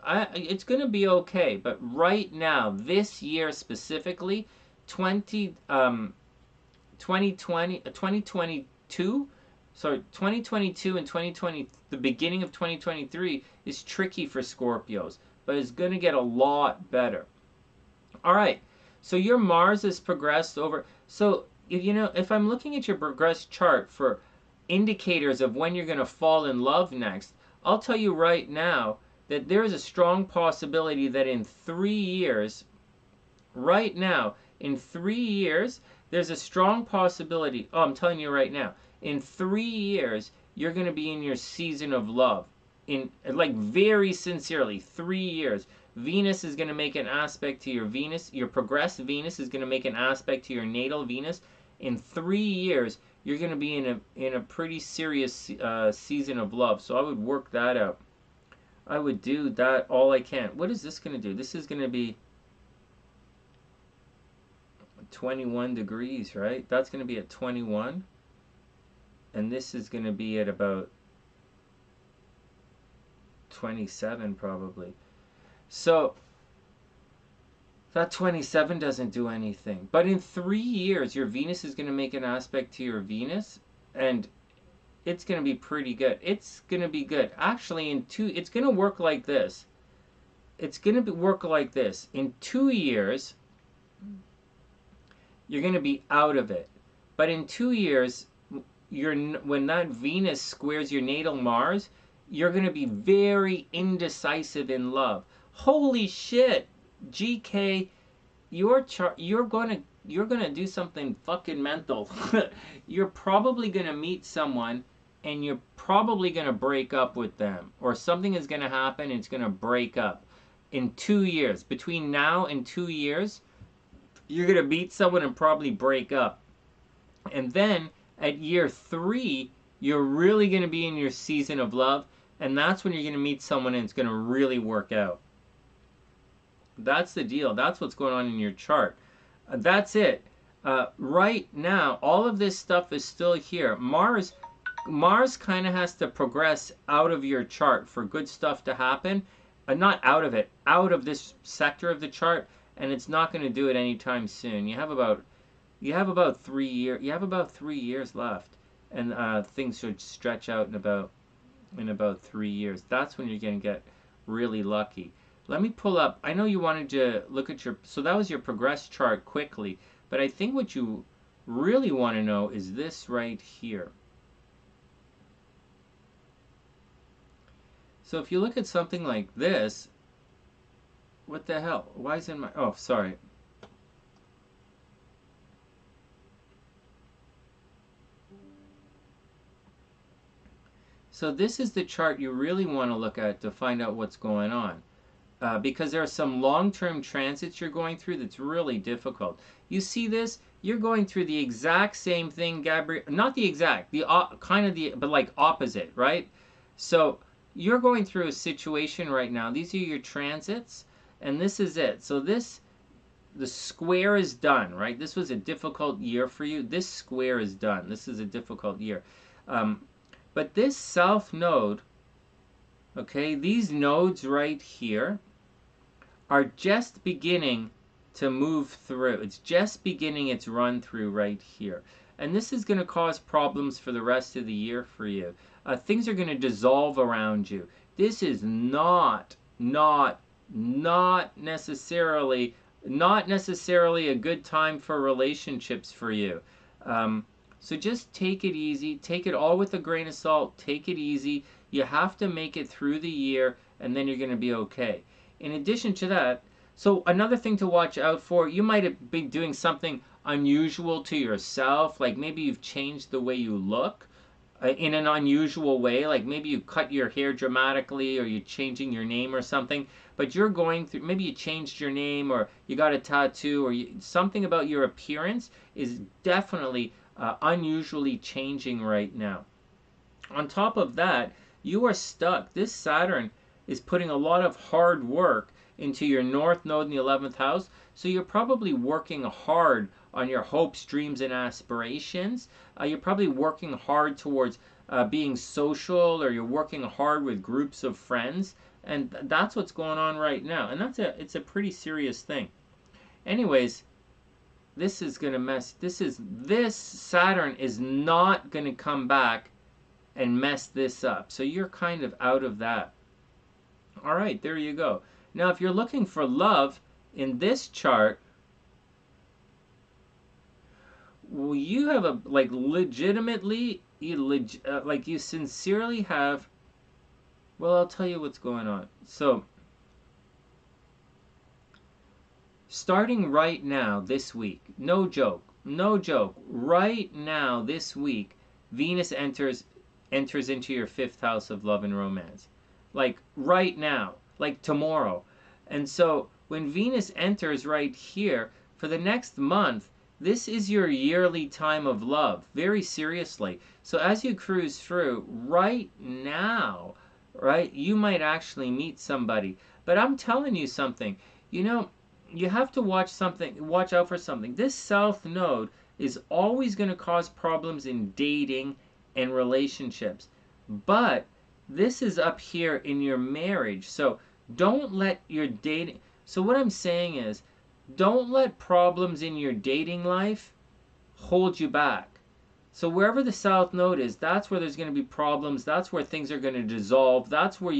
it's going to be okay. But right now, this year specifically, 2022, and 2020, the beginning of 2023 is tricky for Scorpios, but it's going to get a lot better. All right, so your Mars has progressed over. So, if I'm looking at your progressed chart for indicators of when you're going to fall in love next, I'll tell you right now that there is a strong possibility that in 3 years, right now, in 3 years, there's a strong possibility. Oh, I'm telling you right now, in 3 years, you're going to be in your season of love. In like very sincerely, 3 years. Venus is going to make an aspect to your Venus. Your progressed Venus is going to make an aspect to your natal Venus. In 3 years, you're going to be in a pretty serious season of love. So I would work that out. I would do that all I can. What is this going to do? This is going to be 21 degrees, right? That's going to be at 21. And this is going to be at about 27 probably. So that 27 doesn't do anything. But in 3 years, your Venus is going to make an aspect to your Venus, and it's going to be pretty good. It's going to be good. Actually, it's going to work like this. It's going to work like this. In 2 years, you're going to be out of it. But in 2 years, when that Venus squares your natal Mars, you're going to be very indecisive in love. Holy shit, GK, you're going to do something fucking mental. You're probably going to meet someone and you're probably going to break up with them, or something is going to happen and it's going to break up in 2 years. Between now and 2 years, you're going to meet someone and probably break up. And then at year 3, you're really going to be in your season of love, and that's when you're going to meet someone and it's going to really work out. That's the deal. That's what's going on in your chart. That's it. Right now, all of this stuff is still here. Mars kind of has to progress out of your chart for good stuff to happen. Not out of it, out of this sector of the chart, and it's not going to do it anytime soon. You have about 3 years. You have about 3 years left, and things should stretch out in about 3 years. That's when you're going to get really lucky. Let me pull up. I know you wanted to look at so that was your progress chart quickly, but I think what you really want to know is this right here. So if you look at something like this, what the hell? Why is it in my, oh, sorry. So this is the chart you really want to look at to find out what's going on. Because there are some long-term transits you're going through that's really difficult. You see this? You're going through the exact same thing, Gabrielle. Not the exact, but like opposite, right? So you're going through a situation right now. These are your transits, and this is it. So the square is done, right? This was a difficult year for you. This square is done. This is a difficult year. But this south node, okay, these nodes right here are just beginning to move through. It's just beginning its run through right here. And this is going to cause problems for the rest of the year for you. Things are going to dissolve around you. This is not necessarily a good time for relationships for you. So just take it easy. Take it all with a grain of salt. Take it easy. You have to make it through the year, and then you're going to be okay. In addition to that, so another thing to watch out for, you might have been doing something unusual to yourself, like maybe you've changed the way you look in an unusual way, like maybe you cut your hair dramatically, or you're changing your name or something, but you're going through, maybe you changed your name, or you got a tattoo, or something about your appearance is definitely unusually changing right now. On top of that, you are stuck. This Saturn is putting a lot of hard work into your north node in the 11th house, so you're probably working hard on your hopes, dreams, and aspirations. You're probably working hard towards being social, or you're working hard with groups of friends, and that's what's going on right now, and it's a pretty serious thing. Anyways, this is going to mess, this Saturn is not going to come back and mess this up. So you're kind of out of that. All right, there you go. Now, if you're looking for love in this chart, well, you have a, like, legitimately, like you sincerely have, well, I'll tell you what's going on. So, starting right now, this week, no joke, right now, this week, Venus enters enters into your 5th house of love and romance. Like right now, like tomorrow. And so when Venus enters right here, for the next month, this is your yearly time of love, very seriously. So as you cruise through, right now, right, you might actually meet somebody. But I'm telling you something, you know, you have to watch out for something. This south node is always going to cause problems in dating and relationships. But this is up here in your marriage. So don't let your dating. So what I'm saying is, don't let problems in your dating life hold you back. So wherever the south node is, that's where there's going to be problems. That's where things are going to dissolve. That's where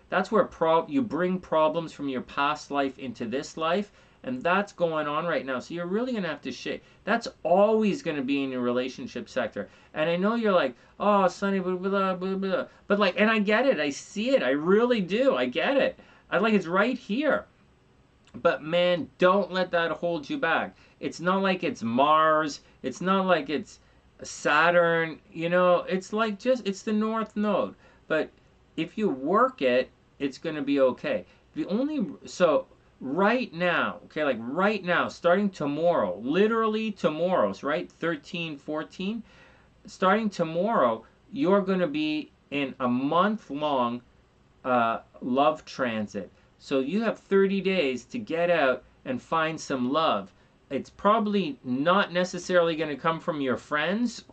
that's where you bring problems from your past life into this life. And that's going on right now. So you're really going to have to shake. That's always going to be in your relationship sector. And I know you're like, oh, Sonny, blah, blah, blah, blah. But like, and I get it. I see it. I really do. I get it. It's right here. But man, don't let that hold you back. It's not like it's Mars. It's not like it's Saturn. It's like it's the North Node. But if you work it, it's going to be okay. So right now, okay, like right now, starting tomorrow, literally tomorrow, right? 13, 14, starting tomorrow, you're going to be in a month-long love transit. So you have 30 days to get out and find some love. It's probably not necessarily going to come from your friends,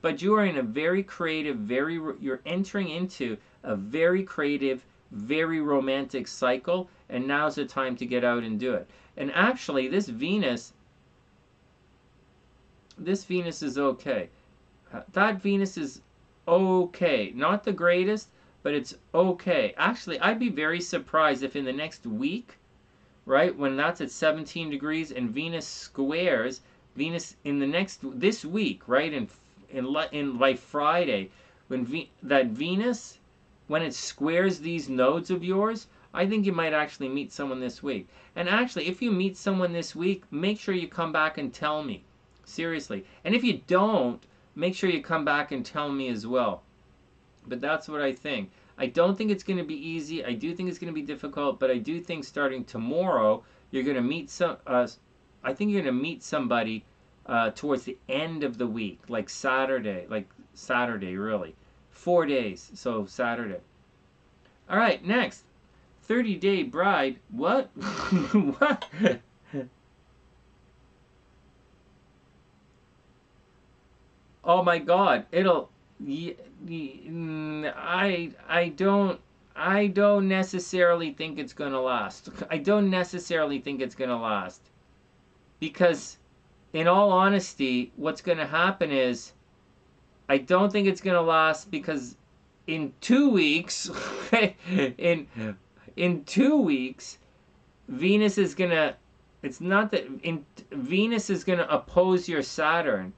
but you are in a very creative, you're entering into a very creative, very romantic cycle, and now's the time to get out and do it. And actually, this Venus is okay. That Venus is okay. Not the greatest, but it's okay. Actually, I'd be very surprised if in the next week, right, when that's at 17 degrees and Venus squares, this week, right, in by Friday, that Venus, when it squares these nodes of yours, I think you might actually meet someone this week. And actually, if you meet someone this week, make sure you come back and tell me. Seriously. And if you don't, make sure you come back and tell me as well. But that's what I think. I don't think it's going to be easy. I do think it's going to be difficult, but I do think starting tomorrow, you're going to meet I think you're going to meet somebody towards the end of the week, like Saturday, really. 4 days, so Saturday. All right, next. 30-day bride. What? What? Oh my God! I don't necessarily think it's gonna last. I don't necessarily think it's gonna last, because, in all honesty, what's gonna happen is, I don't think it's gonna last because in 2 weeks, in 2 weeks, Venus is gonna. It's not that Venus is gonna oppose your Saturn.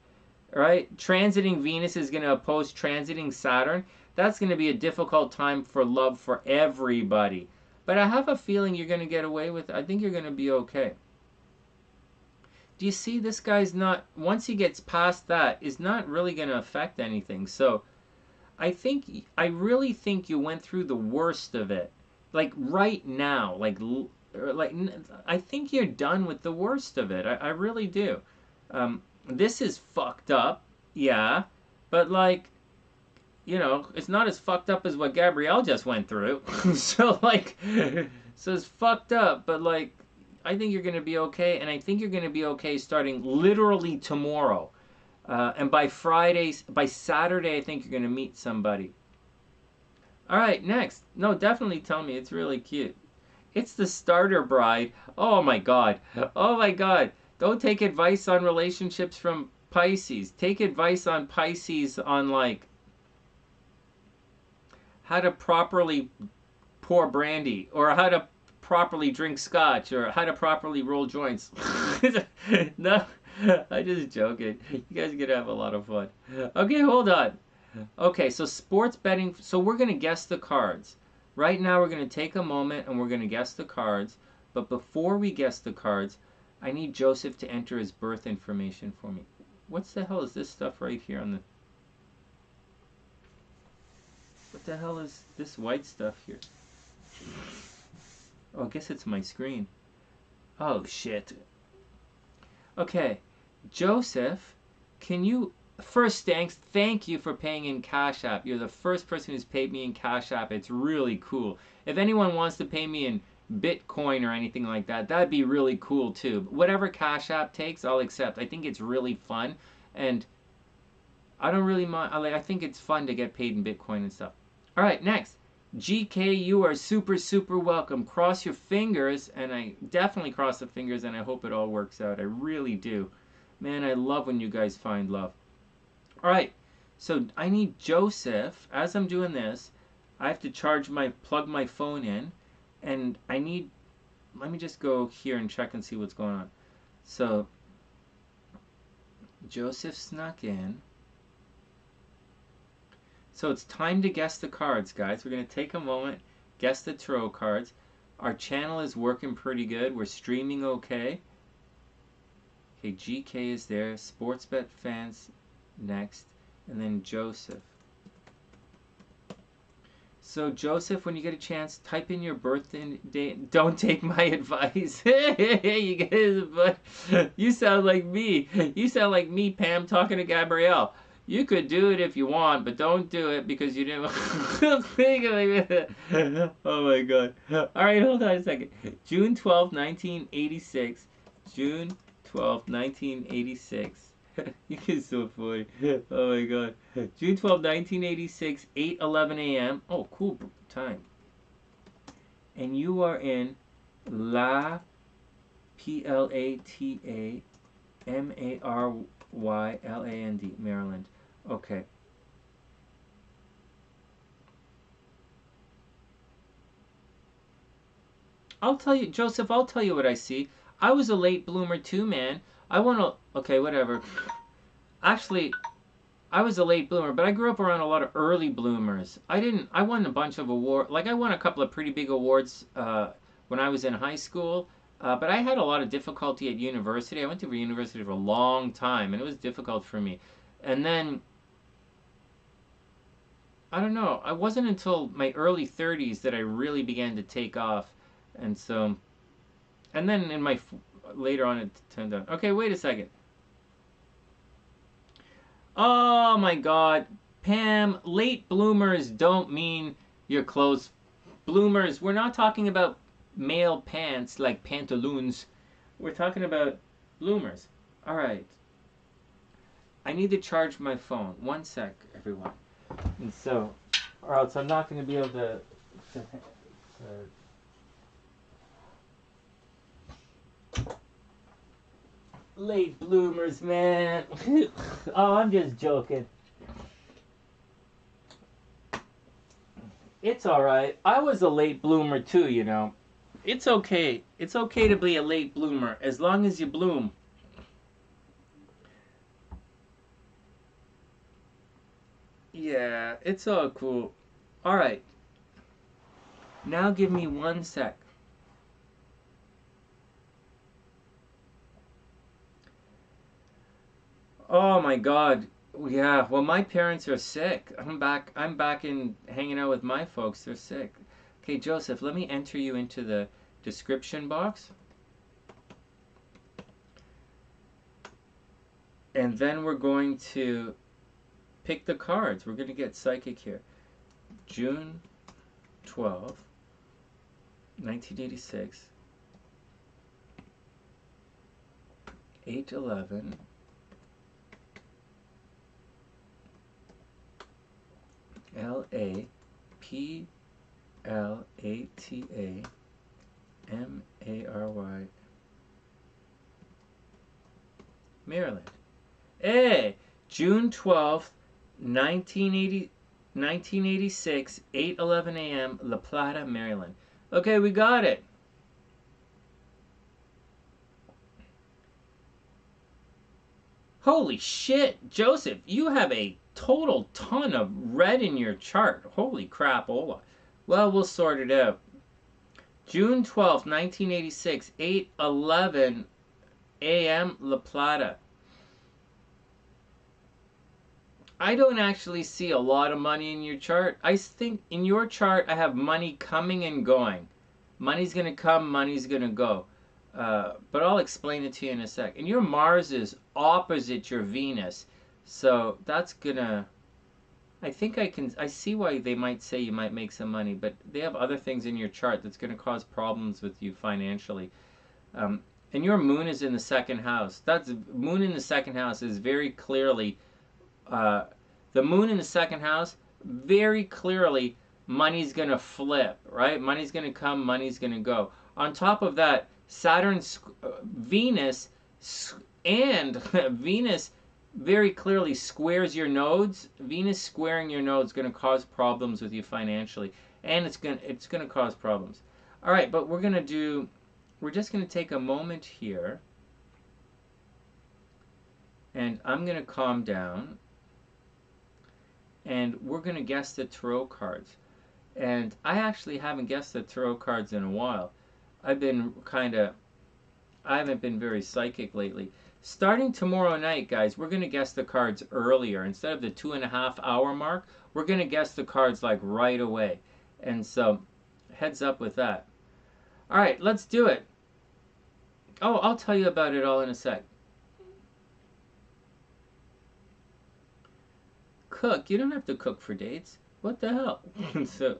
Right? Transiting Venus is going to oppose transiting Saturn. That's going to be a difficult time for love for everybody. But I have a feeling you're going to get away with it. I think you're going to be okay. Do you see, this guy's not, once he gets past that, is not really going to affect anything. So I really think you went through the worst of it. Like right now, I think you're done with the worst of it. I really do. This is fucked up, yeah, but it's not as fucked up as what Gabrielle just went through. So it's fucked up, but I think you're gonna be okay, and I think you're gonna be okay starting literally tomorrow, and by Saturday, I think you're gonna meet somebody. All right, next. No, definitely tell me. It's really cute. It's the starter bride. Oh my God. Oh my God. Don't take advice on relationships from Pisces. Take advice on Pisces on how to properly pour brandy, or how to properly drink scotch, or how to properly roll joints. No, I'm just joking. You guys are gonna have a lot of fun. Okay, hold on. Okay, so sports betting. So we're gonna guess the cards. Right now we're gonna take a moment and we're gonna guess the cards. But before we guess the cards, I need Joseph to enter his birth information for me. What the hell is this stuff right here on the... What the hell is this white stuff here? Oh, I guess it's my screen. Oh, shit. Okay. Joseph, can you... First, thank you for paying in Cash App. You're the first person who's paid me in Cash App. It's really cool. If anyone wants to pay me in Bitcoin or anything like that, that'd be really cool too. Whatever Cash App takes, I'll accept. I think it's really fun, and I don't really mind. I think it's fun to get paid in Bitcoin and stuff. All right, next. GK, you are super, super welcome. Cross your fingers, and I definitely cross the fingers, and I hope it all works out. I really do. Man, I love when you guys find love. All right, so I need Joseph. As I'm doing this, I have to plug my phone in, and I need, let me just go here and check and see what's going on. So, Joseph snuck in. So it's time to guess the cards, guys. We're going to take a moment, guess the tarot cards. Our channel is working pretty good. We're streaming okay. Okay, GK is there. Sportsbet fans next. And then Joseph. So Joseph, when you get a chance, type in your birthday. Don't take my advice. You get his advice. You sound like me. You sound like me, Pam, talking to Gabrielle. You could do it if you want, but don't do it because you didn't think like that. Oh my god. Alright, hold on a second. June 12th, 1986. June 12th, 1986. You guys so funny. Oh my god. June 12th, 1986, 8:11 a.m. Oh, cool time. And you are in La P-L-A-T-A-M-A-R-Y-L-A-N-D, Maryland. Okay. I'll tell you, Joseph, I'll tell you what I see. I was a late bloomer too, man. I want to... Okay, whatever. Actually, I was a late bloomer, but I grew up around a lot of early bloomers. I won a bunch of awards. Like, I won a couple of pretty big awards when I was in high school. But I had a lot of difficulty at university. I went to university for a long time, and it was difficult for me. And then... I don't know. It wasn't until my early 30s that I really began to take off. And so... And then in my... Later on it turned out... Okay, wait a second. Oh my god. Pam, late bloomers don't mean you're close. Bloomers, we're not talking about male pants like pantaloons. We're talking about bloomers. Alright. I need to charge my phone. One sec, everyone. And so, or else I'm not going to be able to late bloomers, man. Oh, I'm just joking. It's alright. I was a late bloomer too, you know. It's okay. It's okay to be a late bloomer as long as you bloom. Yeah, it's all cool. Alright. Now give me one sec. Oh my god. Yeah, well my parents are sick. I'm back in hanging out with my folks. They're sick. Okay, Joseph, let me enter you into the description box. And then we're going to pick the cards. We're going to get psychic here. June 12th, 1986. 8/11. L-A-P-L-A-T-A-M-A-R-Y. Maryland. Hey! June 12th, 1986, 8:11 a.m., La Plata, Maryland. Okay, we got it. Holy shit, Joseph, you have a total ton of red in your chart. Holy crap, Ola. Well, we'll sort it out. June 12th, 1986, 8:11 a.m., La Plata. I don't actually see a lot of money in your chart. I think in your chart I have money coming and going. Money's going to come, money's going to go. But I'll explain it to you in a sec. And your Mars is opposite your Venus. So that's going to... I see why they might say you might make some money, but they have other things in your chart that's going to cause problems with you financially. And your moon is in the second house. Moon in the second house is very clearly, the moon in the second house, very clearly money's going to flip, right? Money's going to come, money's going to go. On top of that, Venus very clearly squares your nodes. Venus squaring your nodes is going to cause problems with you financially, and it's going to cause problems. All right, but we're just going to take a moment here, and I'm going to calm down, and we're going to guess the tarot cards. And I actually haven't guessed the tarot cards in a while. I haven't been very psychic lately. Starting tomorrow night, guys, we're going to guess the cards earlier. Instead of the 2.5 hour mark, we're going to guess the cards like right away. And so, heads up with that. All right, let's do it. Oh, I'll tell you about it all in a sec. Cook? You don't have to cook for dates. What the hell? So,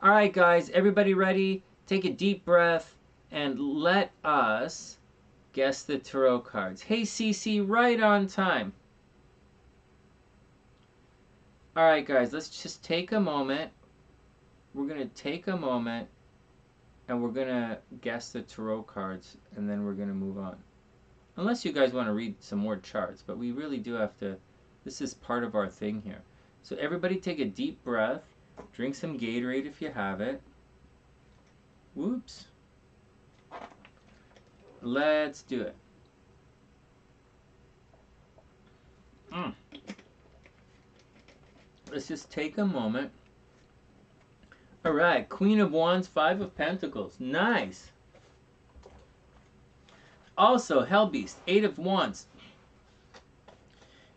all right, guys, everybody ready? Take a deep breath and let us guess the tarot cards. Hey, Cece, right on time. All right, guys, let's just take a moment. We're going to take a moment and we're going to guess the tarot cards, and then we're going to move on. Unless you guys want to read some more charts, but we really do have to. This is part of our thing here. So everybody take a deep breath. Drink some Gatorade if you have it. Whoops. Let's do it. Let's just take a moment. All right, Queen of Wands, 5 of Pentacles. Nice. Also, Hellbeast, 8 of Wands.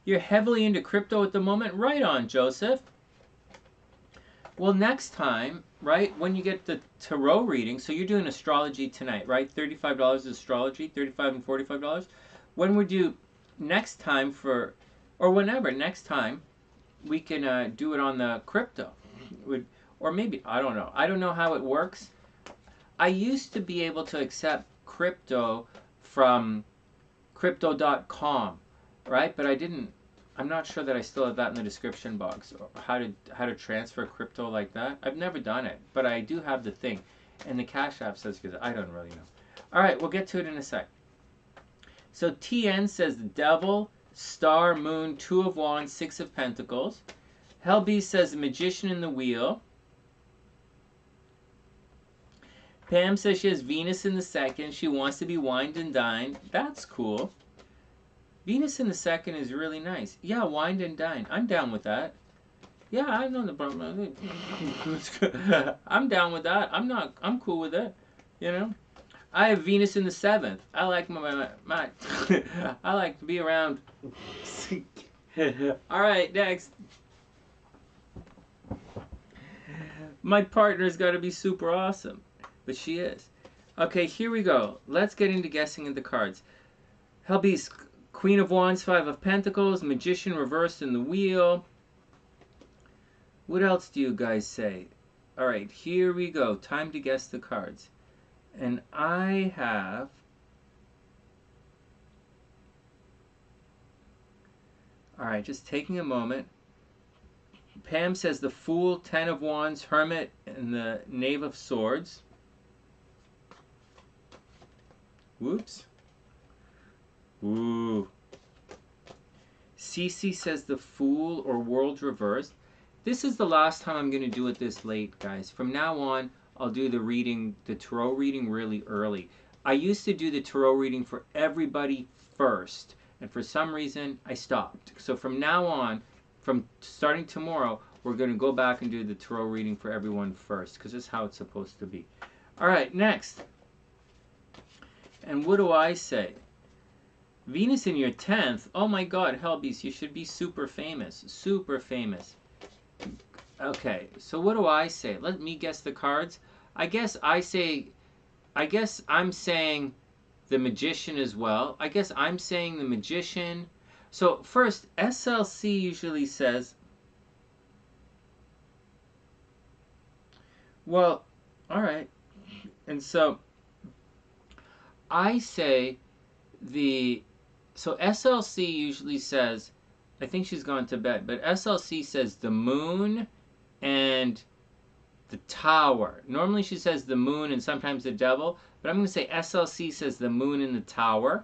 You're heavily into crypto at the moment? Right on, Joseph. Well, next time, right, when you get the tarot reading, so you're doing astrology tonight, right? $35 is astrology, $35 and $45. When we do next time or whenever, next time, we can do it on the crypto. Or maybe, I don't know. I don't know how it works. I used to be able to accept crypto from crypto.com, right? But I'm not sure that I still have that in the description box, or how to transfer crypto like that. I've never done it, but I do have the thing. And the Cash App says, because I don't really know. All right, we'll get to it in a sec. So TN says the Devil, Star, Moon, 2 of Wands, 6 of Pentacles. Hellbeast says the Magician in the Wheel. Pam says she has Venus in the second. She wants to be wined and dined. That's cool. Venus in the second is really nice. Yeah, wined and dined. I'm down with that. Yeah, I know the problem. I'm down with that. I'm cool with it. You know? I have Venus in the 7th. I like my I like to be around. All right, next. My partner's got to be super awesome. But she is. Okay, here we go. Let's get into guessing of the cards. Hellbeast, Queen of Wands, 5 of Pentacles, Magician reversed in the Wheel. What else do you guys say? All right, here we go. Time to guess the cards. And I have... All right, just taking a moment. Pam says the Fool, 10 of Wands, Hermit, and the Knave of Swords. Whoops. Ooh. Cece says the Fool or World Reversed. This is the last time I'm going to do it this late, guys. From now on, I'll do the tarot reading really early. I used to do the tarot reading for everybody first, and for some reason, I stopped. So from now on, from starting tomorrow, we're going to go back and do the tarot reading for everyone first, because this is how it's supposed to be. All right, next. And what do I say? Venus in your 10th. Oh my god, Hellbeast, you should be super famous. Super famous. Okay, so what do I say? Let me guess the cards. I guess I'm saying the Magician as well. I guess I'm saying the Magician. So first, SLC usually says, well, all right. And so I say so SLC usually says, I think she's gone to bed, but SLC says the moon and the tower. Normally she says the moon and sometimes the devil, but I'm going to say SLC says the moon and the tower.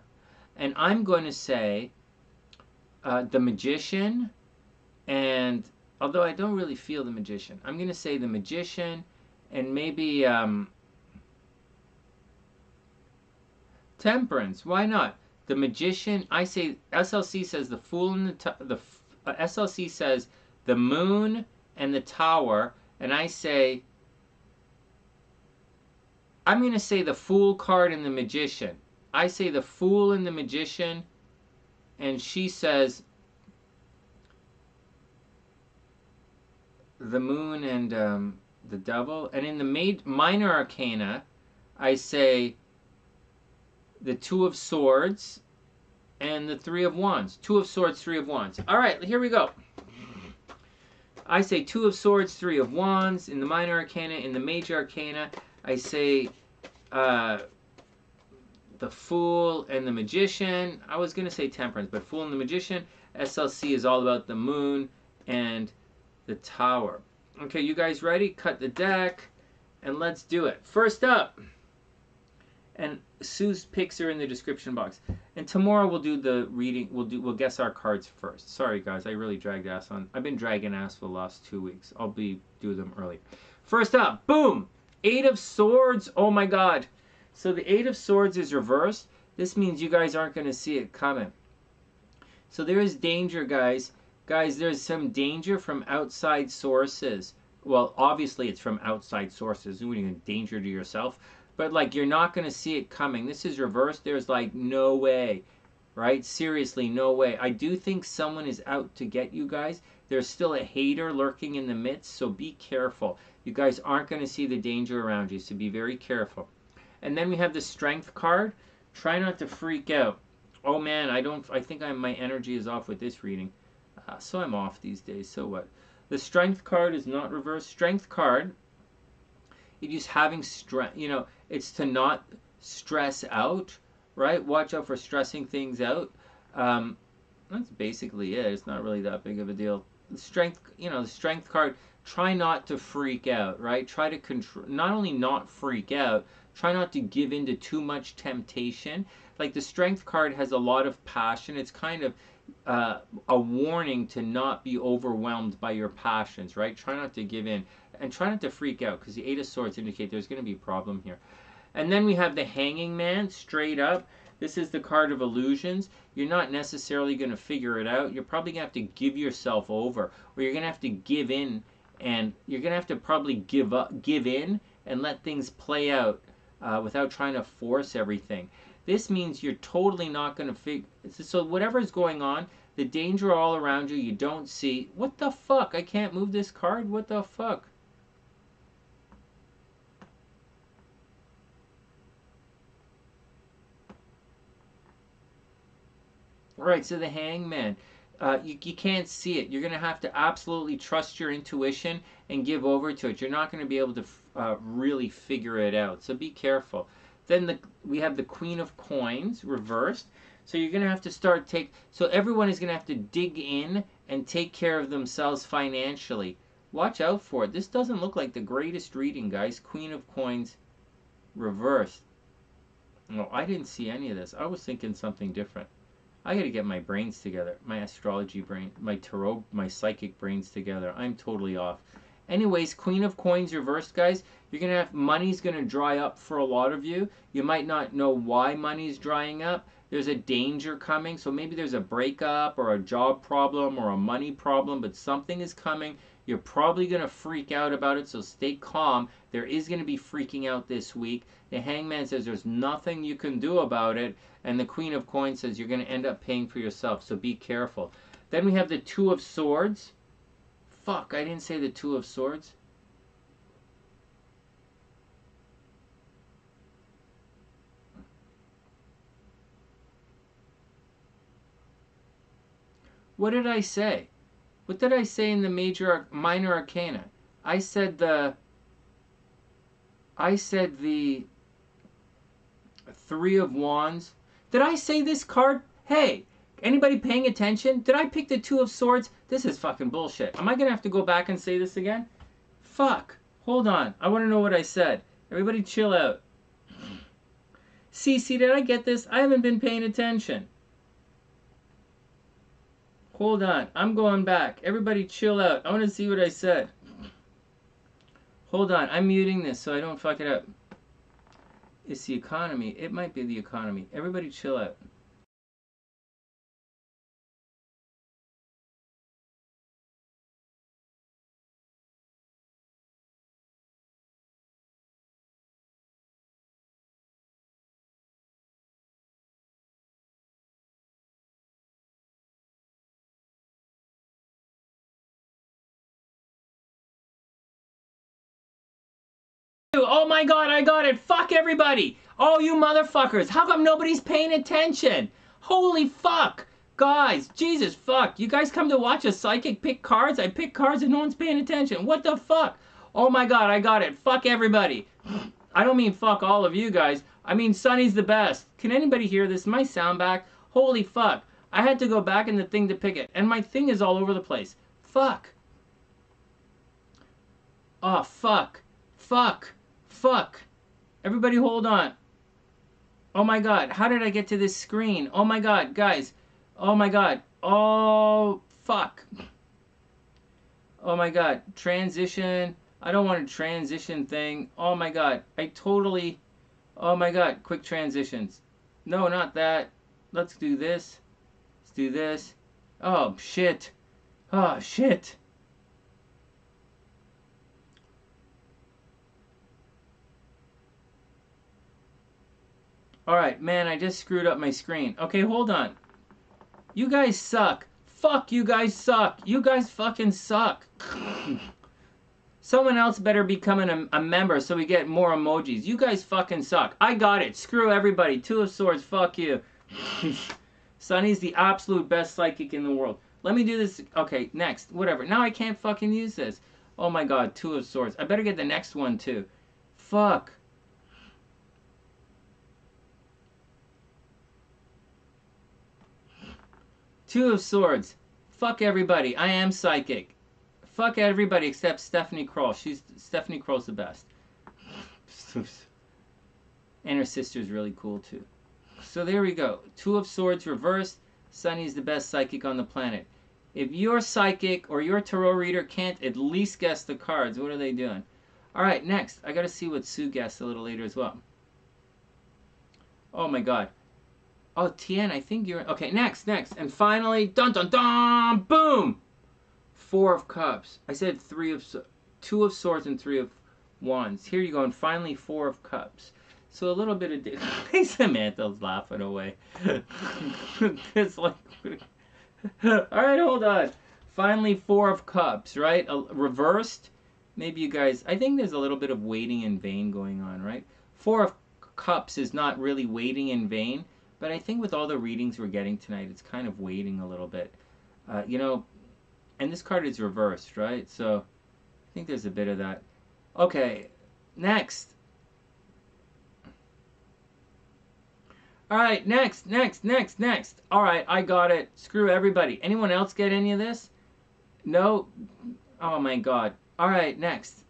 And I'm going to say the Magician, and although I don't really feel the Magician, I'm going to say the Magician and maybe Temperance. Why not? The Magician, I say SLC says the Fool and the SLC says the moon and the tower, and I say I'm going to say the Fool card and the Magician. I say the Fool and the Magician, and she says the moon and the devil. And in the minor arcana, I say the Two of Swords and the Three of Wands. Two of Swords, Three of Wands. All right, here we go. I say Two of Swords, Three of Wands in the minor arcana. In the major arcana, I say the Fool and the Magician. I was going to say Temperance, but Fool and the Magician. SLC is all about the moon and the tower. Okay, you guys ready? Cut the deck, and let's do it. First up, and Sue's picks are in the description box. And tomorrow we'll do the reading. We'll guess our cards first. Sorry guys, I really dragged ass on. I've been dragging ass for the last 2 weeks. I'll do them early. First up, boom, Eight of Swords. Oh my god. So the Eight of Swords is reversed. This means you guys aren't going to see it coming. So there is danger, guys. Guys, there's some danger from outside sources. Well, obviously it's from outside sources. You wouldn't even danger to yourself. But like, you're not going to see it coming. This is reversed. There's like no way, right? Seriously, no way. I do think someone is out to get you guys. There's still a hater lurking in the midst, so be careful. You guys aren't going to see the danger around you, so be very careful. And then we have the Strength card. Try not to freak out. Oh man, I think my energy is off with this reading. So I'm off these days, so what? The Strength card is not reversed. Strength card, it is having strength, it's to not stress out, right? Watch out for stressing things out. That's basically it. It's not really that big of a deal. The Strength, the Strength card, try not to freak out, right? Try to control, not only not freak out, try not to give in to too much temptation. Like the Strength card has a lot of passion. It's kind of a warning to not be overwhelmed by your passions, right? Try not to give in and try not to freak out, because the Eight of Swords indicate there's going to be a problem here. And then we have the Hanging Man straight up. This is the card of illusions. You're not necessarily going to figure it out. You're probably going to have to give yourself over, or you're going to have to give in, and you're going to have to probably give in and let things play out without trying to force everything. This means you're totally not going to figure. So whatever's going on, the danger all around you, you don't see. What the fuck? I can't move this card? What the fuck? Alright, so the Hangman. You can't see it. You're going to have to absolutely trust your intuition and give over to it. You're not going to be able to really figure it out. So be careful. Then we have the Queen of Coins reversed. So you're going to have to so everyone is going to have to dig in and take care of themselves financially. Watch out for it. This doesn't look like the greatest reading, guys. Queen of Coins reversed. No, I didn't see any of this. I was thinking something different. I got to get my brains together. My astrology brain, my tarot, my psychic brains together. I'm totally off. Anyways, Queen of Coins reversed, guys. You're going to have, money's going to dry up for a lot of you. You might not know why money's drying up. There's a danger coming. So maybe there's a breakup or a job problem or a money problem, but something is coming. You're probably going to freak out about it, so stay calm. There is going to be freaking out this week. The Hangman says there's nothing you can do about it, and the Queen of Coins says you're going to end up paying for yourself, so be careful. Then we have the Two of Swords. Fuck, I didn't say the Two of Swords. What did I say? What did I say in the minor arcana? I said the Three of Wands. Did I say this card? Hey, anybody paying attention? Did I pick the Two of Swords? This is fucking bullshit. Am I gonna have to go back and say this again? Fuck. Hold on. I want to know what I said. Everybody chill out. Cece, did I get this? I haven't been paying attention. Hold on. I'm going back. Everybody chill out. I want to see what I said. Hold on. I'm muting this so I don't fuck it up. It's the economy. It might be the economy. Everybody chill out. Oh my god, I got it. Fuck everybody. Oh, you motherfuckers. How come nobody's paying attention? Holy fuck. Guys, Jesus fuck. You guys come to watch a psychic pick cards? I pick cards and no one's paying attention. What the fuck? Oh my god, I got it. Fuck everybody. I don't mean fuck all of you guys. I mean Sonny's the best. Can anybody hear this? My sound back? Holy fuck. I had to go back in the thing to pick it. And my thing is all over the place. Fuck. Oh, fuck. Fuck. Fuck. Everybody hold on. Oh my god. How did I get to this screen? Oh my god, guys. Oh my god. Oh, fuck. Oh my god. Transition. I don't want a transition thing. Oh my god. I totally... Oh my god. Quick transitions. No, not that. Let's do this. Let's do this. Oh, shit. Oh, shit. Alright, man, I just screwed up my screen. Okay, hold on. You guys suck. Fuck, you guys suck. You guys fucking suck. Someone else better become a member so we get more emojis. You guys fucking suck. I got it. Screw everybody. Two of Swords, fuck you. Sonny's the absolute best psychic in the world. Let me do this. Okay, next. Whatever. Now I can't fucking use this. Oh my god, Two of Swords. I better get the next one too. Fuck. Two of Swords. Fuck everybody. I am psychic. Fuck everybody except Stephanie Kroll. Stephanie Kroll's the best. And her sister's really cool too. So there we go. Two of Swords reversed. Sonny's the best psychic on the planet. If your psychic or your tarot reader can't at least guess the cards, what are they doing? Alright, next. I gotta see what Sue guessed a little later as well. Oh my god. Oh, Tien, I think you're... Okay, next. And finally, dun dun dun, boom! Four of Cups. I said Two of Swords and Three of Wands. Here you go, and finally Four of Cups. So a little bit of... Samantha's laughing away. It's like... Alright, hold on. Finally Four of Cups, right? Reversed. Maybe you guys... I think there's a little bit of waiting in vain going on, right? Four of Cups is not really waiting in vain. But I think with all the readings we're getting tonight, it's kind of waiting a little bit. You know, and this card is reversed, right? So I think there's a bit of that. Okay, next. All right, next. All right, I got it. Screw everybody. Anyone else get any of this? No? Oh my god. All right, next.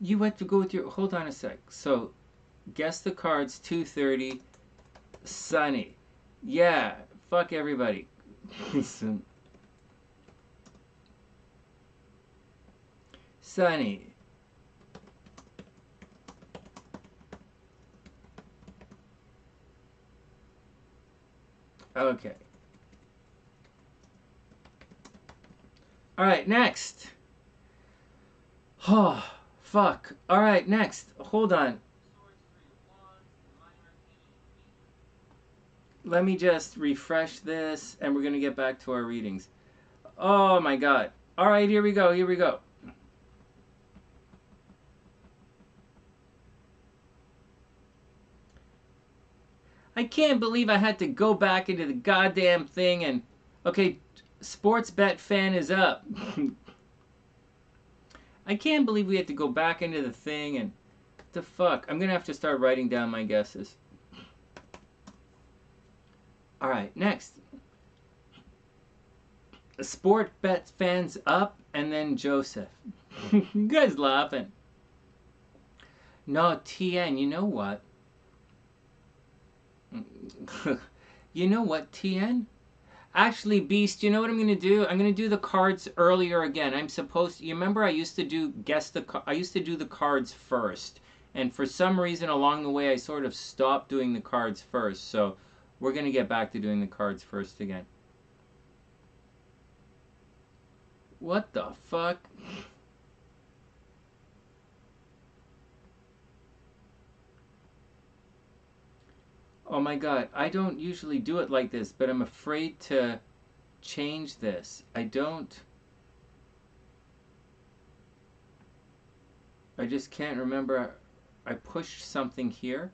You have to go with your... Hold on a sec. So, guess the cards. 230. Sonny. Yeah. Fuck everybody. Sonny. Okay. All right, next. Oh, fuck. All right, next. Hold on. Let me just refresh this, and we're going to get back to our readings. Oh, my God. All right, here we go. Here we go. I can't believe I had to go back into the goddamn thing and... Okay, sports bet fan is up. I can't believe we had to go back into the thing and... What the fuck? I'm going to have to start writing down my guesses. Alright, next. Sport bet fans up, and then Joseph. You guys laughing. No, TN, you know what? You know what, TN? Actually, Beast, you know what I'm going to do? I'm going to do the cards earlier again. I'm supposed to... You remember I used to do I used to do the cards first. And for some reason along the way, I sort of stopped doing the cards first. So we're going to get back to doing the cards first again. What the fuck? Oh my god, I don't usually do it like this, but I'm afraid to change this. I just can't remember. I pushed something here,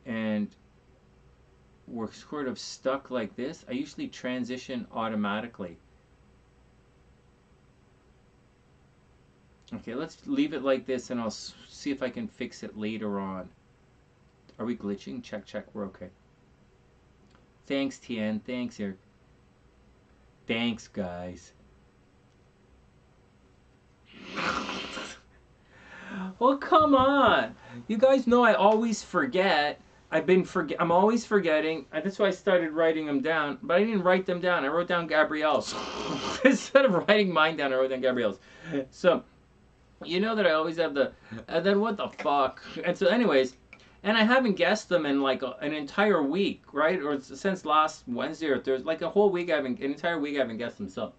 and we're sort of stuck like this. I usually transition automatically. Okay, let's leave it like this, and I'll see if I can fix it later on. Are we glitching? Check, check. We're okay. Thanks, Tien. Thanks, Eric. Thanks, guys. Well, come on. You guys know I always forget. I'm always forgetting. That's why I started writing them down. But I didn't write them down. I wrote down Gabrielle's. Instead of writing mine down, I wrote down Gabrielle's. So, you know that I always have the... And then what the fuck? And so anyways... And I haven't guessed them in like an entire week, right? Or since last Wednesday or Thursday. Like a whole week, an entire week I haven't guessed them. So.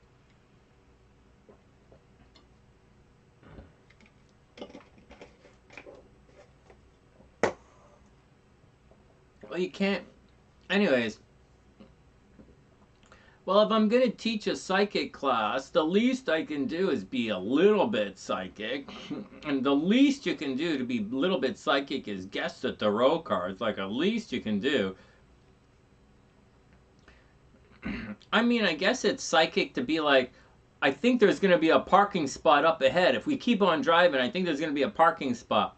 Well, you can't. Anyways. Well, if I'm going to teach a psychic class, the least I can do is be a little bit psychic. And the least you can do to be a little bit psychic is guess the tarot cards. Like, at least you can do. I mean, I guess it's psychic to be like, I think there's going to be a parking spot up ahead. If we keep on driving, I think there's going to be a parking spot.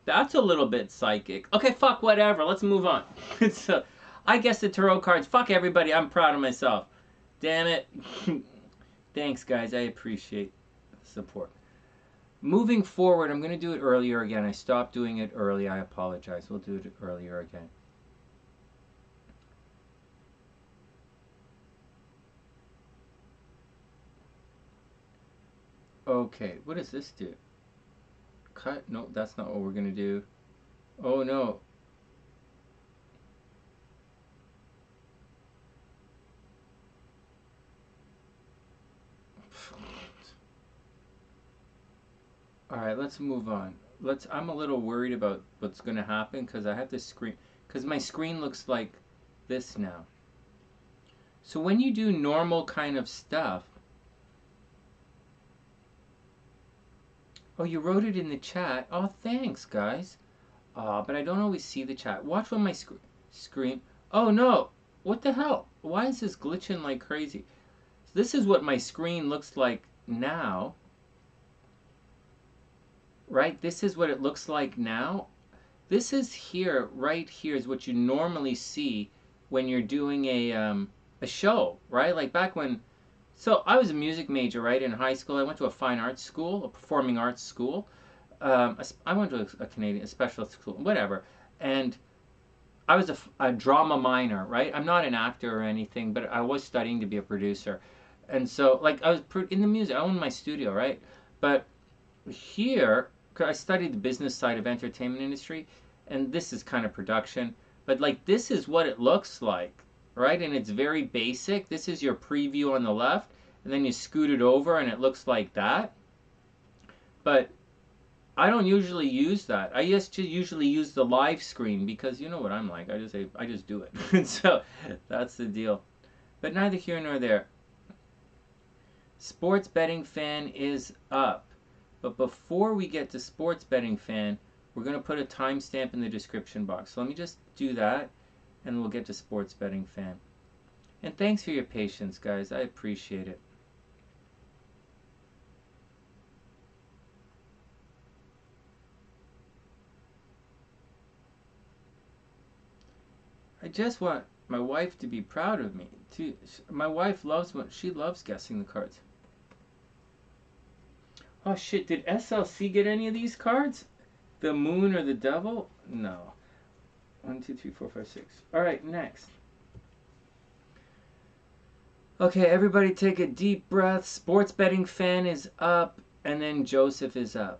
That's a little bit psychic. Okay, fuck, whatever. Let's move on. I guess the tarot cards. Fuck everybody. I'm proud of myself. Damn it. Thanks, guys. I appreciate the support. Moving forward, I'm going to do it earlier again. I stopped doing it early. I apologize. We'll do it earlier again. Okay, what does this do? Cut? No, that's not what we're going to do. Oh, no. Alright, let's move on. I'm a little worried about what's going to happen because I have this screen. Because my screen looks like this now. So when you do normal kind of stuff... Oh, you wrote it in the chat. Oh, thanks, guys. But I don't always see the chat. Watch when my screen... Oh, no. What the hell? Why is this glitching like crazy? So this is what my screen looks like now. Right? This is what it looks like now. This is here, right here, is what you normally see when you're doing a show, right? Like back when... So I was a music major, right, in high school. I went to a fine arts school, a performing arts school. I went to a specialist school, whatever. And I was a drama minor, right? I'm not an actor or anything, but I was studying to be a producer. And so, like, I was in the music. I owned my studio, right? But here... I studied the business side of entertainment industry, and this is kind of production, but like this is what it looks like, right? And it's very basic. This is your preview on the left. and then you scoot it over and it looks like that. But I don't usually use that. I used to usually use the live screen because you know what I'm like. I just do it. So that's the deal. But neither here nor there. Sports betting fan is up. But before we get to sports betting fan, we're going to put a timestamp in the description box. So let me just do that, and we'll get to sports betting fan. And thanks for your patience, guys. I appreciate it. I just want my wife to be proud of me. My wife loves she loves guessing the cards. Oh shit, did SLC get any of these cards? The moon or the devil? No. 1, 2, 3, 4, 5, 6. Alright, next. Okay, everybody take a deep breath. Sports betting fan is up, and then Joseph is up.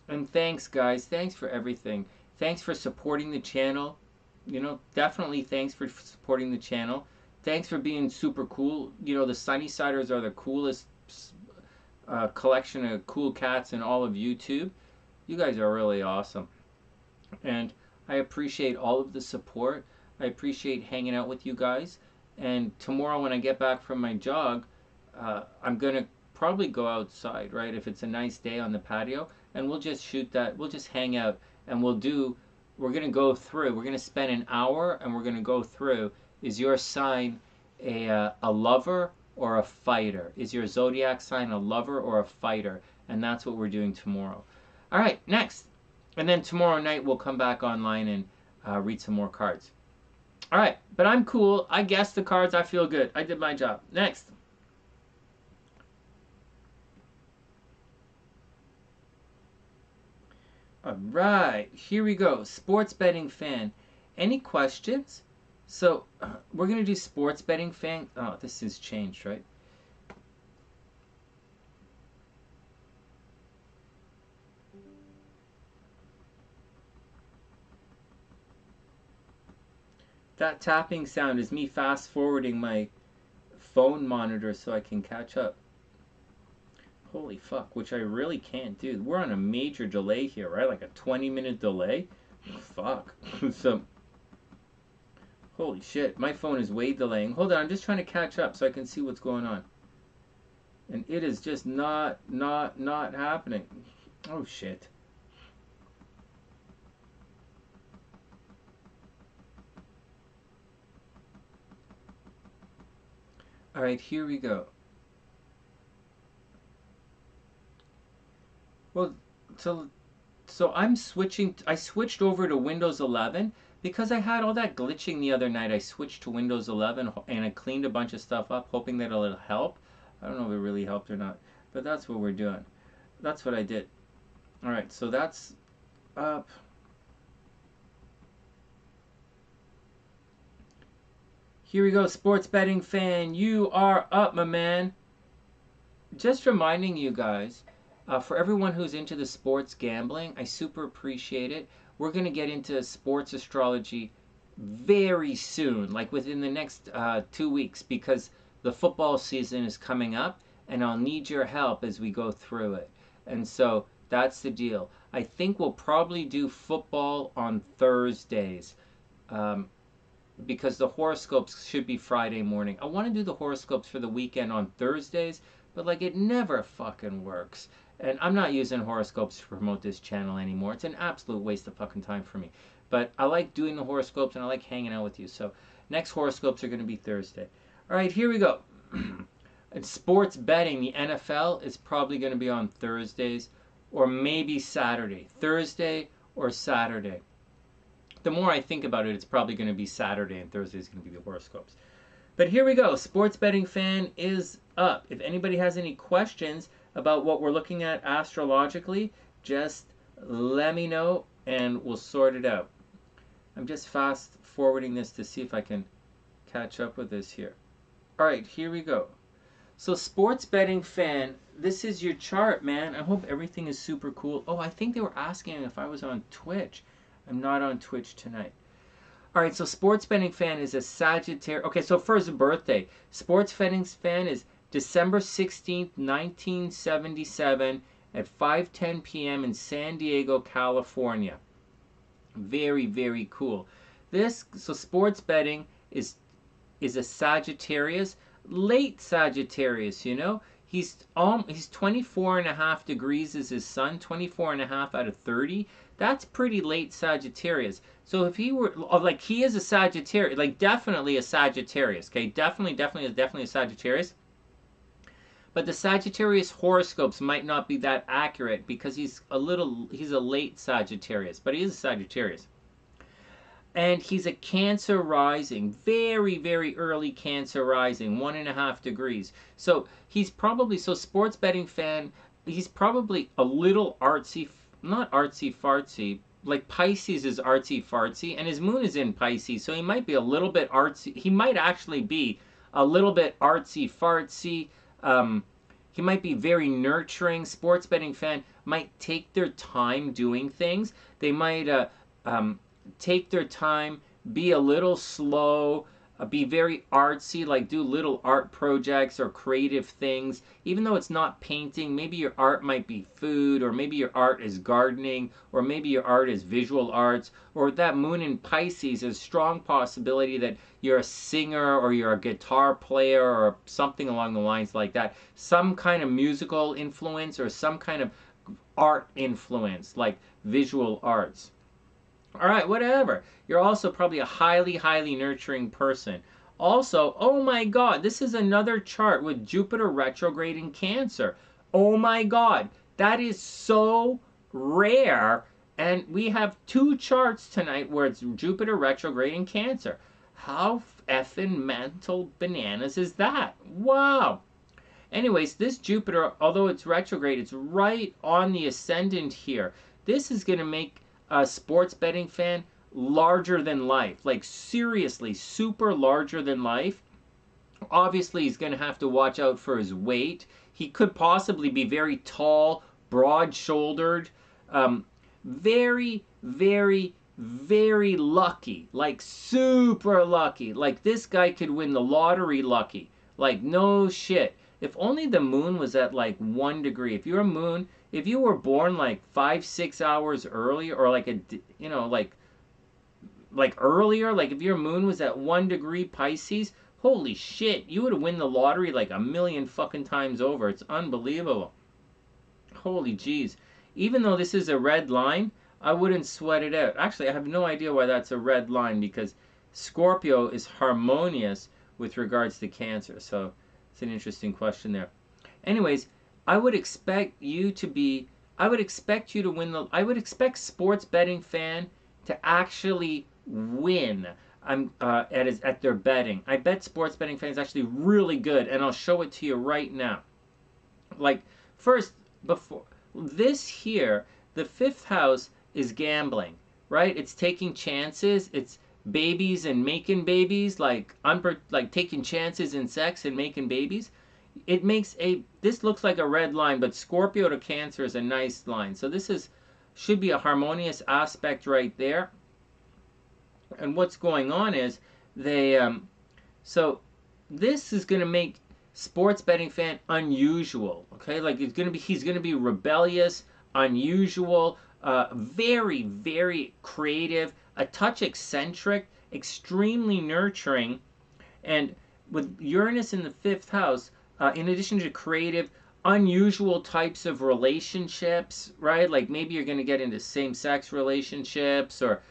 And thanks, guys. Thanks for everything. Thanks for supporting the channel. You know, definitely thanks for supporting the channel. Thanks for being super cool. You know, the SunnysIders are the coolest collection of cool cats in all of YouTube. You guys are really awesome. And I appreciate all of the support. I appreciate hanging out with you guys. And tomorrow when I get back from my jog, I'm going to probably go outside, right? If it's a nice day on the patio. And we'll just shoot that. We'll just hang out. And we're going to go through. We're going to spend an hour and we're going to go through. Is your sign a lover or a fighter? Is your zodiac sign a lover or a fighter? And that's what we're doing tomorrow. All right, next. And then tomorrow night we'll come back online and read some more cards. All right, but I'm cool. I guessed the cards. I feel good. I did my job. Next. All right, here we go. Sports betting fan. Any questions? So we're going to do sports betting fan. Oh, this has changed, right? That tapping sound is me fast forwarding my phone monitor so I can catch up. Holy fuck, which I really can't do. We're on a major delay here, right? Like a 20-minute delay? Fuck. So, holy shit, my phone is way delaying. Hold on, I'm just trying to catch up so I can see what's going on. And it is just not happening. Oh shit. Alright, here we go. Well, so I'm switching. I switched over to Windows 11 because I had all that glitching the other night. I switched to Windows 11 and I cleaned a bunch of stuff up, hoping that it'll help. I don't know if it really helped or not, but that's what we're doing. That's what I did. All right, so that's up. Here we go, sports betting fan. You are up, my man. Just reminding you guys, for everyone who's into the sports gambling, I super appreciate it. We're going to get into sports astrology very soon, like within the next 2 weeks, because the football season is coming up, and I'll need your help as we go through it. And so that's the deal. I think we'll probably do football on Thursdays. Because the horoscopes should be Friday morning. I want to do the horoscopes for the weekend on Thursdays, but like it never fucking works. And I'm not using horoscopes to promote this channel anymore. It's an absolute waste of fucking time for me. But I like doing the horoscopes and I like hanging out with you. So next horoscopes are going to be Thursday. All right, here we go. And sports betting, the NFL is probably going to be on Thursdays or maybe Saturday. Thursday or Saturday. The more I think about it, it's probably going to be Saturday and Thursday is going to be the horoscopes. But here we go. Sports betting fan is up. If anybody has any questions about what we're looking at astrologically, just let me know and we'll sort it out. I'm just fast forwarding this to see if I can catch up with this here. All right, here we go. So sports betting fan, this is your chart, man. I hope everything is super cool. Oh, I think they were asking if I was on Twitch. I'm not on Twitch tonight. All right, so sports betting fan is a Sagittarius. Okay, so first birthday. Sports betting fan is December 16th, 1977 at 5:10 p.m. in San Diego, California. Very, very cool. So sports betting is a Sagittarius, late Sagittarius, you know. He's 24 and a half degrees is his sun, 24 and a half out of 30. That's pretty late Sagittarius. So if he were like, he is a Sagittarius, like definitely a Sagittarius, okay? Definitely a Sagittarius. But the Sagittarius horoscopes might not be that accurate because he's a late Sagittarius, but he is a Sagittarius. And he's a Cancer rising, very, very early Cancer rising, 1.5 degrees. So he's probably, sports betting fan, he's probably a little artsy, not artsy fartsy, like Pisces is artsy fartsy, and his moon is in Pisces, so he might be a little bit artsy. He might actually be a little bit artsy fartsy. He might be very nurturing. Sports betting fan might take their time doing things. They might take their time, be a little slow, be very artsy, like do little art projects or creative things. Even though it's not painting, maybe your art might be food, or maybe your art is gardening, or maybe your art is visual arts, or that moon in Pisces is a strong possibility that you're a singer or you're a guitar player or something along the lines like that. Some kind of musical influence or some kind of art influence, like visual arts. All right, whatever. You're also probably a highly, highly nurturing person. Also, oh my God, this is another chart with Jupiter retrograde in Cancer. Oh my God, that is so rare. And we have 2 charts tonight where it's Jupiter retrograde in Cancer. How effing mental bananas is that? Wow. Anyways, this Jupiter, although it's retrograde, it's right on the ascendant here. This is going to make a sports betting fan larger than life, like seriously super larger than life. Obviously he's going to have to watch out for his weight. He could possibly be very tall, broad shouldered, very, very, very lucky, like super lucky. Like this guy could win the lottery lucky, like no shit. If only the moon was at like 1 degree. If you're a moon, if you were born like 5-6 hours earlier, or like like earlier, like if your moon was at 1 degree Pisces, holy shit, you would win the lottery like a million fucking times over. It's unbelievable. Holy jeez. Even though this is a red line, I wouldn't sweat it out. Actually, I have no idea why that's a red line, because Scorpio is harmonious with regards to Cancer. So it's an interesting question there. Anyways, I would expect you to win I would expect sports betting fan to actually win at their betting. I bet sports betting fan is actually really good, and I'll show it to you right now. Like, first, before this here, the 5th house is gambling, right? It's taking chances. It's babies and making babies, like taking chances in sex and making babies. It makes this looks like a red line, but Scorpio to Cancer is a nice line. So this should be a harmonious aspect right there. And what's going on is so this is going to make sports betting fan unusual, okay? Like he's going to be rebellious, unusual, very, very creative, a touch eccentric, extremely nurturing. And with Uranus in the 5th house, in addition to creative, unusual types of relationships, right? Like maybe you're going to get into same-sex relationships, or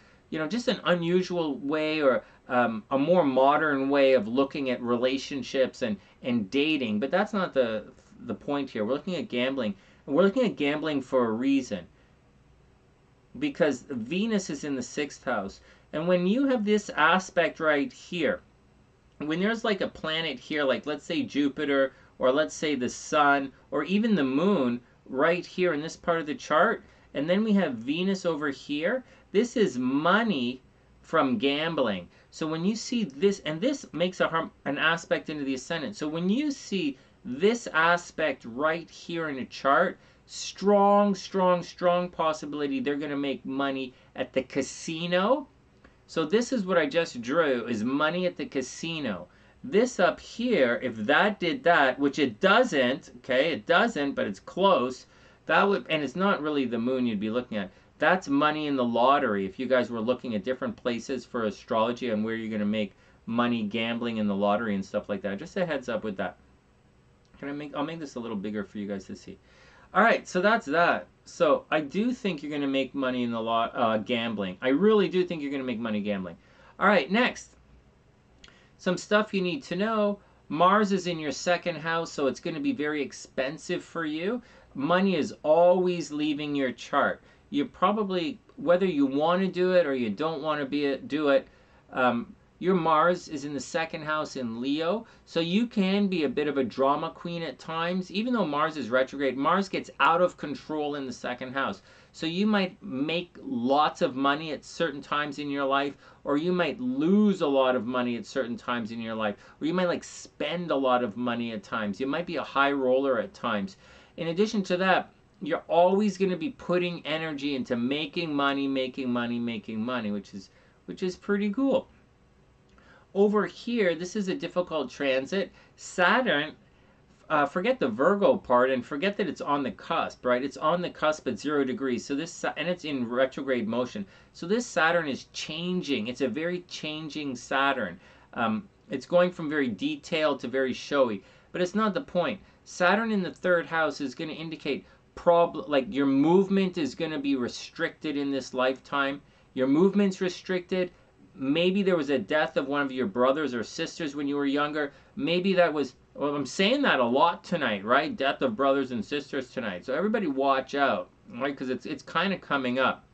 just an unusual way, or a more modern way of looking at relationships and dating. But that's not the point here. We're looking at gambling. And we're looking at gambling for a reason. Because Venus is in the 6th house. And when you have this aspect right here, when there's like a planet here, like let's say Jupiter, or let's say the sun, or even the moon right here in this part of the chart, and then we have Venus over here, this is money from gambling. So when you see this, and this makes an aspect into the ascendant. So when you see this aspect right here in a chart, strong, strong, strong possibility they're going to make money at the casino. So this is what I just drew, is money at the casino. This up here, if that did that, which it doesn't, okay, it doesn't, but it's close, that would, and it's not really the moon you'd be looking at. That's money in the lottery. If you guys were looking at different places for astrology and where you're going to make money gambling in the lottery and stuff like that, just a heads up with that. I'll make this a little bigger for you guys to see. All right, so that's that. So I do think you're going to make money in the gambling. I really do think you're going to make money gambling. All right, next. Some stuff you need to know. Mars is in your second house, so it's going to be very expensive for you. Money is always leaving your chart. You probably, whether you want to do it or you don't want to do it, your Mars is in the second house in Leo, so you can be a bit of a drama queen at times. Even though Mars is retrograde, Mars gets out of control in the second house. So you might make lots of money at certain times in your life, or you might lose a lot of money at certain times in your life, or you might like spend a lot of money at times. You might be a high roller at times. In addition to that, you're always going to be putting energy into making money, which is pretty cool. Over here, this is a difficult transit. Saturn, forget the Virgo part and forget that it's on the cusp, right? It's on the cusp at 0 degrees. So this, and it's in retrograde motion. So this Saturn is changing. It's a very changing Saturn. It's going from very detailed to very showy, but it's not the point. Saturn in the third house is going to indicate like your movement is going to be restricted in this lifetime. Your movement's restricted. Maybe there was a death of one of your brothers or sisters when you were younger. Maybe that was, well, I'm saying that a lot tonight, right? Death of brothers and sisters tonight. So everybody watch out, right? Because it's kind of coming up.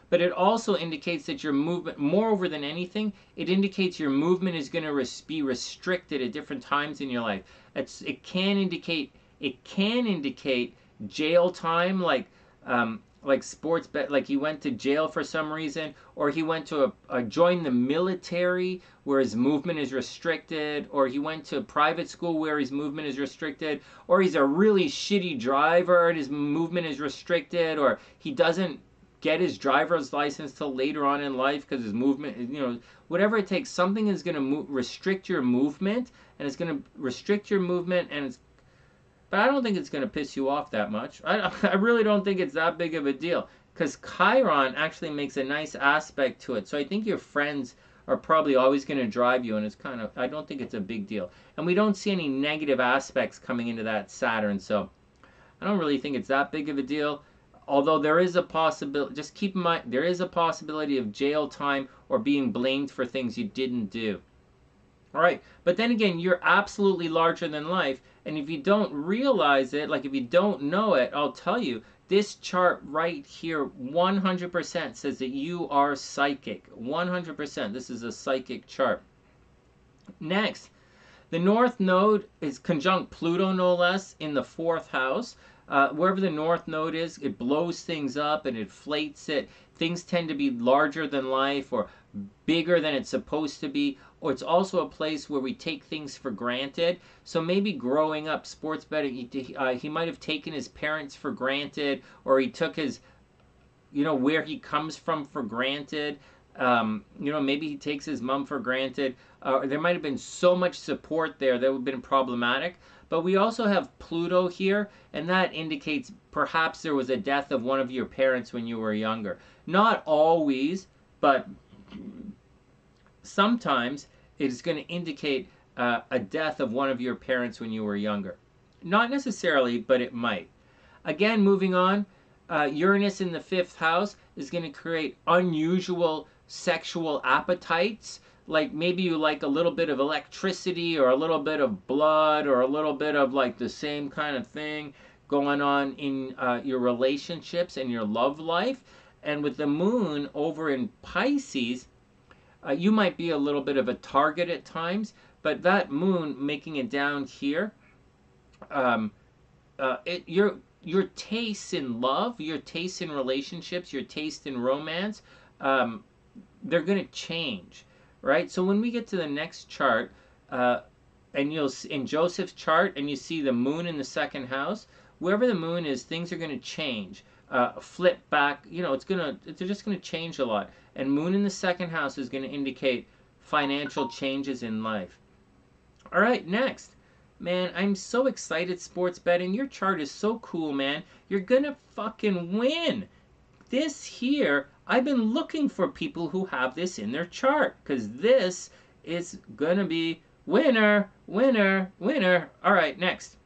But it also indicates that your movement, moreover than anything, it indicates your movement is going to be restricted at different times in your life. It can indicate jail time, like sports bet, like he went to jail for some reason, or he went to join the military where his movement is restricted, or he went to private school where his movement is restricted, or he's a really shitty driver and his movement is restricted, or he doesn't get his driver's license till later on in life because his movement, whatever it takes, something is going to restrict your movement, and it's going to restrict your movement, but I don't think it's going to piss you off that much. I really don't think it's that big of a deal, because Chiron actually makes a nice aspect to it. So I think your friends are probably always going to drive you, and it's kind of, I don't think it's a big deal. And we don't see any negative aspects coming into that Saturn, so I don't really think it's that big of a deal. Although there is a possibility, just keep in mind, there is a possibility of jail time or being blamed for things you didn't do. All right, but then again, you're absolutely larger than life, and if you don't realize it, like if you don't know it, I'll tell you, this chart right here 100% says that you are psychic. 100%. This is a psychic chart. Next, the North Node is conjunct Pluto, no less, in the 4th house. Wherever the North Node is, it blows things up and it inflates it. Things tend to be larger than life or bigger than it's supposed to be. Or it's also a place where we take things for granted. So maybe growing up, sports betting, he might have taken his parents for granted, or he took his, where he comes from for granted. Maybe he takes his mom for granted. There might have been so much support there that would have been problematic. But we also have Pluto here, and that indicates perhaps there was a death of one of your parents when you were younger. Not always, but sometimes it's going to indicate a death of one of your parents when you were younger. Not necessarily, but it might. Again, moving on, Uranus in the 5th house is going to create unusual sexual appetites. Like maybe you like a little bit of electricity or a little bit of blood or a little bit of like the same kind of thing going on in your relationships and your love life. And with the moon over in Pisces, you might be a little bit of a target at times, but that moon making it down here, your tastes in love, your tastes in relationships, your taste in romance, they're going to change, right? So when we get to the next chart, and you'll in Joseph's chart, and you see the moon in the 2nd house, wherever the moon is, things are going to change. Flip back, they're just going to change a lot. And moon in the 2nd house is going to indicate financial changes in life. All right, next. Man, I'm so excited, sports betting. Your chart is so cool, man. You're gonna fucking win. This here, I've been looking for people who have this in their chart, because this is gonna be winner, winner, winner. All right, next.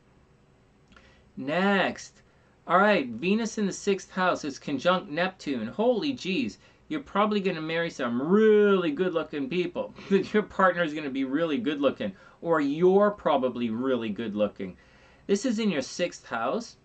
Next. All right, Venus in the 6th house is conjunct Neptune. Holy jeez. You're probably going to marry some really good looking people. Your partner is going to be really good looking, or you're probably really good looking. This is in your 6th house,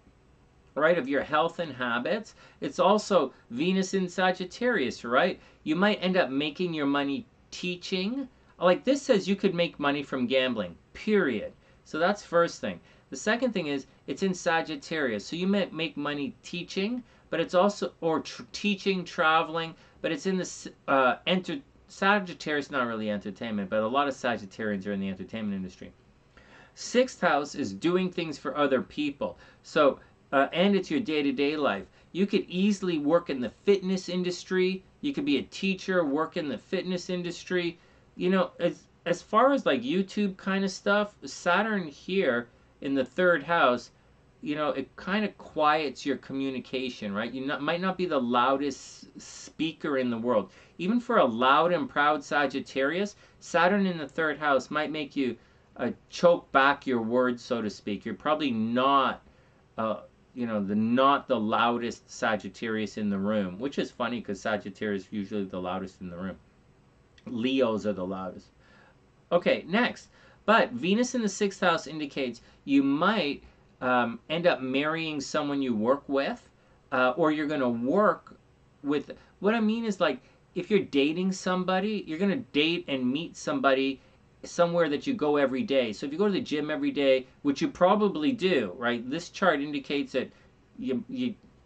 right, of your health and habits. It's also Venus in Sagittarius, right? You might end up making your money teaching. Like this says you could make money from gambling, period. So that's first thing. The second thing is it's in Sagittarius. So you might make money teaching, but it's also, or teaching, traveling, but it's in the, Sagittarius, not really entertainment, but a lot of Sagittarians are in the entertainment industry. 6th house is doing things for other people. So, and it's your day-to-day life. You could easily work in the fitness industry. You could be a teacher, work in the fitness industry. You know, as far as like YouTube kind of stuff, Saturn here in the 3rd house, you know, it kind of quiets your communication, right? You might not be the loudest speaker in the world. Even for a loud and proud Sagittarius, Saturn in the 3rd house might make you choke back your words, so to speak. You're probably not, you know, not the loudest Sagittarius in the room, which is funny because Sagittarius is usually the loudest in the room. Leos are the loudest. Okay, next. But Venus in the 6th house indicates you might end up marrying someone you work with, or you're going to work with. What I mean is, like, if you're dating somebody, you're going to date and meet somebody somewhere that you go every day. So if you go to the gym every day, which you probably do, right? This chart indicates that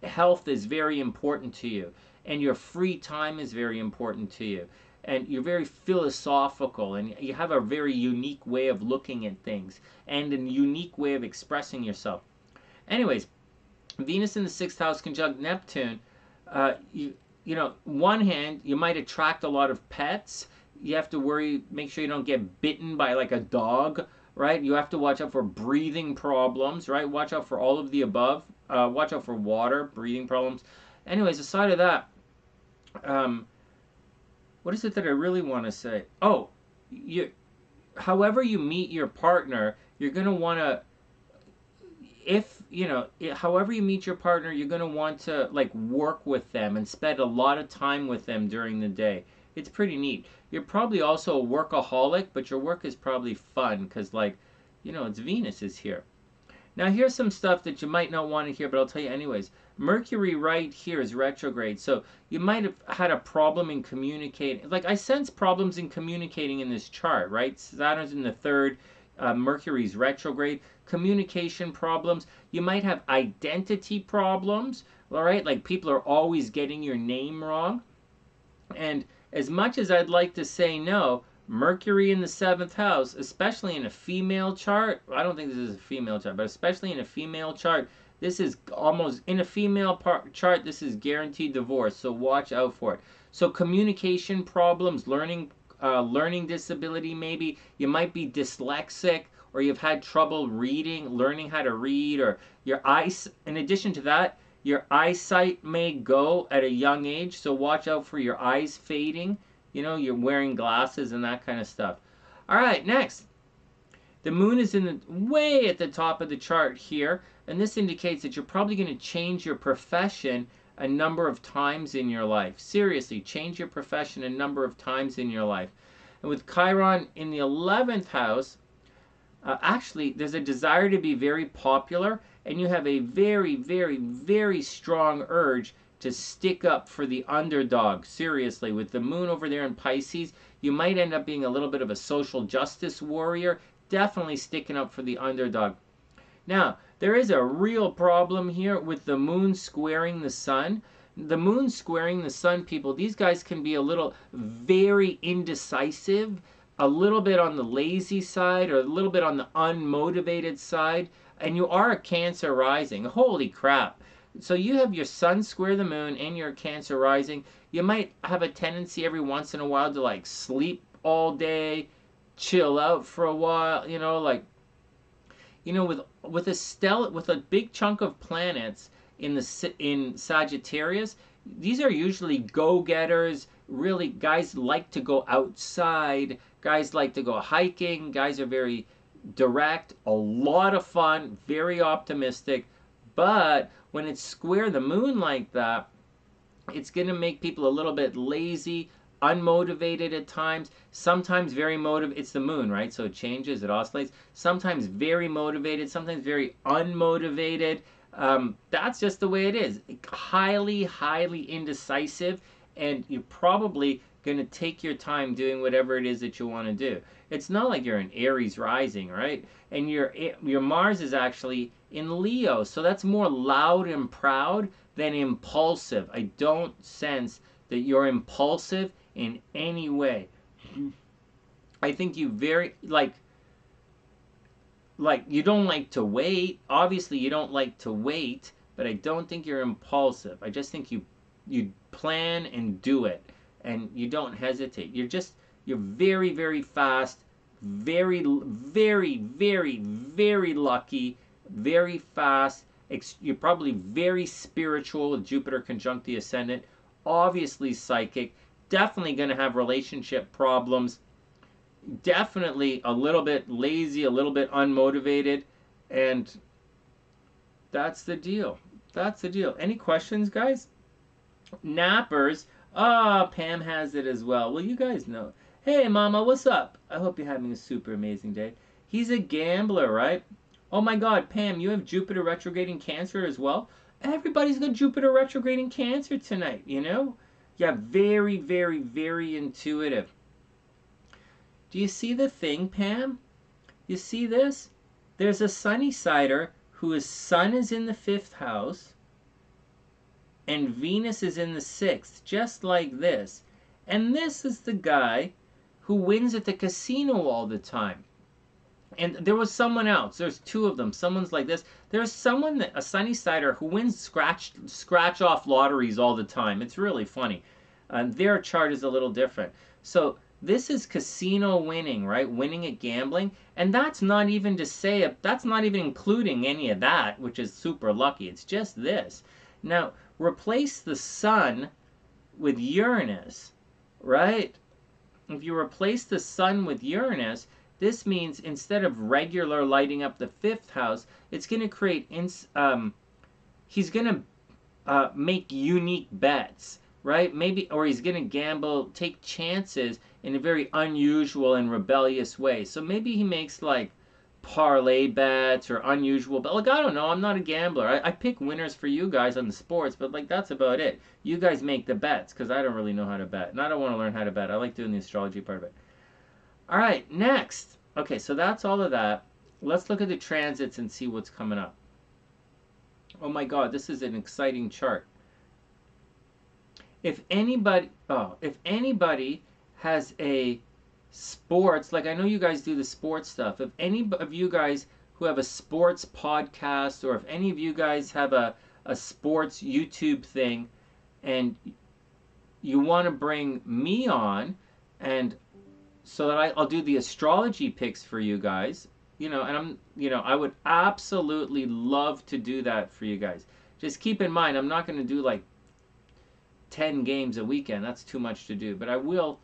health is very important to you, and your free time is very important to you. And you're very philosophical, and you have a very unique way of looking at things and a unique way of expressing yourself. Anyways, Venus in the 6th house conjunct Neptune, you know, one hand, you might attract a lot of pets. You have to worry, make sure you don't get bitten by like a dog, right? You have to watch out for breathing problems, right? Watch out for all of the above. Watch out for water, breathing problems. Anyways, aside of that, what is it that I really want to say? Oh, however you meet your partner, you're going to want to, however you meet your partner, you're going to want to like work with them and spend a lot of time with them during the day. It's pretty neat. You're probably also a workaholic, but your work is probably fun because, like, you know, it's Venus is here. Now, here's some stuff that you might not want to hear, but I'll tell you anyways. Mercury right here is retrograde, so you might have had a problem in communicating. Like, I sense problems in communicating in this chart, right? Saturn's in the 3rd, Mercury's retrograde. Communication problems. You might have identity problems, all right? Like, people are always getting your name wrong. And as much as I'd like to say no, Mercury in the 7th house, especially in a female chart, I don't think this is a female chart, but especially in a female chart, this is almost, in a female chart, this is guaranteed divorce, so watch out for it. So communication problems, learning disability maybe, you might be dyslexic, or you've had trouble reading, learning how to read, or your eyes, in addition to that, your eyesight may go at a young age, so watch out for your eyes fading. You know, you're wearing glasses and that kind of stuff. All right, next. The moon is in the way at the top of the chart here, and this indicates that you're probably going to change your profession a number of times in your life. Seriously, change your profession a number of times in your life. And with Chiron in the 11th house, actually, there's a desire to be very popular, and you have a very, very, very strong urge to stick up for the underdog. Seriously, with the moon over there in Pisces, you might end up being a little bit of a social justice warrior, definitely sticking up for the underdog. Now, there is a real problem here with the moon squaring the sun. The moon squaring the sun, people, these guys can be a little very indecisive, a little bit on the lazy side, or a little bit on the unmotivated side, and you are a Cancer rising. Holy crap. So you have your sun square the moon and your Cancer rising. You might have a tendency every once in a while to like sleep all day, chill out for a while, you know, like, you know, with a big chunk of planets in Sagittarius, these are usually go-getters. Really, guys like to go outside. Guys like to go hiking. Guys are very direct, a lot of fun, very optimistic. But when it's square the moon like that, it's going to make people a little bit lazy, unmotivated at times, sometimes very motivated. It's the moon, right? So it changes, it oscillates. Sometimes very motivated, sometimes very unmotivated. That's just the way it is. Highly, highly indecisive, and you're probably going to take your time doing whatever it is that you want to do. It's not like you're in Aries rising, right? And your Mars is actually in Leo, so that's more loud and proud than impulsive. I don't sense that you're impulsive in any way. I think you very like you don't like to wait. Obviously you don't like to wait, but I don't think you're impulsive. I just think you plan and do it, and you don't hesitate. You're very, very fast, very, very, very, very lucky, very fast. You're probably very spiritual with Jupiter conjunct the ascendant, obviously psychic, definitely going to have relationship problems, definitely a little bit lazy, a little bit unmotivated, and that's the deal. That's the deal. Any questions, guys? Nappers. Ah, Pam has it as well. Well, you guys know. Hey, Mama, what's up? I hope you're having a super amazing day. He's a gambler, right? Oh my God, Pam, you have Jupiter retrograding Cancer as well? Everybody's got Jupiter retrograding Cancer tonight, you know? Yeah, very, very, very intuitive. Do you see the thing, Pam? You see this? There's a SunnysIder whose sun is in the 5th house and Venus is in the 6th, just like this. And this is the guy who wins at the casino all the time. And there was someone else. There's two of them. Someone's like this. There's someone, a SunnysIder, who wins scratch off lotteries all the time. It's really funny. Their chart is a little different. So this is casino winning, right? Winning at gambling. And that's not even to say, that's not even including any of that, which is super lucky. It's just this. Now, replace the sun with Uranus, right? If you replace the sun with Uranus, this means instead of regular lighting up the 5th house, it's going to create, he's going to make unique bets, right? Maybe, or he's going to gamble, take chances in a very unusual and rebellious way. So maybe he makes like parlay bets or unusual, but like, I don't know, I'm not a gambler. I pick winners for you guys on the sports, but like, that's about it. You guys make the bets, because I don't really know how to bet, and I don't want to learn how to bet. I like doing the astrology part of it. All right, next. Okay, so that's all of that. Let's look at the transits and see what's coming up. Oh my God, this is an exciting chart. If anybody has a sports, like I know you guys do the sports stuff. If any of you guys who have a sports podcast, or if any of you guys have a sports YouTube thing, and you want to bring me on, and so that I'll do the astrology picks for you guys, you know, and I would absolutely love to do that for you guys. Just keep in mind, I'm not going to do like 10 games a weekend. That's too much to do. But I will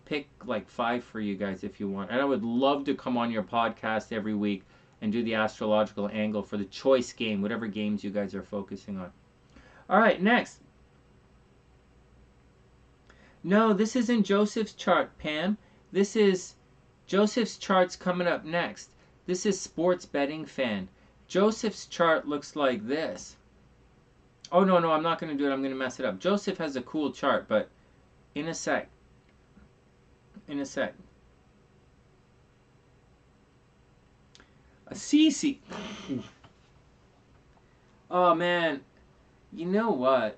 pick like 5 for you guys if you want. And I would love to come on your podcast every week and do the astrological angle for the choice game, whatever games you guys are focusing on. All right, next. No, this isn't Joseph's chart, Pam. This is Joseph's chart's coming up next. This is Sports Betting Fan. Joseph's chart looks like this. Oh, no, I'm not going to do it. I'm going to mess it up. Joseph has a cool chart, but in a sec. In a sec. A Cece. Oh, man. You know what?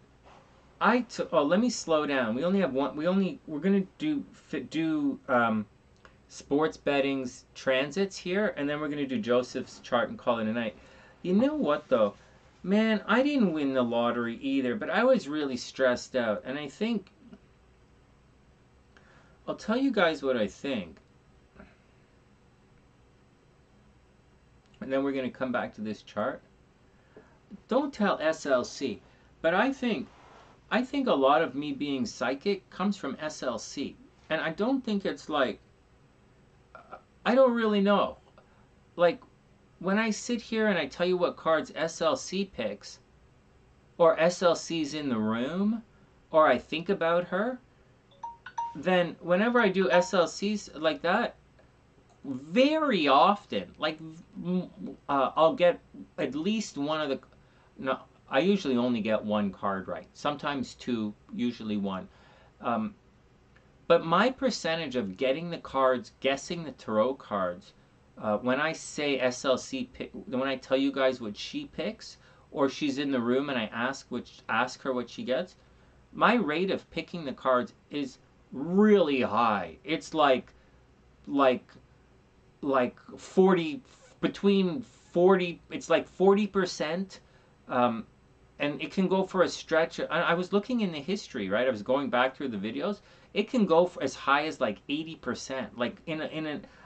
Let me slow down. We only have one. We're going to do sports betting's transits here, and then we're going to do Joseph's chart and call it a night. You know what, though? Man, I didn't win the lottery either, but I was really stressed out. And I think, I'll tell you guys what I think. and then we're going to come back to this chart. Don't tell SLC, but I think a lot of me being psychic comes from SLC, and I don't think it's like, I don't really know. Like, when I sit here and I tell you what cards SLC picks, or SLC's in the room, or I think about her, then whenever I do SLCs like that, very often, like, I'll get at least one of the, no, I usually only get one card right. Sometimes two, usually one. But my percentage of getting the cards, guessing the tarot cards, when I say SLC pick, when I tell you guys what she picks, or she's in the room and I ask her what she gets, my rate of picking the cards is really high. It's like 40, between 40, it's like 40%, and it can go for a stretch. I was looking in the history, right? I was going back through the videos. It can go for as high as like 80%. Like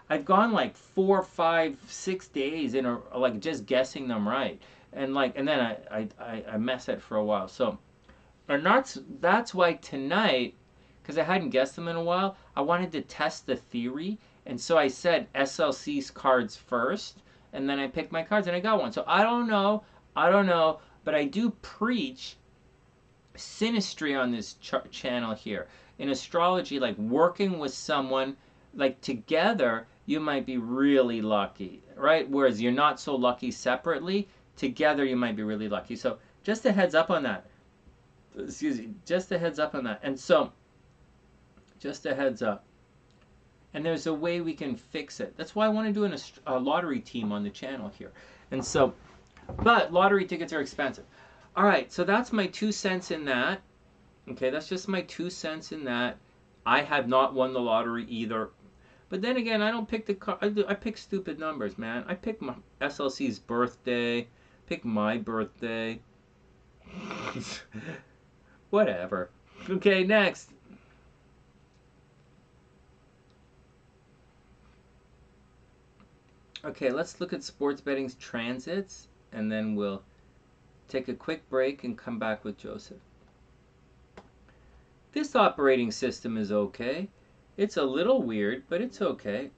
I've gone like 4, 5, 6 days in a, like, just guessing them right, and then I mess it for a while. So, and that's why tonight, because I hadn't guessed them in a while, I wanted to test the theory, and so I said SLC's cards first, and then I picked my cards, and I got one. So I don't know, but I do preach synastry on this channel here. In astrology, like, working with someone, like, together, you might be really lucky, right? Whereas you're not so lucky separately. Together, you might be really lucky. So just a heads up on that. Excuse me, just a heads up on that. And so, just a heads up. And there's a way we can fix it. That's why I want to do a lottery team on the channel here. And so, but lottery tickets are expensive. All right, so that's my 2 cents in that. Okay, that's just my 2 cents in that. I have not won the lottery either. But then again, I don't pick the I pick stupid numbers, man. I pick my SLC's birthday, pick my birthday. Whatever. Okay, next. Okay, let's look at sports betting's transits, and then we'll take a quick break and come back with Joseph. This operating system is okay. It's a little weird, but it's okay.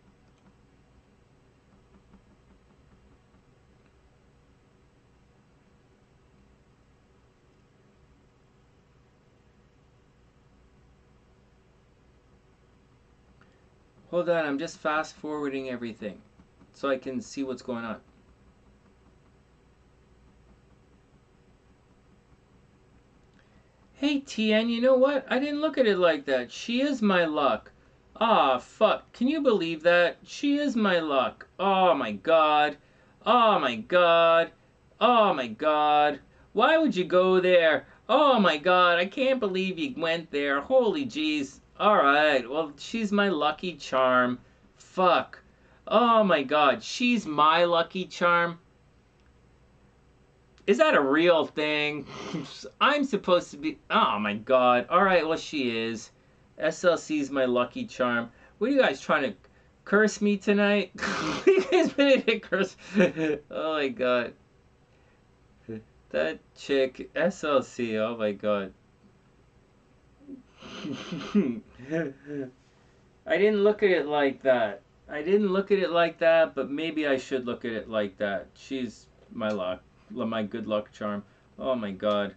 Hold on, I'm just fast forwarding everything so I can see what's going on. Hey, TN, you know what? I didn't look at it like that. She is my luck. Ah, fuck. Can you believe that? She is my luck. Oh, my God. Oh, my God. Oh, my God. Why would you go there? Oh, my God. I can't believe you went there. Holy jeez. All right. Well, she's my lucky charm. Fuck. Oh, my God. She's my lucky charm. Is that a real thing? I'm supposed to be... Oh, my God. All right, well, she is. SLC's my lucky charm. What are you guys trying to curse me tonight? You guys ready to curse? Oh, my God. That chick, SLC, oh, my God. I didn't look at it like that. I didn't look at it like that, but maybe I should look at it like that. She's my luck. My good luck charm. Oh my God.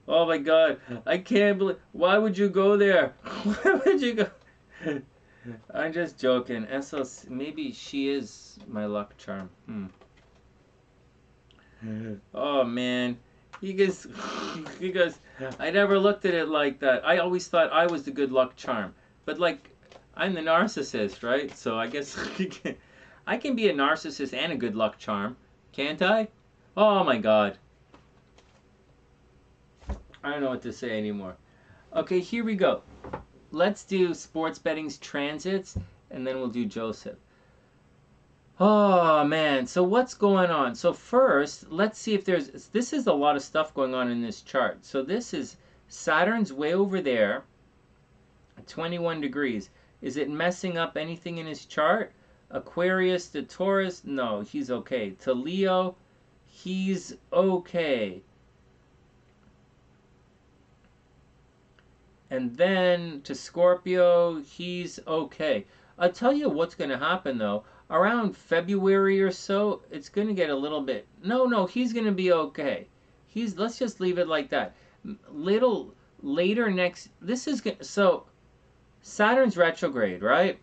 Oh my God. I can't believe. Why would you go there? Why would you go? I'm just joking. SLC. Maybe she is my luck charm. Oh man. You guys. I never looked at it like that. I always thought I was the good luck charm. But like, I'm the narcissist, right? So I guess I can be a narcissist and a good luck charm. Can't I? Oh my God. I don't know what to say anymore. Okay, here we go. Let's do sports betting's transits, and then we'll do Joseph. Oh man, so what's going on? So first, let's see if this is a lot of stuff going on in this chart. So this is Saturn's way over there, at 21 degrees. Is it messing up anything in his chart? Aquarius to Taurus, no, he's okay. To Leo, he's okay. And then to Scorpio, he's okay. I'll tell you what's going to happen though. Around February or so, it's going to get a little bit. No, he's going to be okay. Let's just leave it like that. Little later next. This is so. Saturn's retrograde, right?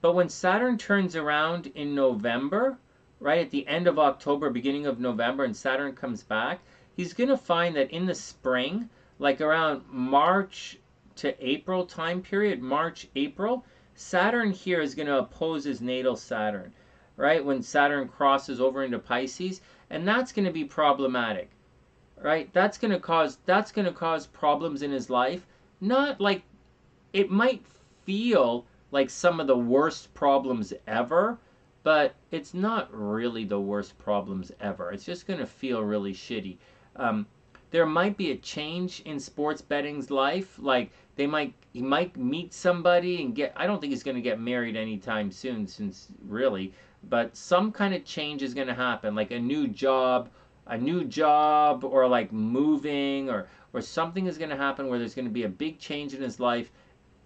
But when Saturn turns around in November, right at the end of October, beginning of November, and Saturn comes back, he's going to find that in the spring, like around March to April time period, March, April, Saturn here is going to oppose his natal Saturn, right? When Saturn crosses over into Pisces, and that's going to be problematic, right? That's going to cause problems in his life. Not like it might feel like some of the worst problems ever, but it's not really the worst problems ever. It's just going to feel really shitty. There might be a change in sports betting's life. Like he might meet somebody and I don't think he's going to get married anytime soon, since really, but some kind of change is going to happen, like a new job, or like moving, or something is going to happen where there's going to be a big change in his life.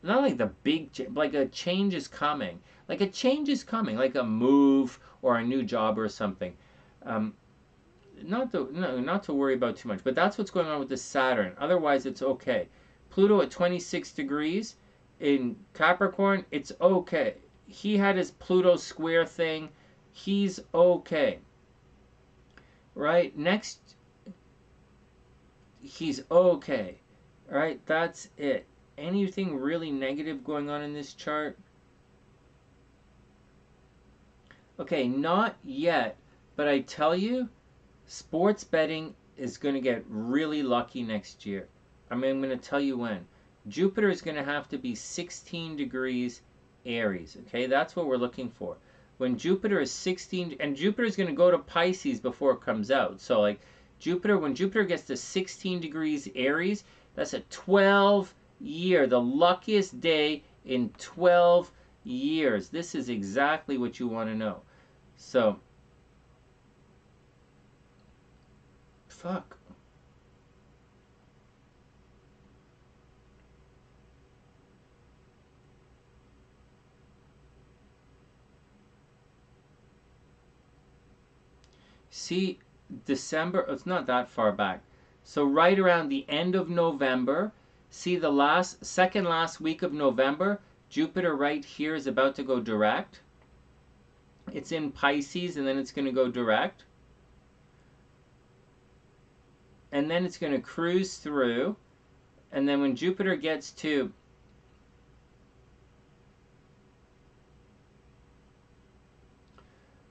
Not like the big, like a change is coming. Like a change is coming, like a move or a new job or something. Not to worry about too much, but that's what's going on with the Saturn. Otherwise, it's okay. Pluto at 26 degrees in Capricorn, it's okay. He had his Pluto square thing. He's okay. Right? Next, he's okay. Right? That's it. Anything really negative going on in this chart? Okay, not yet, but I tell you, sports betting is going to get really lucky next year. I'm going to tell you when. Jupiter is going to have to be 16 degrees Aries. Okay, that's what we're looking for. When Jupiter is 16, and Jupiter is going to go to Pisces before it comes out. So like when Jupiter gets to 16 degrees Aries, that's a 12-year, the luckiest day in 12 years. This is exactly what you want to know. So, fuck. See, December, it's not that far back. So right around the end of November, see the second last week of November, Jupiter right here is about to go direct. It's in Pisces, and then it's going to go direct. And then it's going to cruise through. And then when Jupiter gets to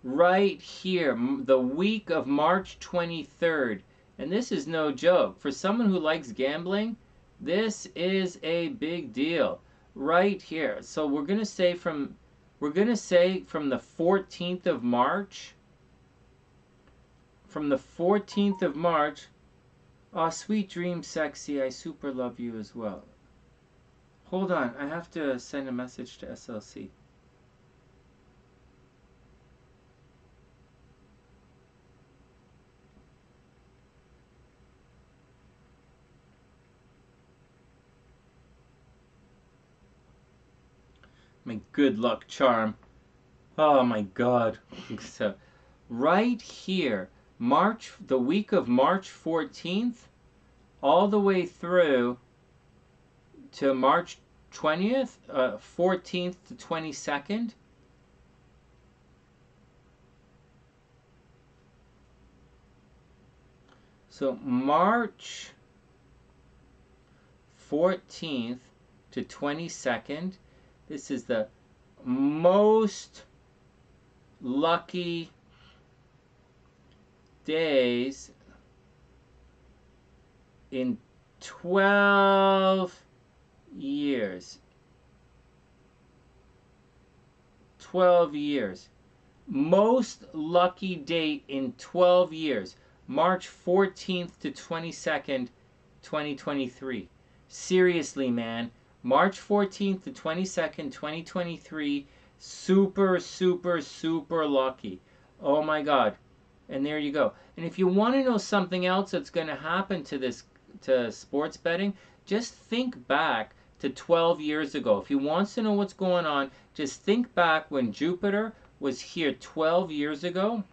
right here, the week of March 23rd, and this is no joke. For someone who likes gambling, this is a big deal. Right here. So we're going to say from the 14th of March. From the 14th of March. Oh, sweet dream, sexy. I super love you as well. Hold on. I have to send a message to SLC. My good luck charm. Oh my god. So right here, the week of March 14th, all the way through to March 20th, 14th to 22nd. So March 14th to 22nd. This is the most lucky days in 12 years. 12 years. Most lucky date in 12 years. March 14th to 22nd, 2023. Seriously, man. March 14th to 22nd, 2023. Super, super, super lucky. Oh my God. And there you go. And if you want to know something else that's going to happen to this, to sports betting, just think back to 12 years ago. If you want to know what's going on, just think back when Jupiter was here 12 years ago.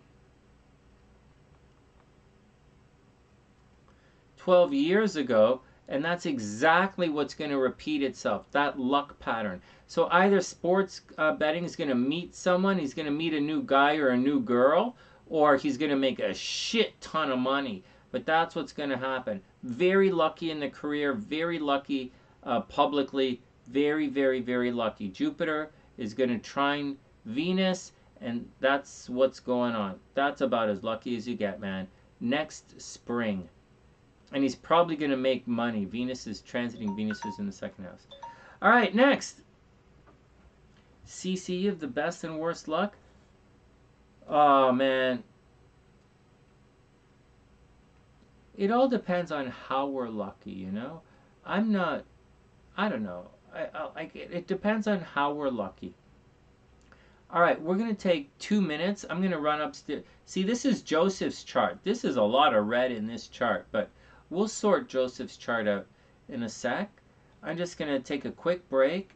12 years ago, and that's exactly what's going to repeat itself, that luck pattern. So either sports betting is going to meet someone, he's going to meet a new guy or a new girl, or he's going to make a shit ton of money. But that's what's going to happen. Very lucky in the career, very lucky publicly, very, very, very lucky. Jupiter is going to trine Venus, and that's what's going on. That's about as lucky as you get, man. Next spring. And he's probably going to make money. Venus is transiting. Venus is in the second house. All right, next. CC of the best and worst luck. Oh, man. It all depends on how we're lucky, you know? I'm not, I don't know. It depends on how we're lucky. All right, we're going to take 2 minutes. I'm going to run upstairs. See, this is Joseph's chart. This is a lot of red in this chart, but we'll sort Joseph's chart out in a sec. I'm just going to take a quick break.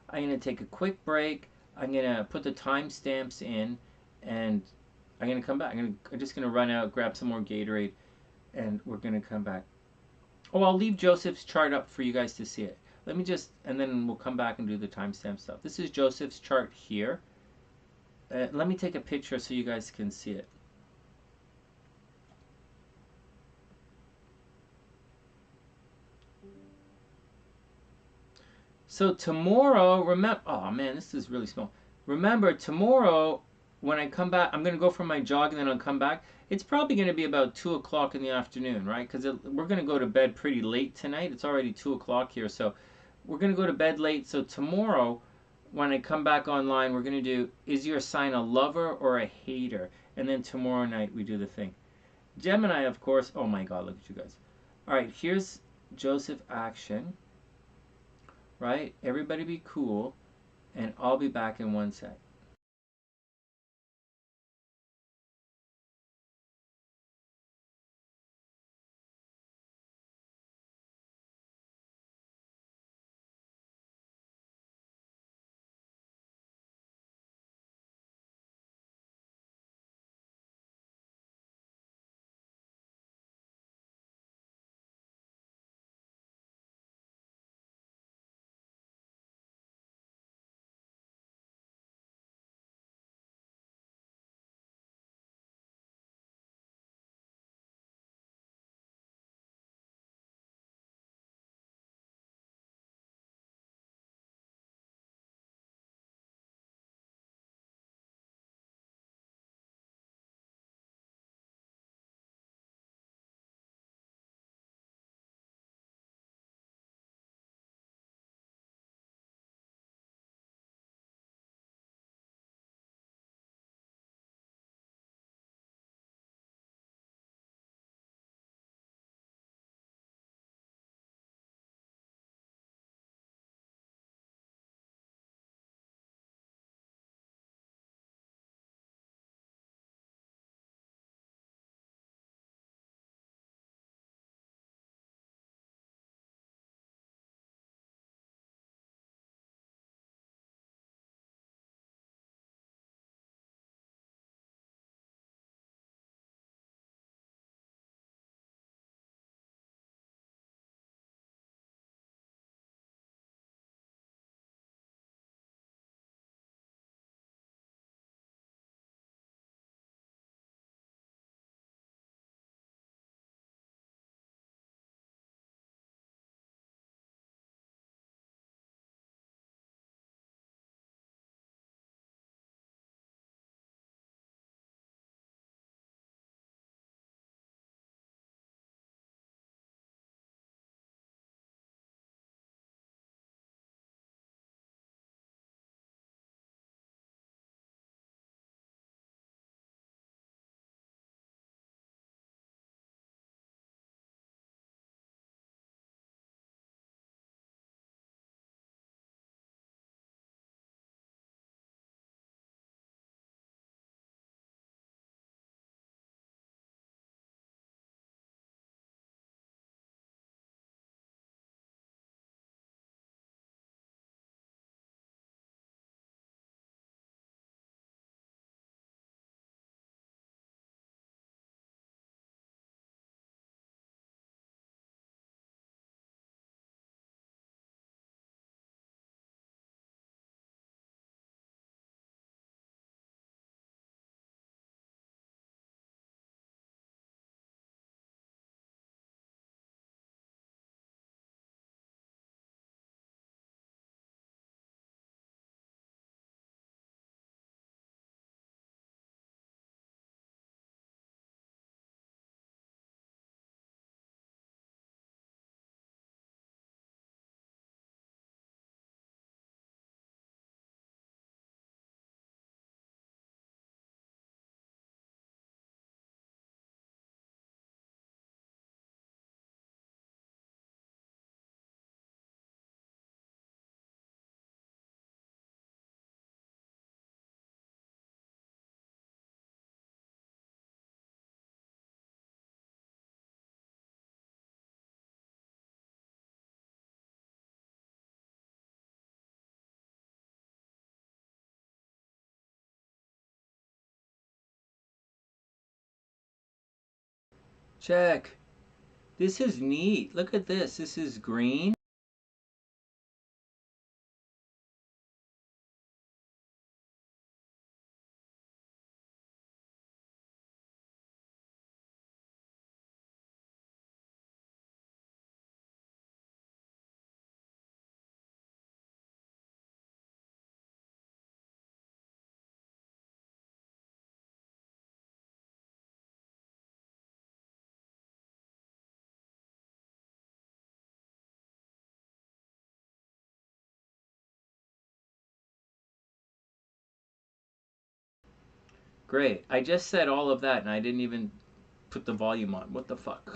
I'm going to take a quick break. I'm going to put the timestamps in, and I'm going to come back. I'm just going to run out, grab some more Gatorade, and we're going to come back. Oh, I'll leave Joseph's chart up for you guys to see it. Let me just, and then we'll come back and do the timestamp stuff. This is Joseph's chart here. Let me take a picture so you guys can see it. So tomorrow, remember, oh man, this is really small. Remember, tomorrow, when I come back, I'm going to go for my jog and then I'll come back. It's probably going to be about 2 o'clock in the afternoon, right? Because we're going to go to bed pretty late tonight. It's already 2 o'clock here, so we're going to go to bed late. So tomorrow, when I come back online, we're going to do, is your sign a lover or a hater? And then tomorrow night, we do the thing. Gemini, of course. Oh my God, look at you guys. All right, here's Joseph action. Right? Everybody be cool, and I'll be back in 1 sec. Check. This is neat. Look at this. This is green. Great. I just said all of that and I didn't even put the volume on. What the fuck?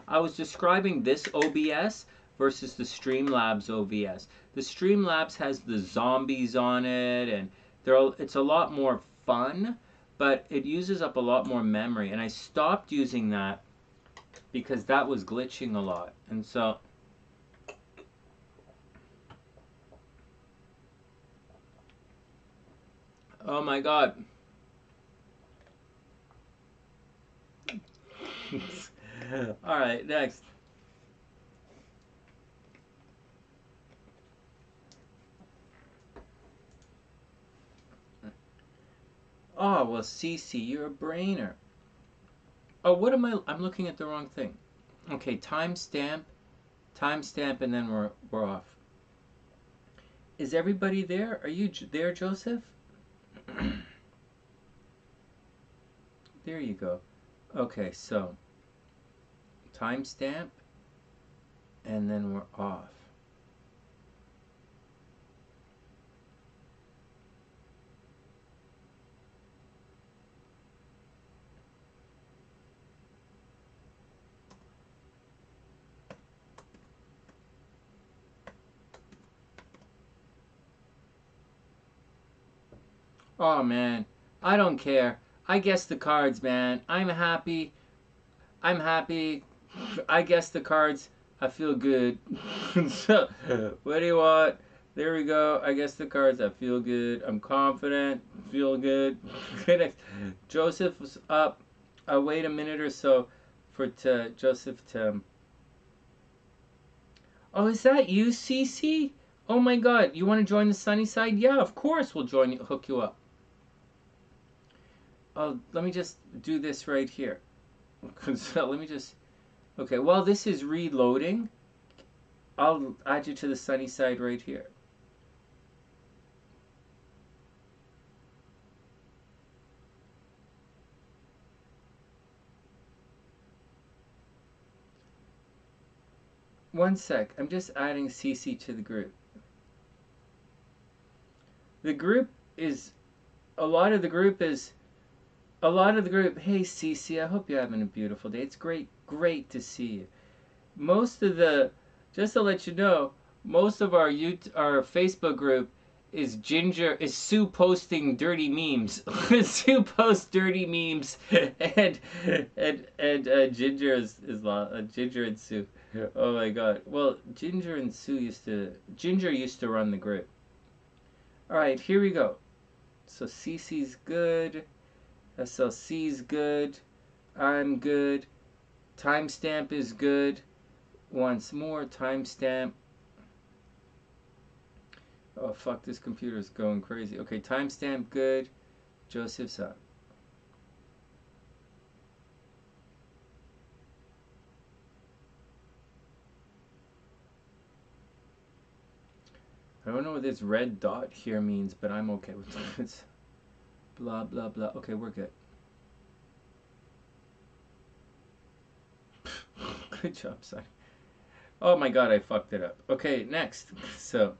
I was describing this OBS versus the Streamlabs OBS. The Streamlabs has the zombies on it, and it's a lot more fun, but it uses up a lot more memory. And I stopped using that because that was glitching a lot. And so, oh my god. All right, next. Oh, well, Cece, you're a brainer. Oh, what am I? I'm looking at the wrong thing. Okay, timestamp, and then we're off. Is everybody there? Are you there, Joseph? There you go. Okay, so timestamp, and then we're off. Oh man, I don't care. I guess the cards, man. I'm happy. I'm happy. I guess the cards. I feel good. So, what do you want? There we go. I guess the cards. I feel good. I'm confident. Feel good. Joseph was up. I'll wait a minute or so for Joseph to. Oh, is that you, Cece? Oh my God! You want to join the SueJ? Yeah, of course we'll join you. Hook you up. Oh, let me just do this right here. So let me just. Okay, while this is reloading, I'll add you to the SueJ right here. One sec. I'm just adding Cece to the group. The group is a lot of the group. Hey Cece, I hope you're having a beautiful day. It's great to see you. Most of the, just to let you know, most of our Facebook group is Sue posting dirty memes. Sue posts dirty memes, and Ginger is Ginger and Sue. Oh my God. Well, Ginger used to run the group. All right, here we go. So Cece's good. SLC's good. I'm good. Timestamp is good. Once more, timestamp. Oh fuck, this computer's going crazy. Okay, timestamp good. Joseph's up. I don't know what this red dot here means, but I'm okay with it. Blah blah blah. Okay, we're good. Good job, Sonny. Oh my God, I fucked it up. Okay, next. So.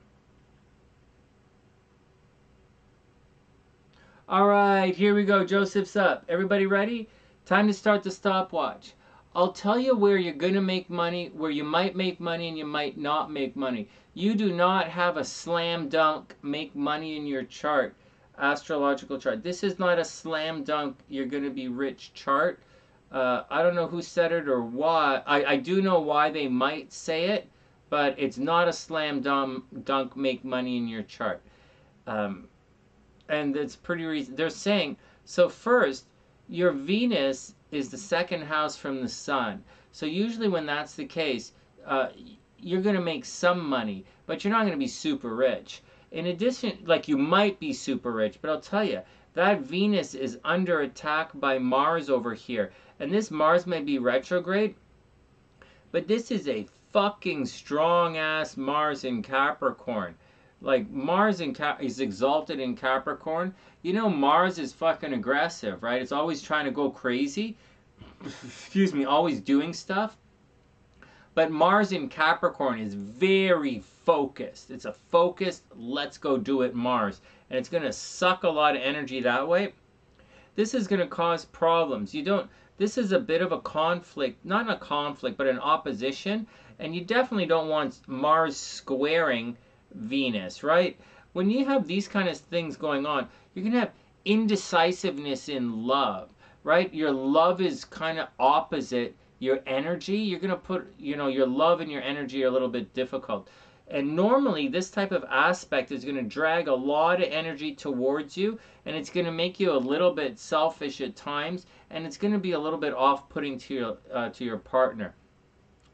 All right, here we go. Joseph's up. Everybody ready? Time to start the stopwatch. I'll tell you where you're going to make money, where you might make money and you might not make money. You do not have a slam dunk make money in your chart, astrological chart. This is not a slam dunk you're going to be rich chart. I don't know who said it or why. I do know why they might say it, but it's not a slam dunk make money in your chart. And it's pretty reason they're saying, so first, your Venus is the second house from the sun. So usually when that's the case, you're going to make some money, but you're not going to be super rich. In addition, like you might be super rich, but I'll tell you, that Venus is under attack by Mars over here. And this Mars may be retrograde, but this is a fucking strong ass Mars in Capricorn. Like Mars is exalted in Capricorn. You know Mars is fucking aggressive, right? It's always trying to go crazy. Excuse me, always doing stuff. But Mars in Capricorn is very focused. It's a focused, let's go do it Mars. And it's going to suck a lot of energy that way. This is going to cause problems. This is a bit of a conflict, not a conflict, but an opposition. And you definitely don't want Mars squaring Venus, right? When you have these kind of things going on, you're going to have indecisiveness in love, right? Your love is kind of opposite your energy. You're going to put, your love and your energy are a little bit difficult. And normally this type of aspect is going to drag a lot of energy towards you, and it's going to make you a little bit selfish at times, and it's going to be a little bit off-putting to your partner.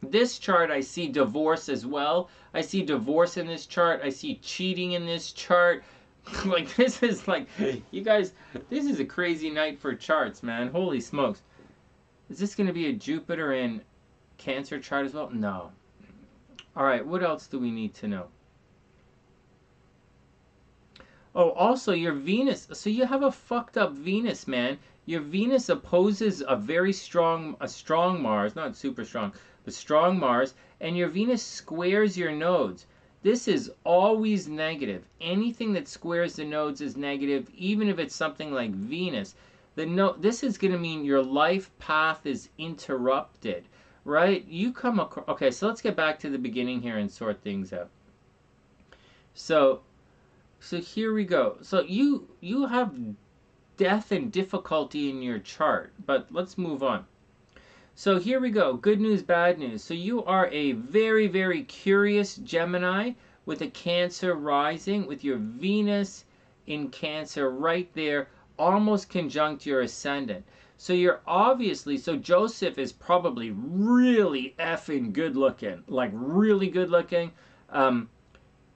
This chart, I see divorce as well. I see divorce in this chart. I see cheating in this chart. Like, this is like, you guys, this is a crazy night for charts, man. Holy smokes. Is this going to be a Jupiter in Cancer chart as well? No. All right, what else do we need to know? Oh, also your Venus. So you have a fucked up Venus, man. Your Venus opposes a strong Mars, not super strong, but strong Mars, and your Venus squares your nodes. This is always negative. Anything that squares the nodes is negative, even if it's something like Venus. This is going to mean your life path is interrupted, right? You come across. Okay, so let's get back to the beginning here and sort things out. So here we go. So you have death and difficulty in your chart, but let's move on. So here we go. Good news, bad news. So you are a very, very curious Gemini with a Cancer rising, with your Venus in Cancer right there, almost conjunct your ascendant. So you're obviously, so Joseph is probably really effing good looking, like really good looking.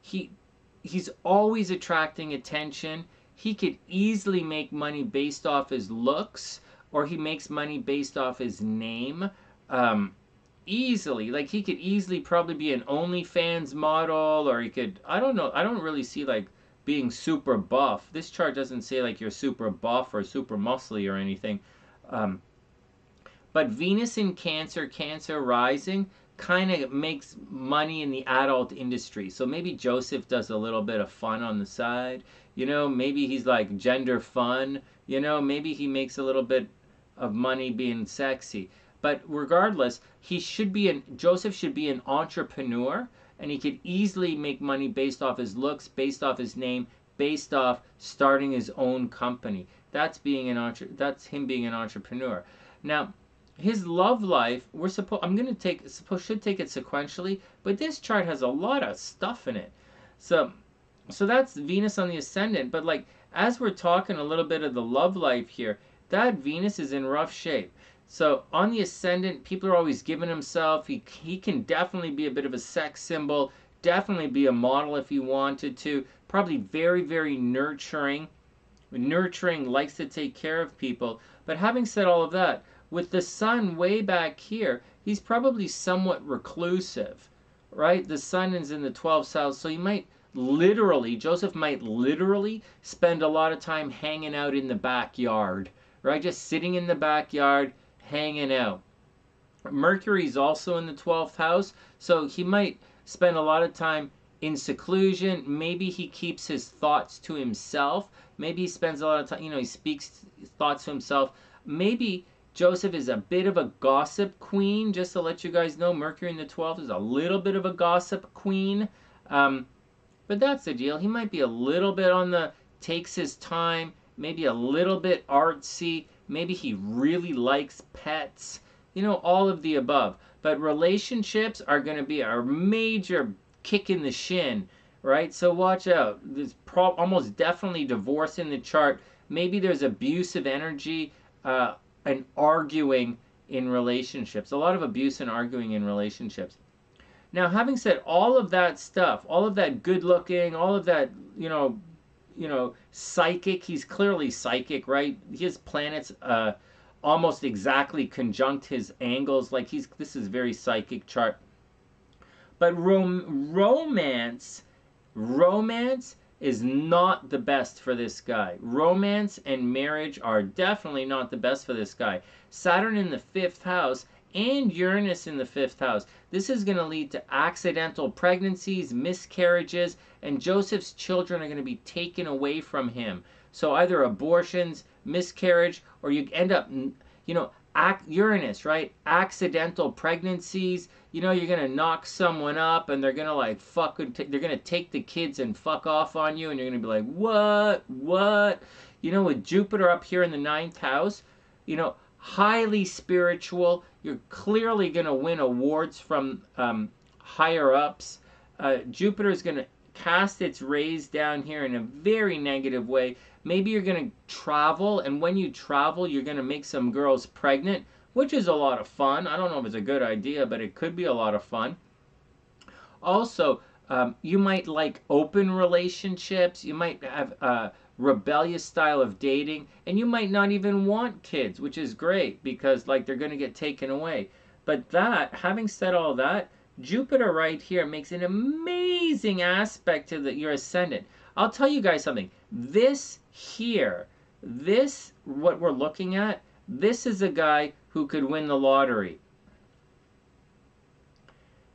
He's always attracting attention. He could easily make money based off his looks, or he makes money based off his name. Easily, like he could easily probably be an OnlyFans model, or he could, I don't know, I don't really see like being super buff. This chart doesn't say like you're super buff or super muscly or anything. But Venus in Cancer, Cancer rising, kind of makes money in the adult industry. So maybe Joseph does a little bit of fun on the side. Maybe he's like gender fun. Maybe he makes a little bit of money being sexy. But regardless, Joseph should be an entrepreneur, and he could easily make money based off his looks, based off his name, based off starting his own company. That's him being an entrepreneur. Now, his love life, should take it sequentially, but this chart has a lot of stuff in it. So that's Venus on the ascendant, but like as we're talking a little bit of the love life here, that Venus is in rough shape. So on the ascendant, people are always giving himself. He can definitely be a bit of a sex symbol, definitely be a model if he wanted to, probably very, very nurturing, likes to take care of people. But having said all of that, with the sun way back here, he's probably somewhat reclusive, right? The sun is in the 12th house, so Joseph might literally spend a lot of time hanging out in the backyard, right? Just sitting in the backyard, hanging out. Mercury's also in the 12th house, so he might spend a lot of time in seclusion. Maybe he keeps his thoughts to himself. Maybe he spends a lot of time, he speaks thoughts to himself. Maybe Joseph is a bit of a gossip queen, just to let you guys know. Mercury in the 12th is a little bit of a gossip queen. But that's the deal. He might be a little bit takes his time, maybe a little bit artsy. Maybe he really likes pets. All of the above. But relationships are going to be a major kick in the shin, right? So watch out. There's almost definitely divorce in the chart. Maybe there's abusive energy and arguing in relationships, a lot of abuse and arguing in relationships. Now, having said all of that stuff, all of that good looking, all of that, psychic, he's clearly psychic, right? His planets almost exactly conjunct his angles. Like this is very psychic chart. But romance is not the best for this guy. Romance and marriage are definitely not the best for this guy. Saturn in the 5th house and Uranus in the 5th house. This is going to lead to accidental pregnancies, miscarriages, and Joseph's children are going to be taken away from him. So either abortions, miscarriage, or you end up, Uranus, right? Accidental pregnancies. You're going to knock someone up and they're going to like they're going to take the kids and fuck off on you and you're going to be like, what? With Jupiter up here in the 9th house, highly spiritual. You're clearly going to win awards from higher ups. Jupiter is going to cast its rays down here in a very negative way. Maybe you're going to travel, and when you travel, you're going to make some girls pregnant, which is a lot of fun. I don't know if it's a good idea, but it could be a lot of fun. Also, you might like open relationships. You might have a rebellious style of dating, and you might not even want kids, which is great because like they're going to get taken away. But having said all that, Jupiter right here makes an amazing aspect to your ascendant. I'll tell you guys something. This here, what we're looking at, this is a guy who could win the lottery.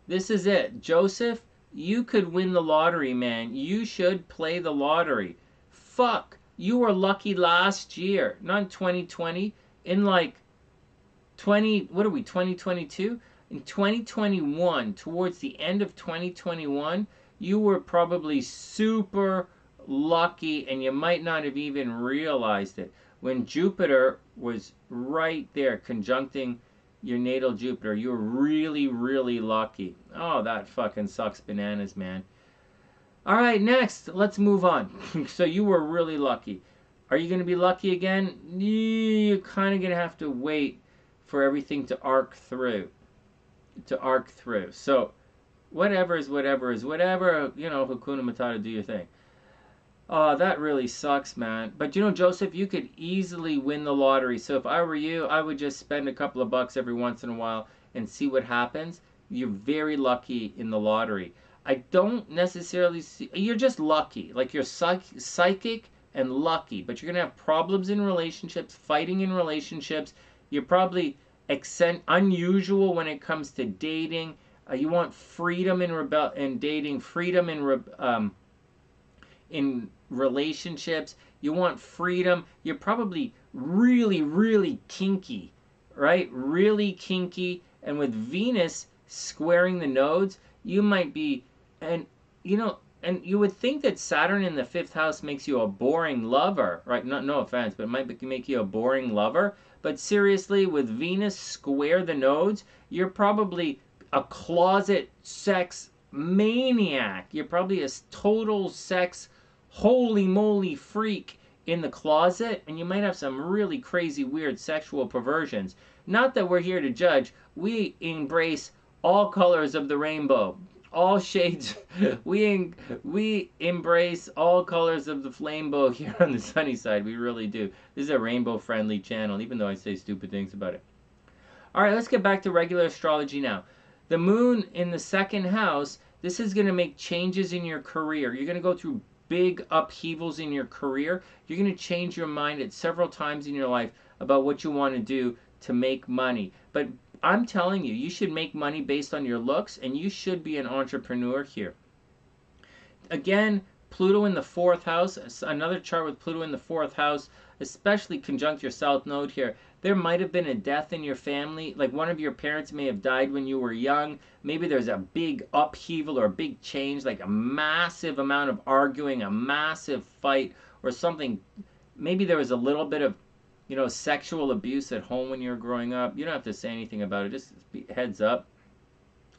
This is it. Joseph, you could win the lottery, man. You should play the lottery. Fuck, you were lucky last year, not in 2020, in like 2022? In 2021, towards the end of 2021, you were probably super lucky and you might not have even realized it. When Jupiter was right there conjuncting your natal Jupiter, you were really, really lucky. Oh, that fucking sucks bananas, man. All right, next, let's move on. So you were really lucky. Are you going to be lucky again? You're kind of going to have to wait for everything to arc through. So whatever is whatever is whatever. Hakuna Matata, do your thing. Oh, that really sucks, man. But Joseph, you could easily win the lottery. So if I were you, I would just spend a couple of bucks every once in a while and see what happens. You're very lucky in the lottery. I don't necessarily see... You're just lucky. Like you're psychic and lucky. But you're going to have problems in relationships, fighting in relationships. You're probably unusual when it comes to dating. You want freedom in dating, freedom in relationships. You want freedom. You're probably really, really kinky, right? Really kinky. And with Venus squaring the nodes, you might be, and you would think that Saturn in the 5th house makes you a boring lover, right? No offense, but it might make you a boring lover. But seriously, with Venus square the nodes, you're probably a closet sex maniac. You're probably a total sex holy moly freak in the closet, and you might have some really crazy, weird sexual perversions. Not that we're here to judge. We embrace all colors of the rainbow, all shades. We embrace all colors of the flamebow here on the sunny side. We really do. This is a rainbow-friendly channel, even though I say stupid things about it. All right, let's get back to regular astrology now. The moon in the 2nd house, this is going to make changes in your career. You're going to go through big upheavals in your career. You're going to change your mind at several times in your life about what you want to do to make money. But I'm telling you, you should make money based on your looks, and you should be an entrepreneur here. Again, Pluto in the 4th house, another chart with Pluto in the 4th house, especially conjunct your south node here. There might have been a death in your family, like one of your parents may have died when you were young. Maybe there's a big upheaval or a big change, like a massive amount of arguing, a massive fight or something. Maybe there was a little bit of, sexual abuse at home when you were growing up. You don't have to say anything about it, just heads up.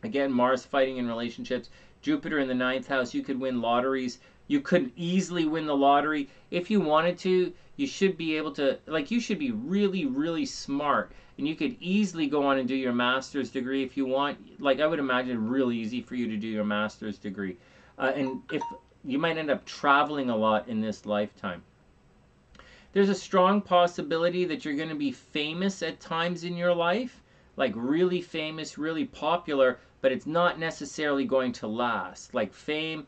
Again, Mars fighting in relationships. Jupiter in the 9th house, you could win lotteries You could easily win the lottery. If you wanted to, you should be able to, like, you should be really, really smart. And you could easily go on and do your master's degree if you want. Like, I would imagine really easy for you to do your master's degree. And if you might end up traveling a lot in this lifetime. There's a strong possibility that you're going to be famous at times in your life, like really famous, really popular, but it's not necessarily going to last. Like famous,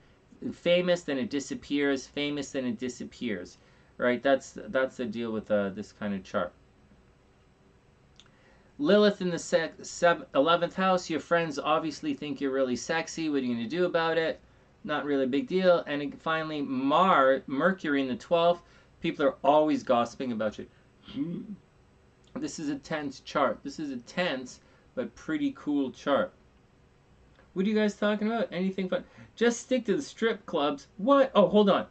then it disappears, famous, then it disappears, right? That's the deal with this kind of chart. Lilith in the 11th house, your friends obviously think you're really sexy. What are you going to do about it? Not really a big deal. And finally, Mercury in the 12th, people are always gossiping about you. This is a tense chart. This is a tense but pretty cool chart. What are you guys talking about? Anything fun? Just stick to the strip clubs. What? Oh, hold on.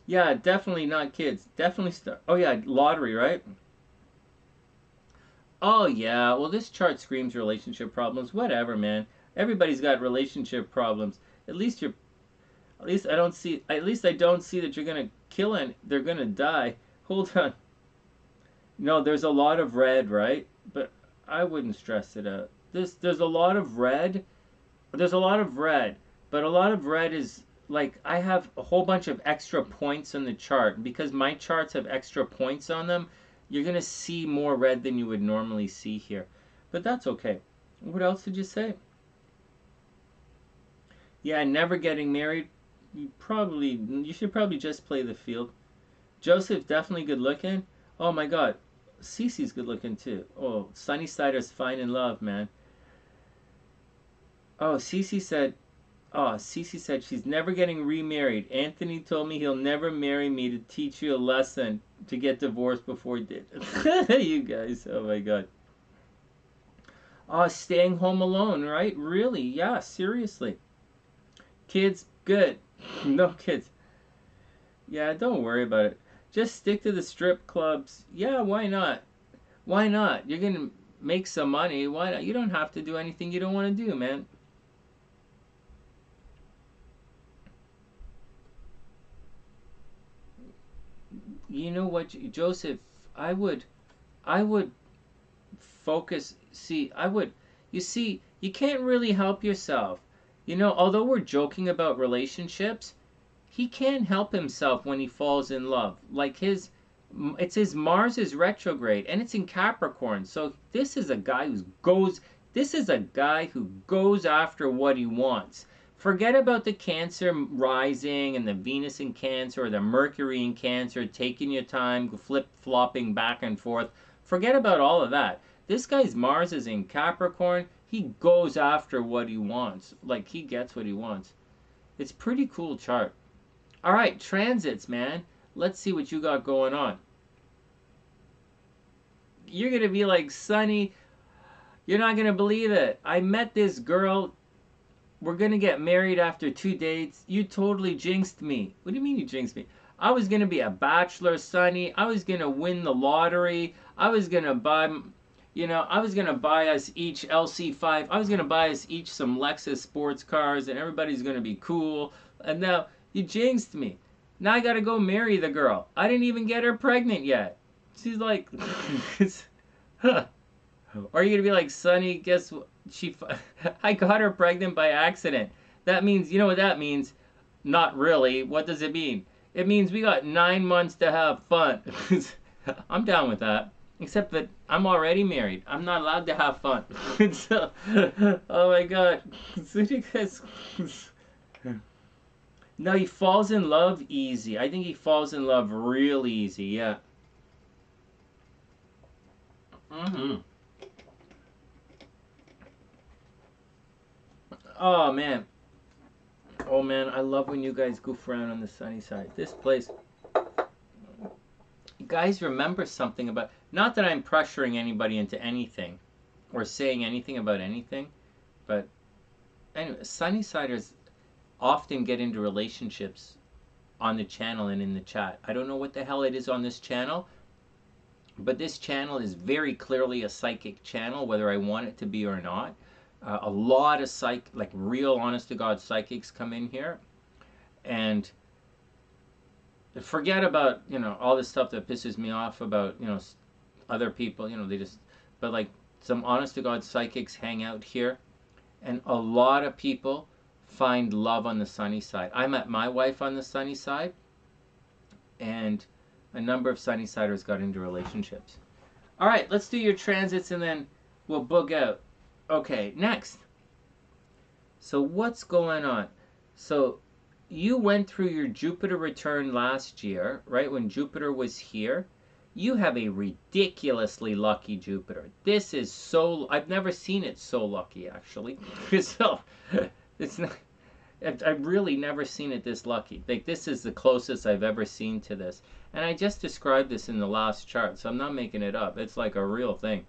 Yeah, definitely not kids. Definitely oh yeah, lottery, right? Oh yeah, well this chart screams relationship problems. Whatever, man. Everybody's got relationship problems. At least I don't see that you're gonna kill and they're gonna die. Hold on. No, there's a lot of red, right? But I wouldn't stress it out. There's a lot of red. There's a lot of red, but a lot of red is like I have a whole bunch of extra points on the chart. Because my charts have extra points on them, you're going to see more red than you would normally see here. But that's okay. What else did you say? Yeah, never getting married. You should probably just play the field. Joseph, definitely good looking. Oh my god. Cece's good looking too. Oh, SunnysSide is fine in love, man. Oh, Cece said she's never getting remarried. Anthony told me he'll never marry me to teach you a lesson to get divorced before he did. You guys, oh my god. Oh, staying home alone, right? Really? Yeah, seriously. Kids, good. No kids. Yeah, don't worry about it. Just stick to the strip clubs. Yeah, why not? Why not? You're going to make some money. Why not? You don't have to do anything you don't want to do, man. You know what, Joseph, I would focus, you see, you can't really help yourself. You know, although we're joking about relationships, he can't help himself when he falls in love. Like it's his Mars is retrograde and it's in Capricorn. So this is a guy who goes after what he wants. Forget about the Cancer rising and the Venus in Cancer or the Mercury in Cancer, taking your time, flip-flopping back and forth. Forget about all of that. This guy's Mars is in Capricorn. He goes after what he wants. Like, he gets what he wants. It's pretty cool chart. All right, transits, man. Let's see what you got going on. You're going to be like, Sonny, you're not going to believe it. I met this girl. We're going to get married after 2 dates. You totally jinxed me. What do you mean you jinxed me? I was going to be a bachelor, Sonny. I was going to win the lottery. I was going to buy us each LC5. I was going to buy us each some Lexus sports cars, and everybody's going to be cool. And now you jinxed me. Now I got to go marry the girl. I didn't even get her pregnant yet. She's like, huh. Or are you going to be like, Sonny, guess what? I got her pregnant by accident. That means, you know what that means? Not really. What does it mean? It means we got 9 months to have fun. I'm down with that. Except that I'm already married. I'm not allowed to have fun. So, oh my god. No, he falls in love easy. I think he falls in love real easy, yeah. Oh man. Oh man, I love when you guys goof around on the sunny side. This place. You guys remember something about, not that I'm pressuring anybody into anything or saying anything about anything, but anyway, Sunnysiders often get into relationships on the channel and in the chat. I don't know what the hell it is on this channel, but this channel is very clearly a psychic channel, whether I want it to be or not. A lot of real honest to God psychics come in here, And forget about, all this stuff that pisses me off about, other people, they just, but like some honest to God psychics hang out here, and a lot of people find love on the sunny side. I met my wife on the sunny side, and a number of sunny siders got into relationships. All right, let's do your transits and then we'll book out. Okay, next. So what's going on? So you went through your Jupiter return last year, right? When Jupiter was here. You have a ridiculously lucky Jupiter. This is so, I've never seen it so lucky, actually. So, it's not, I've really never seen it this lucky. Like, this is the closest I've ever seen to this. And I just described this in the last chart, so I'm not making it up. It's like a real thing.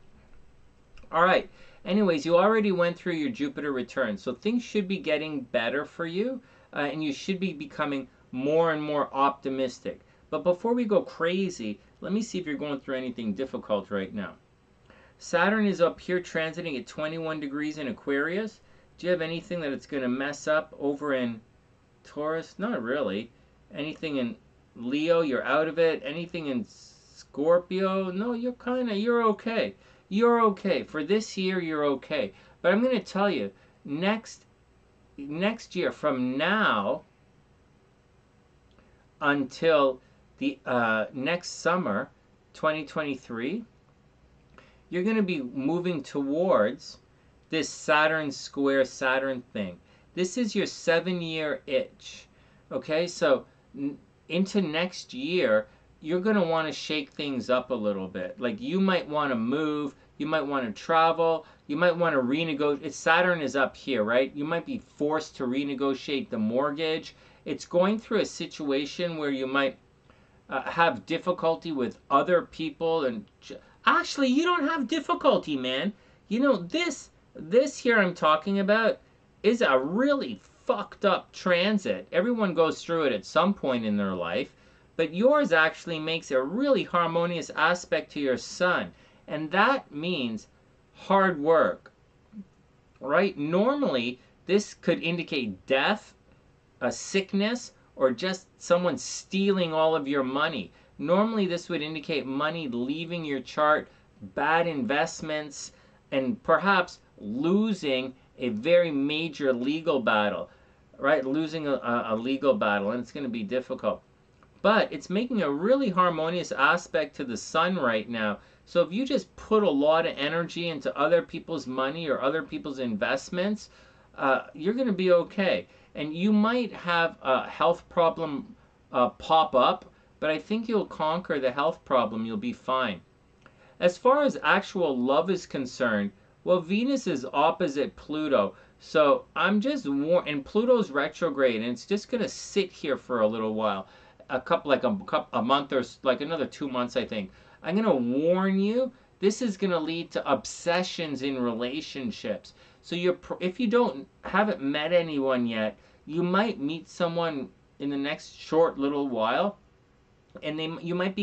All right. Anyways, you already went through your Jupiter return, so things should be getting better for you, and you should be becoming more and more optimistic. But before we go crazy, let me see if you're going through anything difficult right now. Saturn is up here transiting at 21 degrees in Aquarius. Do you have anything that it's going to mess up over in Taurus? Not really. Anything in Leo, you're out of it. Anything in Scorpio? No, you're okay. You're okay. For this year, you're okay. But I'm going to tell you, next year, from now until the next summer, 2023, you're going to be moving towards this Saturn square Saturn thing. This is your 7-year itch. Okay, so into next year, you're going to want to shake things up a little bit. Like, you might want to move, you might want to travel, you might want to renegotiate. Saturn is up here, right? You might be forced to renegotiate the mortgage. It's going through a situation where you might have difficulty with other people. And actually, you don't have difficulty, man. This here I'm talking about is a really fucked up transit. Everyone goes through it at some point in their life, but yours actually makes a really harmonious aspect to your sun, and that means hard work, right? Normally, this could indicate death, a sickness, or just someone stealing all of your money. Normally, this would indicate money leaving your chart, bad investments, and perhaps losing a very major legal battle, right? Losing a legal battle, and it's going to be difficult. But it's making a really harmonious aspect to the sun right now. So if you just put a lot of energy into other people's money or other people's investments, you're going to be okay. And you might have a health problem pop up, but I think you'll conquer the health problem. You'll be fine. As far as actual love is concerned, well, Venus is opposite Pluto. So I'm just and Pluto's retrograde, and it's just going to sit here for a little while. A month or like another 2 months, I think. I'm going to warn you, this is going to lead to obsessions in relationships. So if you haven't met anyone yet, you might meet someone in the next short little while, and you might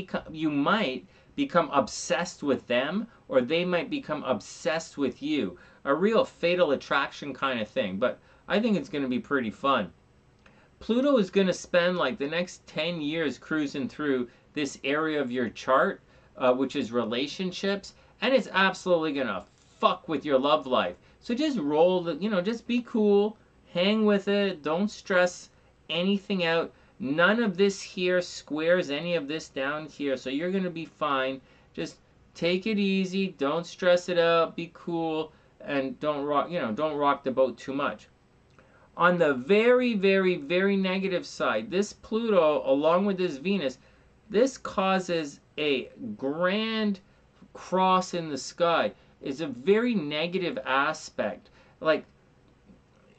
become obsessed with them, or they might become obsessed with you. A real fatal attraction kind of thing. But I think it's going to be pretty fun. Pluto is going to spend like the next 10 years cruising through this area of your chart, which is relationships, and it's absolutely going to fuck with your love life. So just just be cool, hang with it, don't stress anything out. None of this here squares any of this down here, so you're going to be fine. Just take it easy, don't stress it out, be cool, and don't rock the boat too much. On the very, very, very negative side, this Pluto, along with this Venus, this causes a grand cross in the sky. It's a very negative aspect. Like,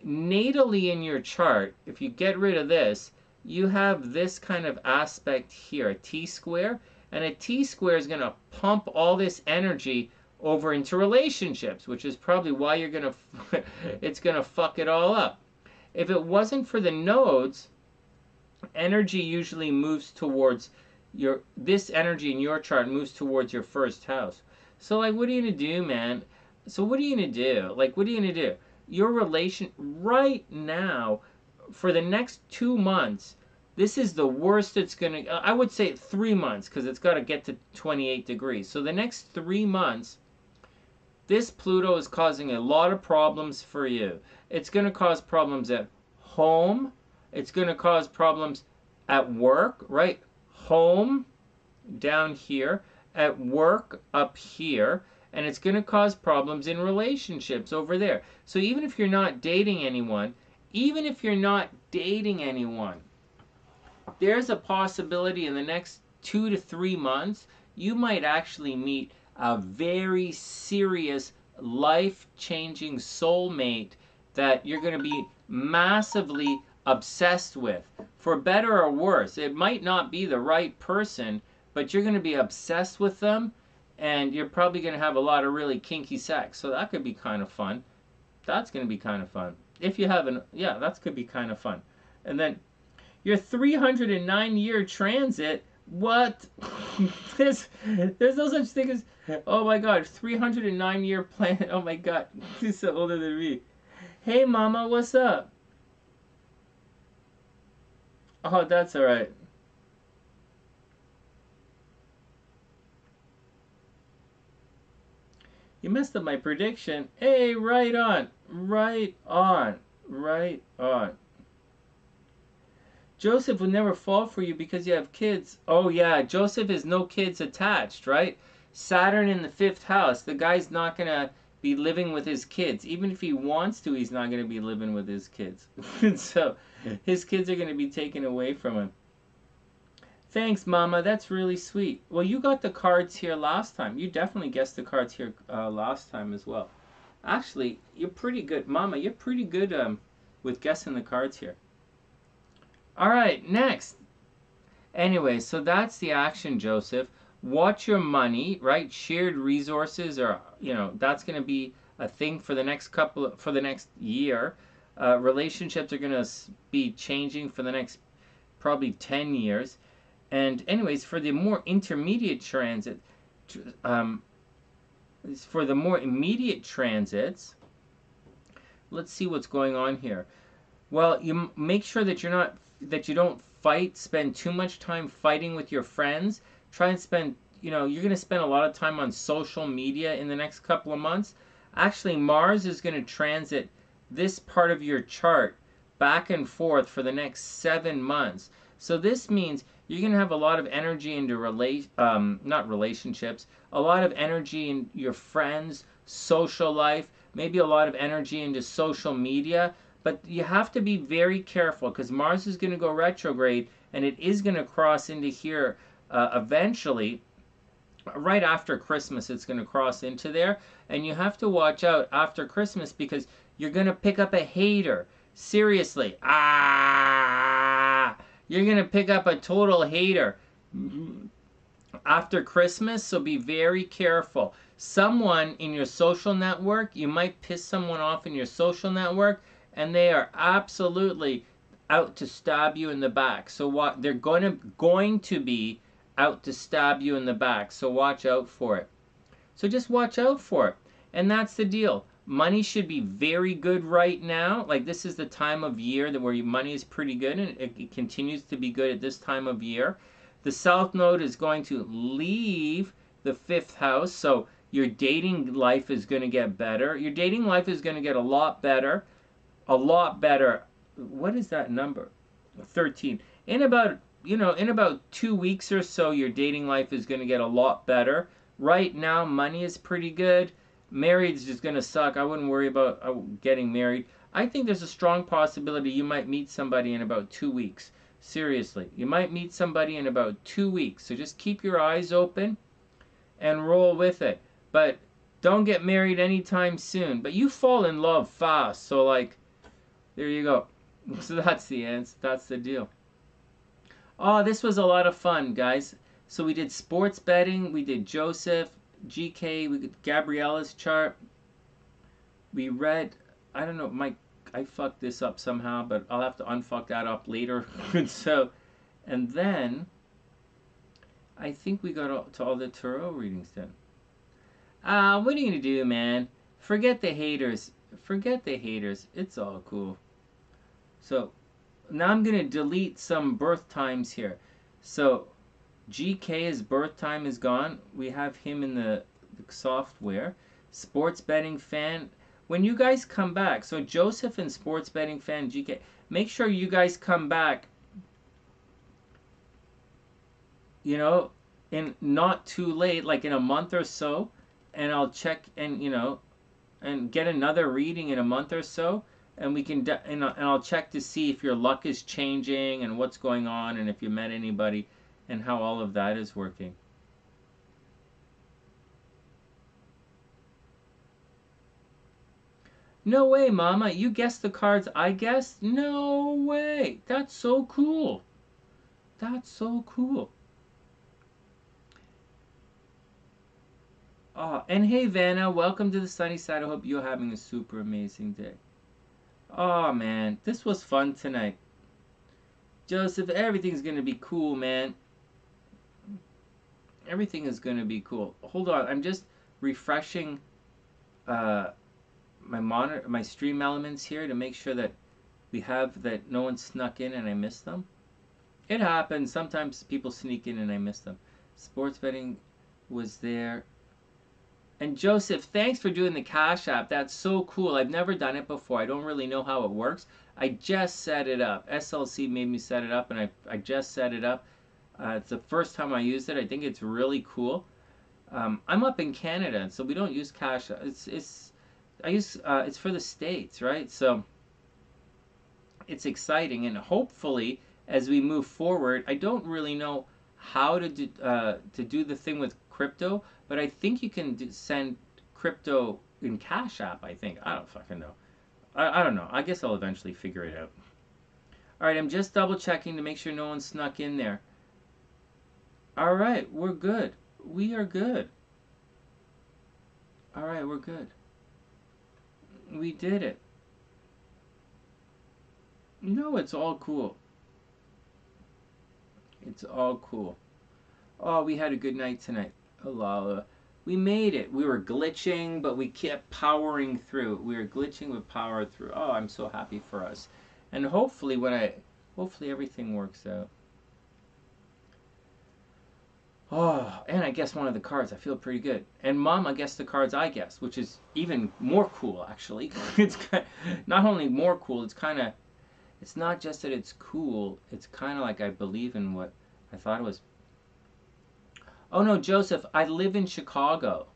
natally in your chart, if you get rid of this, you have this kind of aspect here, a T-square, and a T-square is going to pump all this energy over into relationships, which is probably why it's going to fuck it all up. If it wasn't for the nodes, energy usually moves towards this energy in your chart moves towards your first house. So like, what are you going to do, man? So what are you going to do? Like, what are you going to do? Your relation right now, for the next 2 months, this is the worst it's going to, I would say 3 months, because it's got to get to 28 degrees. So the next 3 months, this Pluto is causing a lot of problems for you. It's going to cause problems at home. It's going to cause problems at work, right? Home, down here. At work, up here. And it's going to cause problems in relationships over there. So even if you're not dating anyone, there's a possibility in the next 2 to 3 months, you might actually meet a very serious, life-changing soulmate that you're going to be massively obsessed with. For better or worse, it might not be the right person, but you're going to be obsessed with them, and you're probably going to have a lot of really kinky sex. So that could be kind of fun. That's going to be kind of fun. If you haven't, yeah, that could be kind of fun. And then your 309-year transit, what? There's no such thing as, oh my god, 309-year planet. Oh my god, he's so older than me. Hey mama, what's up? Oh, that's alright. You messed up my prediction. Hey, right on. Right on. Right on. Joseph would never fall for you because you have kids. Oh yeah, Joseph has no kids attached, right? Saturn in the 5th house. The guy's not going to be living with his kids. Even if he wants to, he's not going to be living with his kids. So his kids are going to be taken away from him. Thanks, Mama. That's really sweet. Well, you got the cards here last time. You definitely guessed the cards here last time as well. Actually, you're pretty good. Mama, you're pretty good with guessing the cards here. All right, next. Anyway, so that's the action, Joseph. Watch your money, right? Shared resources are, that's going to be a thing for the next year. Relationships are going to be changing for the next probably 10 years. And anyways, for the more intermediate transit, for the more immediate transits, let's see what's going on here. Well, you make sure that you don't spend too much time fighting with your friends. Try and spend, you're going to spend a lot of time on social media in the next couple of months. Actually, Mars is going to transit this part of your chart back and forth for the next 7 months. So this means you're going to have a lot of energy into not relationships, a lot of energy in your friends, social life, maybe a lot of energy into social media. But you have to be very careful because Mars is going to go retrograde and it is going to cross into here eventually. Right after Christmas, it's going to cross into there. And you have to watch out after Christmas because you're going to pick up a hater. Seriously. You're going to pick up a total hater after Christmas, so be very careful. Someone in your social network, you might piss someone off in your social network, and they are absolutely out to stab you in the back. So what they're going to be out to stab you in the back. So watch out for it. So just watch out for it. And that's the deal. Money should be very good right now. Like this is the time of year where your money is pretty good, and it continues to be good at this time of year. The South Node is going to leave the 5th house, so your dating life is going to get better. Your dating life is going to get a lot better. A lot better. What is that number? 13. In about 2 weeks or so, your dating life is going to get a lot better. Right now, money is pretty good. Married is just going to suck. I wouldn't worry about getting married. I think there's a strong possibility you might meet somebody in about 2 weeks. Seriously, you might meet somebody in about 2 weeks. So just keep your eyes open and roll with it. But don't get married anytime soon. But you fall in love fast. So like, there you go. So that's the answer. That's the deal. Oh, this was a lot of fun, guys. So we did sports betting. We did Joseph, GK, we did Gabriella's chart. We read, I don't know, I fucked this up somehow, but I'll have to unfuck that up later. And then I think we got to all the tarot readings done. What are you gonna do, man? Forget the haters. Forget the haters. It's all cool. So now I'm going to delete some birth times here. So GK's birth time is gone. We have him in the software. Sports betting fan. When you guys come back, so Joseph and sports betting fan GK, make sure you guys come back, you know, in not too late, like in a month or so, and I'll check and, you know, and get another reading in a month or so, and we can and I'll check to see if your luck is changing and what's going on and if you met anybody and how all of that is working. No way, Mama. You guessed the cards I guessed? No way. That's so cool. That's so cool. Oh, and hey, Vanna. Welcome to the sunny side. I hope you're having a super amazing day. Oh, man. This was fun tonight. Joseph, everything's going to be cool, man. Everything is going to be cool. Hold on. I'm just refreshing my stream elements here to make sure that we have that no one snuck in and I missed them. It happens. Sometimes people sneak in and I miss them. Sports betting was there. And Joseph, thanks for doing the Cash App. That's so cool. I've never done it before. I don't really know how it works. I just set it up. SLC made me set it up, and I just set it up. It's the first time I used it. I think it's really cool. I'm up in Canada, so we don't use Cash App. It's for the States, right? So it's exciting, and hopefully, as we move forward, I don't really know how to do the thing with crypto, but I think you can send crypto in Cash App. I think I don't fucking know. I don't know. I guess I'll eventually figure it out. All right, I'm just double checking to make sure no one snuck in there. All right, we're good. We are good. All right, we're good. We did it. No, it's all cool. It's all cool. Oh, we had a good night tonight. Alala. We made it. We were glitching, but we kept powering through. We were glitching, but powered through. Oh, I'm so happy for us. And hopefully hopefully everything works out. Oh, and I guessed one of the cards. I feel pretty good. And Mama guessed the cards I guessed, which is even more cool, actually. It's not only more cool, it's not just that it's cool. It's kind of like I believe in what I thought it was. Oh no, Joseph, I live in Chicago.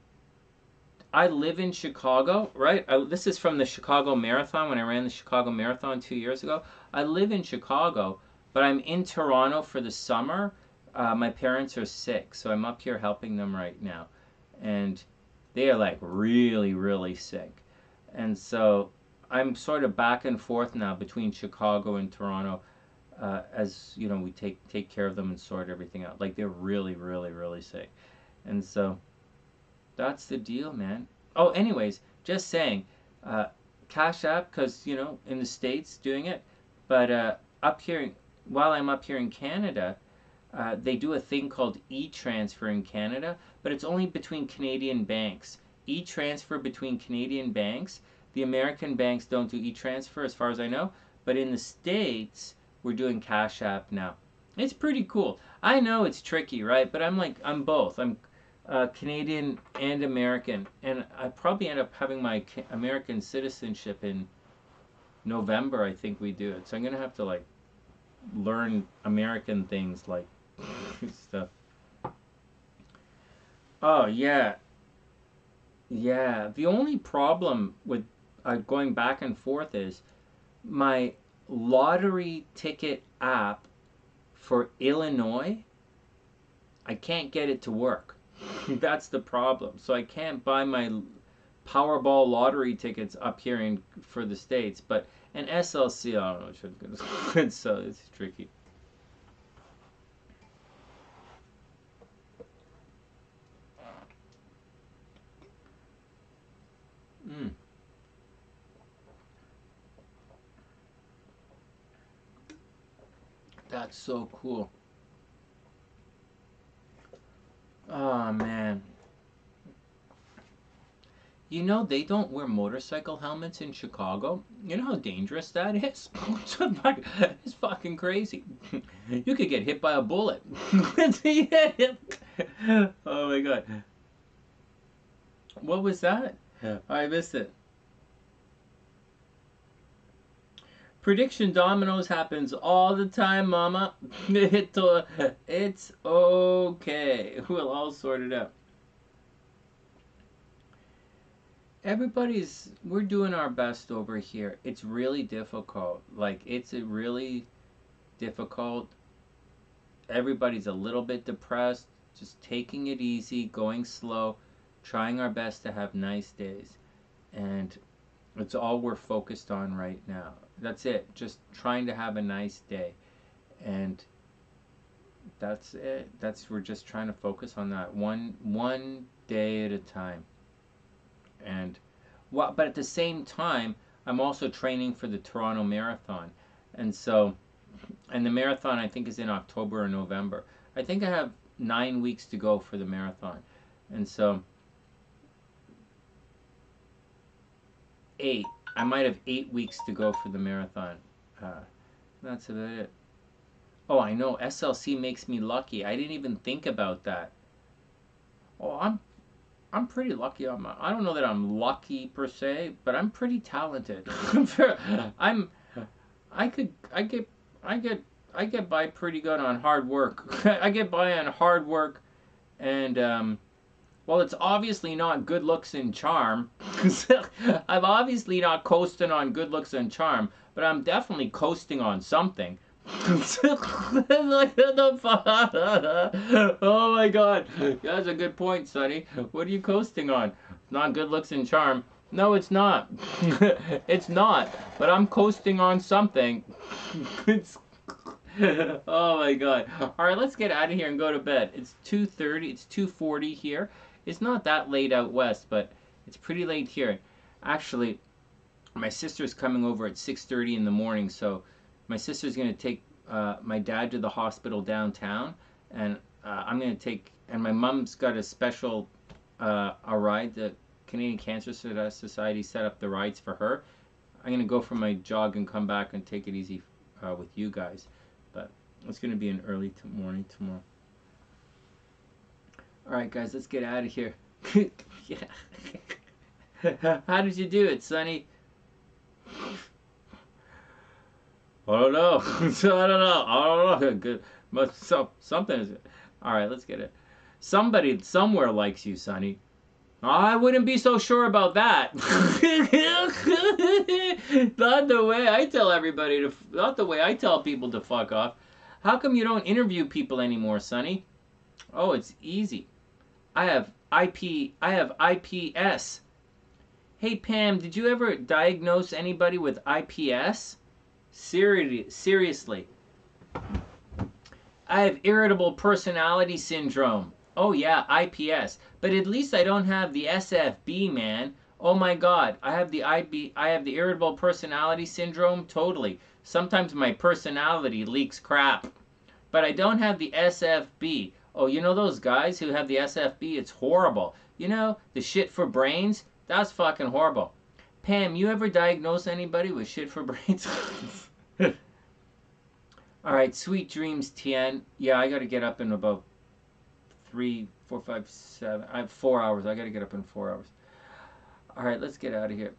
I live in Chicago, right? This is from the Chicago Marathon when I ran the Chicago Marathon 2 years ago. I live in Chicago, but I'm in Toronto for the summer. My parents are sick, so I'm up here helping them right now. And they are like really, really sick. And so I'm sort of back and forth now between Chicago and Toronto. As you know, we take care of them and sort everything out. Like they're really, really, really sick, and so that's the deal, man. Oh, anyways, just saying, Cash App, because you know in the States doing it, but up here, while I'm up here in Canada, they do a thing called e-transfer in Canada, but it's only between Canadian banks. E-transfer between Canadian banks. The American banks don't do e-transfer, as far as I know, but in the States we're doing Cash App now. It's pretty cool. I know it's tricky, right? But I'm both. I'm Canadian and American, and I probably end up having my American citizenship in November. I think we do it. So I'm gonna have to like learn American things like stuff. Oh yeah, yeah. The only problem with going back and forth is my lottery ticket app for Illinois, I can't get it to work. That's the problem. So I can't buy my Powerball lottery tickets up here for the States, but an SLC, I don't know, should so it's tricky. Mm. That's so cool. Oh man. You know, they don't wear motorcycle helmets in Chicago. You know how dangerous that is? It's fucking crazy. You could get hit by a bullet. Oh my god. What was that? I missed it. Prediction dominoes happens all the time, mama. It's okay. We'll all sort it out. We're doing our best over here. It's really difficult. Like, it's a really difficult. Everybody's a little bit depressed. Just taking it easy, going slow, trying our best to have nice days. And it's all we're focused on right now. That's it. Just trying to have a nice day. And that's it. We're just trying to focus on that one day at a time. And but at the same time, I'm also training for the Toronto Marathon. And so, and the marathon I think is in October or November. I think I have 9 weeks to go for the marathon. And so 8. I might have 8 weeks to go for the marathon. That's about it. Oh, I know. SLC makes me lucky. I didn't even think about that. Oh, I'm pretty lucky. I don't know that I'm lucky per se, but I'm pretty talented. I get by pretty good on hard work. I get by on hard work, and well, it's obviously not good looks and charm. I'm obviously not coasting on good looks and charm, but I'm definitely coasting on something. Like, the fuck? Oh my god, that's a good point, Sonny. What are you coasting on? Not good looks and charm. No, it's not. It's not. But I'm coasting on something. Oh my god. Alright, let's get out of here and go to bed. It's 2:30. It's 2:40 here. It's not that late out west, but it's pretty late here. Actually, my sister's coming over at 6:30 in the morning, so my sister's going to take my dad to the hospital downtown, and I'm going to take, and my mom's got a special a ride. The Canadian Cancer Society set up the rides for her. I'm going to go for my jog and come back and take it easy with you guys. But it's going to be an early morning tomorrow. Alright guys, let's get out of here. How did you do it, Sonny? I don't know. I don't know. Good. But something is. Alright, let's get it. Somebody somewhere likes you, Sonny. I wouldn't be so sure about that. Not the way I tell everybody to. Not the way I tell people to fuck off. How come you don't interview people anymore, Sonny? Oh, it's easy. I have IPS. Hey Pam, did you ever diagnose anybody with IPS? Seriously. I have irritable personality syndrome. Oh yeah, IPS. But at least I don't have the SFB, man. Oh my god, I have the irritable personality syndrome, totally. Sometimes my personality leaks crap. But I don't have the SFB. Oh, you know those guys who have the SFB? It's horrible. You know, the shit for brains? That's fucking horrible. Pam, you ever diagnose anybody with shit for brains? Alright, sweet dreams, Tien. Yeah, I gotta get up in about 3, 4, 5, 7. I have 4 hours. I gotta get up in 4 hours. Alright, let's get out of here.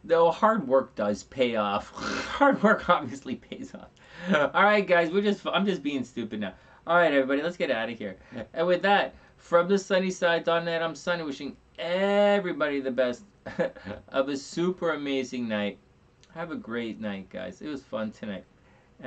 Though hard work does pay off. Hard work obviously pays off. Alright guys, I'm just being stupid now. Alright everybody, let's get out of here. And with that, from TheSunnySide.net, I'm Sonny, wishing everybody the best of a super amazing night. Have a great night, guys. It was fun tonight.